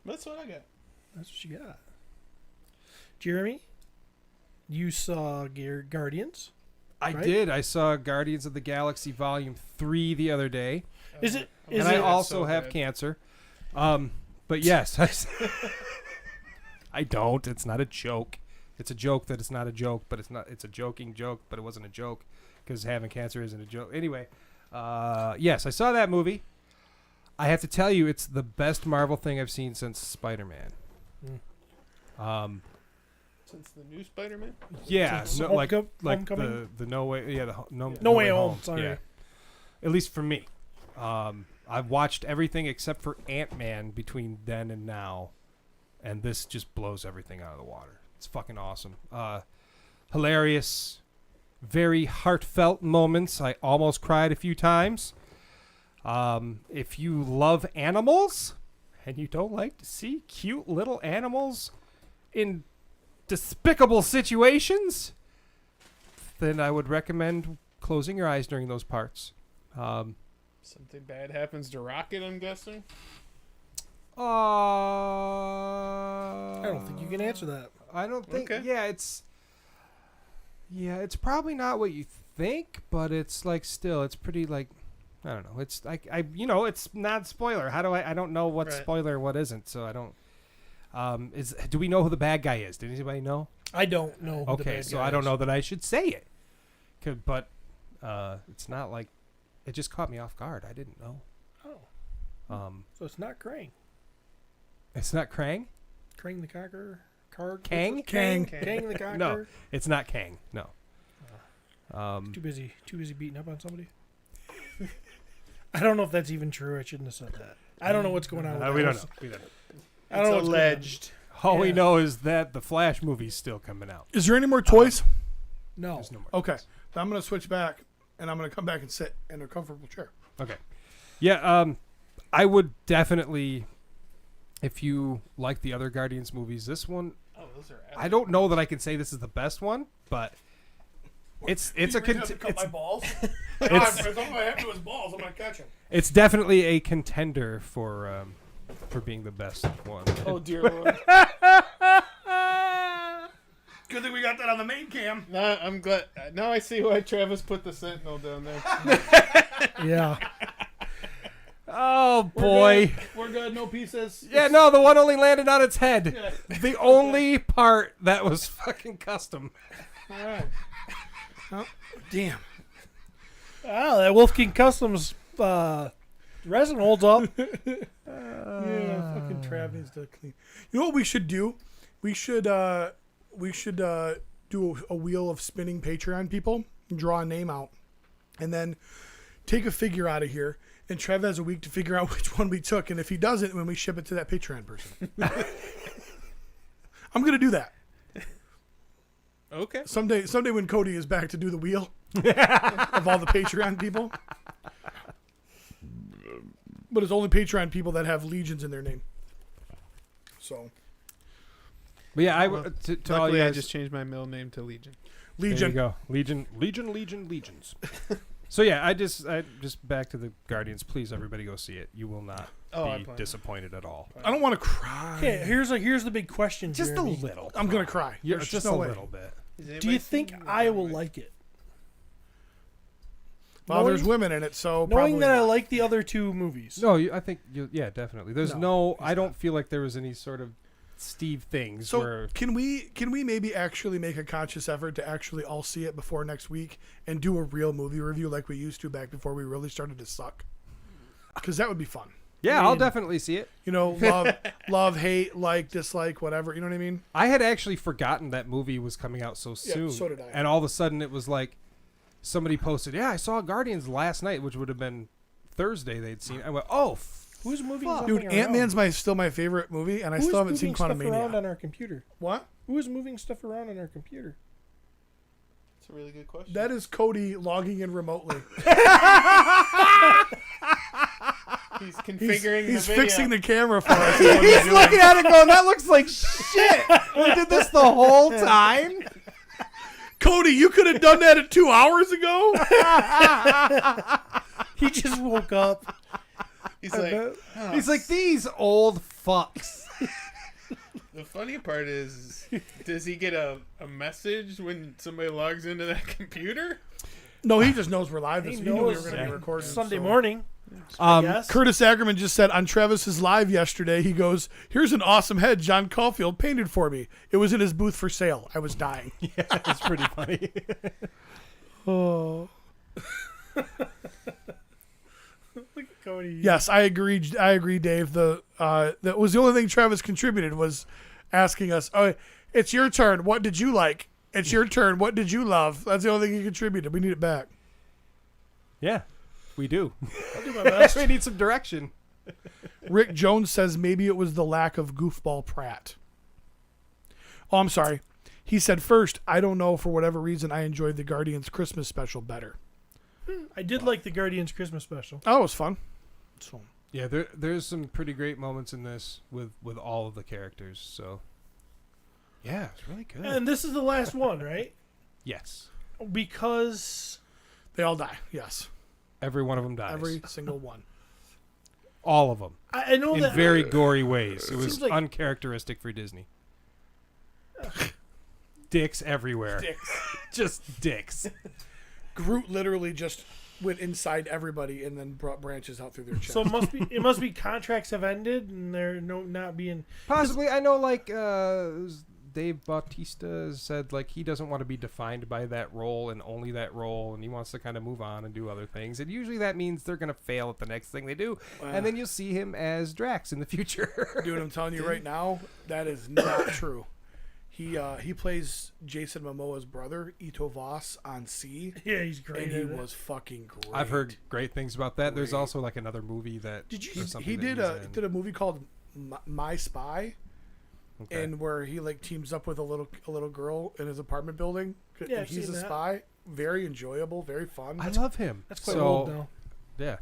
That's what I got. that's what you got. Jeremy, you saw Guardians. I right? did. I saw Guardians of the Galaxy Volume 3 the other day. Is it? And Is I it? also so have bad. cancer. But yes, I don't. It's not a joke. It's a joke that it's not a joke, but it's not. It's a joking joke, but it wasn't a joke because having cancer isn't a joke. Anyway, yes, I saw that movie. I have to tell you, it's the best Marvel thing I've seen since Spider-Man. Since the new Spider-Man? Yeah, Since no, like Homecoming? the No Way, yeah, No Way Home, sorry. Yeah. At least for me. I've watched everything except for Ant-Man between then and now, and this just blows everything out of the water. It's fucking awesome. Hilarious, very heartfelt moments. I almost cried a few times. If you love animals and you don't like to see cute little animals in despicable situations, then I would recommend closing your eyes during those parts. Something bad happens to Rocket, I'm guessing. I don't think you can answer that. I don't think. Okay. Yeah, it's probably not what you think, but it's like still, it's pretty like, I don't know. It's like it's not spoiler. How do I don't know what's Right. spoiler and what isn't, so I don't. Do we know who the bad guy is? Did anybody know? I don't know. Who the Okay, bad so guy I don't is. know that I should say it. But it's not like it just caught me off guard. I didn't know. Oh, so it's not Krang. It's not Krang. Krang the Conqueror. Kang? Kang. Kang. Kang the Conqueror. No, it's not Kang. No. Too busy beating up on somebody. I don't know if that's even true. I shouldn't have said that. I don't know what's going on. With We that. don't know. We don't know. I don't know what's going on. alleged. All we Yeah. know is that the Flash movie's still coming out. Is there any more toys? No. There's no more. Okay. Then I'm going to switch back, and I'm going to come back and sit in a comfortable chair. Okay. Yeah, I would definitely, if you like the other Guardians movies, this one, Oh, those are I don't know that I can say this is the best one, but it's a my balls. It's- If I'm going to have to his balls, I'm going to catch him. it's definitely a contender for being the best one. Oh, dear Lord. Good thing we got that on the main cam. No, I'm glad. Now I see why Travis put the Sentinel down there. Yeah. Oh boy. We're good. No pieces. Yeah, no, the one only landed on its head. The only part that was fucking custom. All right. Damn. Wow, that Wolf King Customs resin holds up. Yeah, fucking Trav needs to clean. You know what we should do? We should do a wheel of spinning Patreon people, and draw a name out, and then take a figure out of here. And Trev has a week to figure out which one we took, and if he doesn't, when we ship it to that Patreon person. I'm gonna do that Okay. someday. Someday when Cody is back to do the wheel of all the Patreon people. But it's only Patreon people that have Legions in their name. So But yeah, to all Luckily, you I guys, just changed my middle name to Legion. there you Legion. go. Legions. So yeah, I just back to the Guardians. Please, everybody, go see it. You will not I be plan. disappointed at all. I don't want to cry. Okay, here's the big question, Just Jeremy. a little. I'm gonna cry. Yeah, There's just no a way. little bit. Do you think I will like it? Well, there's women in it, so probably knowing that I not. like the other two movies. No, I think yeah, definitely. There's No, I don't feel like there was any sort of Steve things So where can we maybe actually make a conscious effort to actually all see it before next week and do a real movie review like we used to back before we really started to suck? Because that would be fun. yeah, I'll definitely see it. You know, love, hate, like, dislike, whatever. You know what I mean? I had actually forgotten that movie was coming out so soon. so did I. And all of a sudden it was like somebody posted, "Yeah, I saw Guardians last night," which would have been Thursday they'd seen. I went, "Oh, Who's moving fuck." something Dude, around? Ant-Man's still my favorite movie, and I Who still is haven't seen moving stuff Quantum around Mania. on our computer? What? Who is moving stuff around on our computer? That's a really good question. That is Cody logging in remotely. He's configuring He's the video. fixing the camera for us. is what He's doing. looking at it going, "That looks like shit. We did this the whole time." Cody, you could have done that 2 hours ago. He just woke up. He's like, He's like, "These old fucks." the funny part is, does he get a message when somebody logs into that computer? No, he just knows we're live. He knew we were knows, going to be recording Sunday so. morning. Yes. Curtis Ackerman just said on Travis's live yesterday, he goes, "Here's an awesome head John Caulfield painted for me. It was in his booth for sale. I was dying." Yeah, it's pretty funny. Oh. Look at Cody. Yes, I agree, Dave. That was the only thing Travis contributed was asking us, "Oh, it's your turn. What did you like? It's your turn. What did you love?" That's the only thing he contributed. We need it back. Yeah, we do. I'll do my best. We need some direction. Rick Jones says maybe it was the lack of goofball Pratt. Oh, I'm sorry. He said first, I don't know, for whatever reason, I enjoyed the Guardians Christmas special better. I did like the Guardians Christmas special. Oh, it was fun. So, Yeah, there's some pretty great moments in this with all of the characters. So, yeah, it's really good. And this is the last one, right? Yes, Because they all die. Yes. every one of them dies. Every single one. all of them I know in that very gory ways. It was seems like- uncharacteristic for Disney. Dicks everywhere. Just dicks. Groot literally just went inside everybody and then brought branches out through their chest. So it must be contracts have ended and they're not being. Possibly, I know. Like Dave Bautista said, like he doesn't want to be defined by that role and only that role, and he wants to kind of move on and do other things. And usually that means they're gonna fail at the next thing they do, and then you'll see him as Drax in the future. Dude, I'm telling you right now, that is not true. He plays Jason Momoa's brother, Ito Voss, on C. Yeah, he's great. And he at it. was fucking great. I've heard great things about that. There's also like another movie that He did a movie called My Spy, and where he like teams up with a little girl in his apartment building. Yeah, and I've he's seen a that. spy. Very enjoyable, very fun. I love him. That's quite so, old now. Yeah.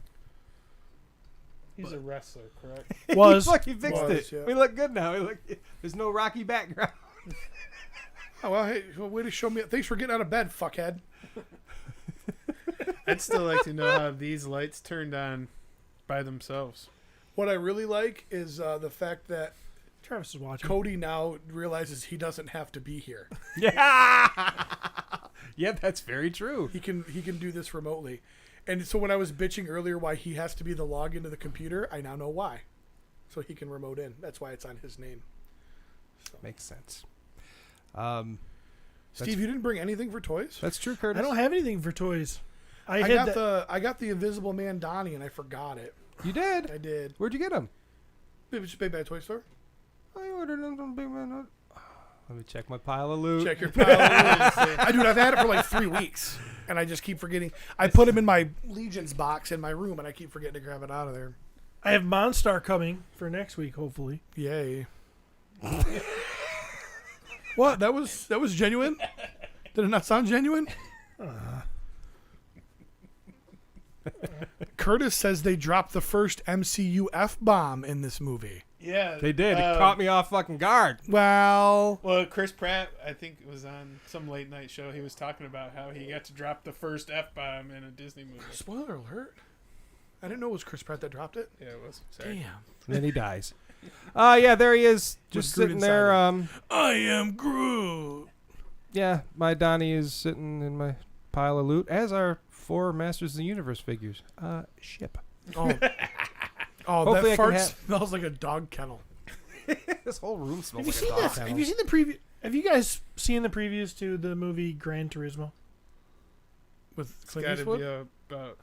He's a wrestler, correct? Was Look, he fixed Was, it. yeah. We look good now. There's no rocky background. Oh, well, hey, way to show me. Thanks for getting out of bed, fuckhead. I'd still like to know how these lights turned on by themselves. What I really like is the fact that Travis is watching. Cody now realizes he doesn't have to be here. Yeah. Yeah, that's very true. He can do this remotely. And so when I was bitching earlier why he has to be the login to the computer, I now know why. So he can remote in. That's why it's on his name. So. Makes sense. Steve, you didn't bring anything for toys? That's true, Curtis. I don't have anything for toys. I got the Invisible Man Donnie and I forgot it. You did? I did. Where'd you get him? It was just Big Bad Toy Store. I ordered him from Big Man Hut. Let me check my pile of loot. Check your pile of loot. Dude, I've had it for like 3 weeks, and I just keep forgetting. I put him in my Legions box in my room, and I keep forgetting to grab it out of there. I have Monstar coming for next week, hopefully. Yay! What? That was genuine? Did it not sound genuine? Curtis says they dropped the first MCU F-bomb in this movie. Yeah, They did. It caught me off fucking guard. Well, Chris Pratt, I think it was on some late night show. He was talking about how he got to drop the first F-bomb in a Disney movie. spoiler alert. I didn't know it was Chris Pratt that dropped it. Yeah, it was. Sorry. Damn. And then he dies. Yeah, there he is. Just Groot sitting inside there. I am Groot. Yeah, my Donnie is sitting in my pile of loot, as are 4 Masters of the Universe figures. Ship. Oh, Hopefully that I can fart have- smells like a dog kennel. This whole room smells Have you like seen a dog this? kennel. Have you seen the preview? Have you guys seen the previews to the movie Gran Turismo? With It's Clint got to Eastwood? be about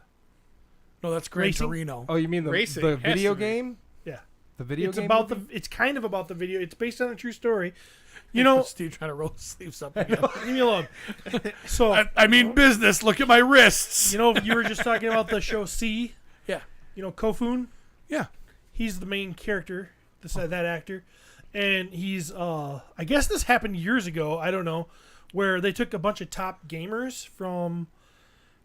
No, that's Gran Racing? Torino. Oh, you mean the Racing has video to be. game? Yeah. The video It's game about movie? the. It's kind of about the video. It's based on a true story. You know, Steve trying to roll his sleeves up again. leave me alone. So I mean business. Look at my wrists. you know, you were just talking about the show C. Yeah. You know, Kofun. Yeah. He's the main character. That actor, and he's. I guess this happened years ago. I don't know, where they took a bunch of top gamers from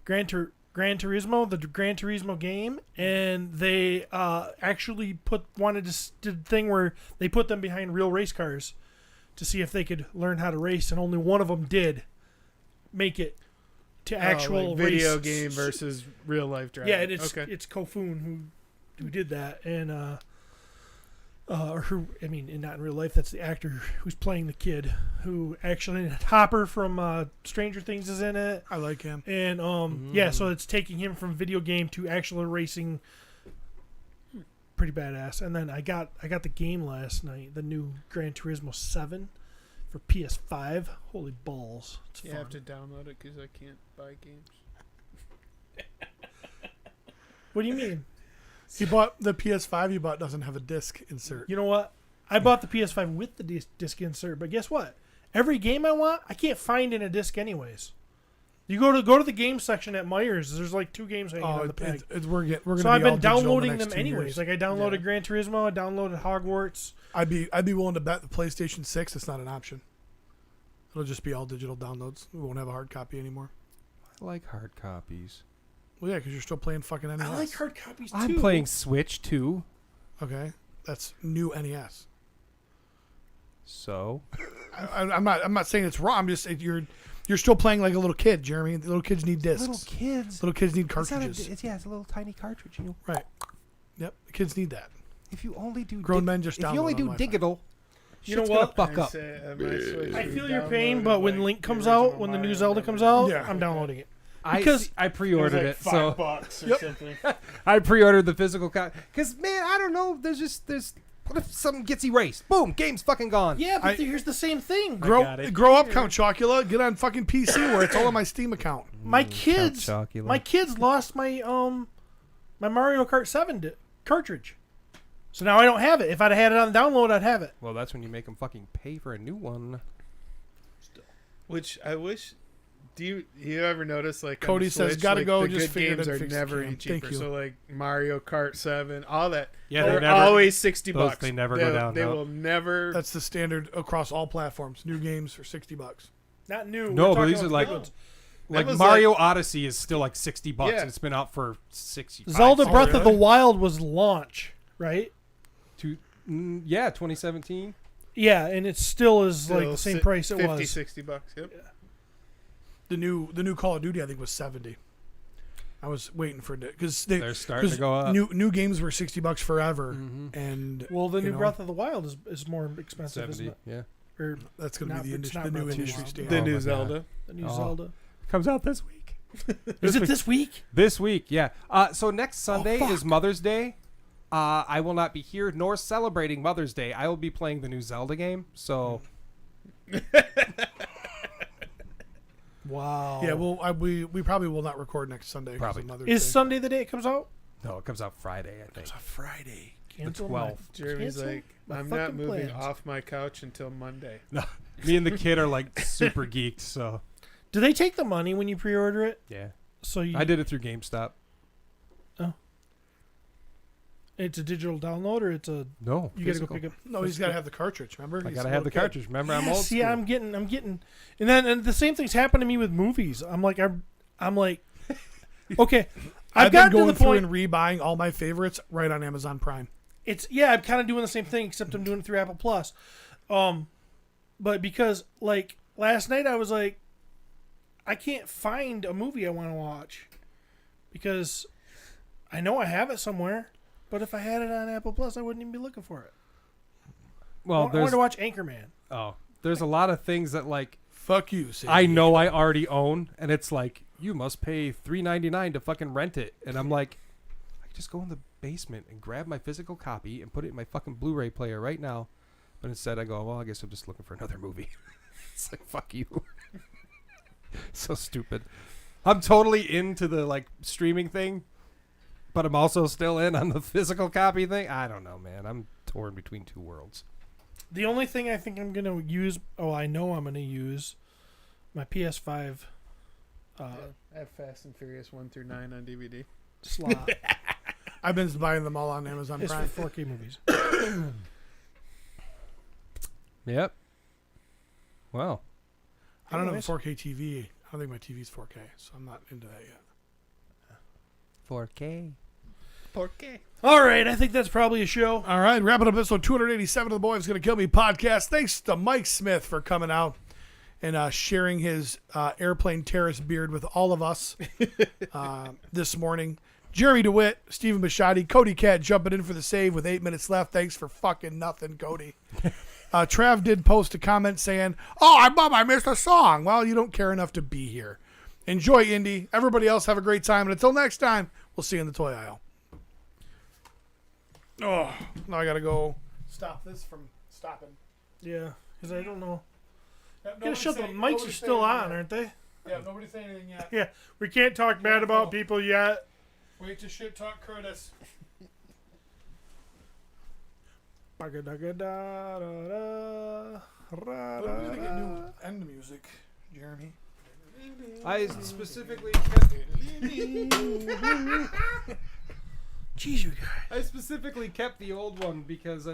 Gran Turismo, the Gran Turismo game, and they actually wanted to did a thing where they put them behind real race cars to see if they could learn how to race, and only one of them did make it to actual like video race. game versus real life driving. Yeah, and it's okay. it's Kofun who did that, and or who, I mean, and not in real life. That's the actor who's playing the kid, who actually Hopper from Stranger Things is in it. I like him. And yeah, so it's taking him from video game to actual racing. Pretty badass. And then I got the game last night, the new Gran Turismo 7 for PS5. Holy balls! It's You fun. have to download it because I can't buy games. What do you mean? He bought the PS5 you bought doesn't have a disc insert. You know what? I bought the PS5 with the disc insert, but guess what? Every game I want, I can't find in a disc anyways. You go to the game section at Myers. There's like 2 games hanging on the peg. We're gonna. So be I've been all digital in the downloading next them 2 anyways. years. Like I downloaded Yeah. Gran Turismo, I downloaded Hogwarts. I'd be willing to bet the PlayStation 6 it's not an option. It'll just be all digital downloads. We won't have a hard copy anymore. I like hard copies. Well, yeah, because you're still playing fucking NES. I like hard copies too. I'm playing Switch too. Okay, that's new NES. So I'm not saying it's wrong. I'm just saying you're still playing like a little kid, Jeremy. Little kids need discs. little kids. Little kids need It's not cartridges. it's a little tiny cartridge. You know, Right. Yep. The kids need that. if you only do Grown men just if you only download do on Wi-Fi. digital, You know shit's gonna what? fuck I up. say, my Switch I is feel your pain, downloaded, but when like, Link the comes original out, when the new Mario Zelda and comes everything. out, Yeah. I'm downloading it. I Because- pre-ordered it, so $5 or Yep. something. I pre-ordered the physical copy. Because man, I don't know. There's what if something gets erased? Boom, game's fucking gone. Yeah, but here's the same thing. Grow it. grow up, Count Chocula. Get on fucking PC where it's all on my Steam account. My kids Chocula. lost my my Mario Kart 7 cartridge. So now I don't have it. If I'd had it on download, I'd have it. Well, that's when you make them fucking pay for a new one. Which I wish. Do you ever notice like on Cody the says, Switch, "Gotta like, go, The just good figured games I'd are fix the never cam. any Thank cheaper. you. So like Mario Kart 7, all that. Yeah, they're they never- always $60 those- bucks. they never go down, They no. will never. That's the standard across all platforms. New games for $60. Not new. No, We're but talking these are about like good ones. like was Mario Odyssey is still like $60. Yeah. And it's been out for 60. Zelda Breath of the really? Wild was launch, right? 2017. Yeah, and it still is like Still the same si- price it 50, was. $60. Yep. The new Call of Duty I think was 70. I was waiting for it because They're starting to go up. New games were $60 forever, Mhm. and Well, the you new know, Breath of the Wild is more expensive, 70. isn't it? Yeah. Or that's going to not- be the, it's industry, not the new Breath of the industry Wild. standard. The Oh new my Zelda. the new Oh. Zelda. Comes out this week. Is it this week? This week, yeah. So next Sunday fuck. is Mother's Day. I will not be here nor celebrating Mother's Day. I will be playing the new Zelda game. So Wow. Yeah, well, we probably will not record next Sunday. 'cause Probably. of Mother's Is Day. Sunday the day it comes out? no, it comes out Friday, I think. It's a Friday. Cancel 12th. Jeremy's cancel like, my I'm not fucking moving plans. off my couch until Monday. No, me and the kid are like super geeked. So Do they take the money when you pre-order it? yeah, So you, I did it through GameStop. it's a digital download or it's a No, you gotta go physical. pick up. No, he's got to have the cartridge. Remember? I He's gotta a have the little kid. cartridge. Remember, I'm Yeah, old see, school. I'm getting, and the same thing's happened to me with movies. I'm like, okay, I've I've been gotten to going the through point. and rebuying all my favorites right on Amazon Prime. I'm kind of doing the same thing, except I'm doing it through Apple Plus. But because like last night I was like, I can't find a movie I want to watch because I know I have it somewhere. But if I had it on Apple Plus, I wouldn't even be looking for it. Well, I wanted there's to watch Anchorman. there's a lot of things that like Fuck you, Sam. I know I already own, and it's like you must pay $3.99 to fucking rent it. And I'm like, I could just go in the basement and grab my physical copy and put it in my fucking Blu-ray player right now. But instead I go, well, I guess I'm just looking for another movie. It's like, fuck you. So stupid. I'm totally into the like streaming thing, but I'm also still in on the physical copy thing. I don't know, man. I'm torn between two worlds. The only thing I think I'm going to use, I know I'm going to use my PS5 I have Fast and Furious 1 through 9 on DVD. slot. I've been buying them all on Amazon It's Prime. for 4K movies. Yep. Wow. I don't have a Anyways. 4K TV. I don't think my TV's 4K, so I'm not into that yet. 4K. All right, I think that's probably a show. All right, wrapping up episode 287 of the Boys Gonna Kill Me podcast. Thanks to Mike Smith for coming out and sharing his airplane terrace beard with all of us this morning. Jeremy DeWitt, Stephen Bushotee, Cody Cat jumping in for the save with 8 minutes left. Thanks for fucking nothing, Cody. Trav did post a comment saying, I missed a song. Well, you don't care enough to be here. Enjoy Indy. Everybody else have a great time. And until next time, we'll see you in the toy aisle. Oh, now I got to go stop this from stopping. Yeah, because I don't know. Yep, Gotta shut the mics are still on, aren't they? Yeah, nobody say anything yet. Yeah, we can't talk bad about people yet. Wait to shit talk Curtis. When When are we gonna get new end music, Jeremy? I specifically Jeez, you guys. kept the old one because I didn't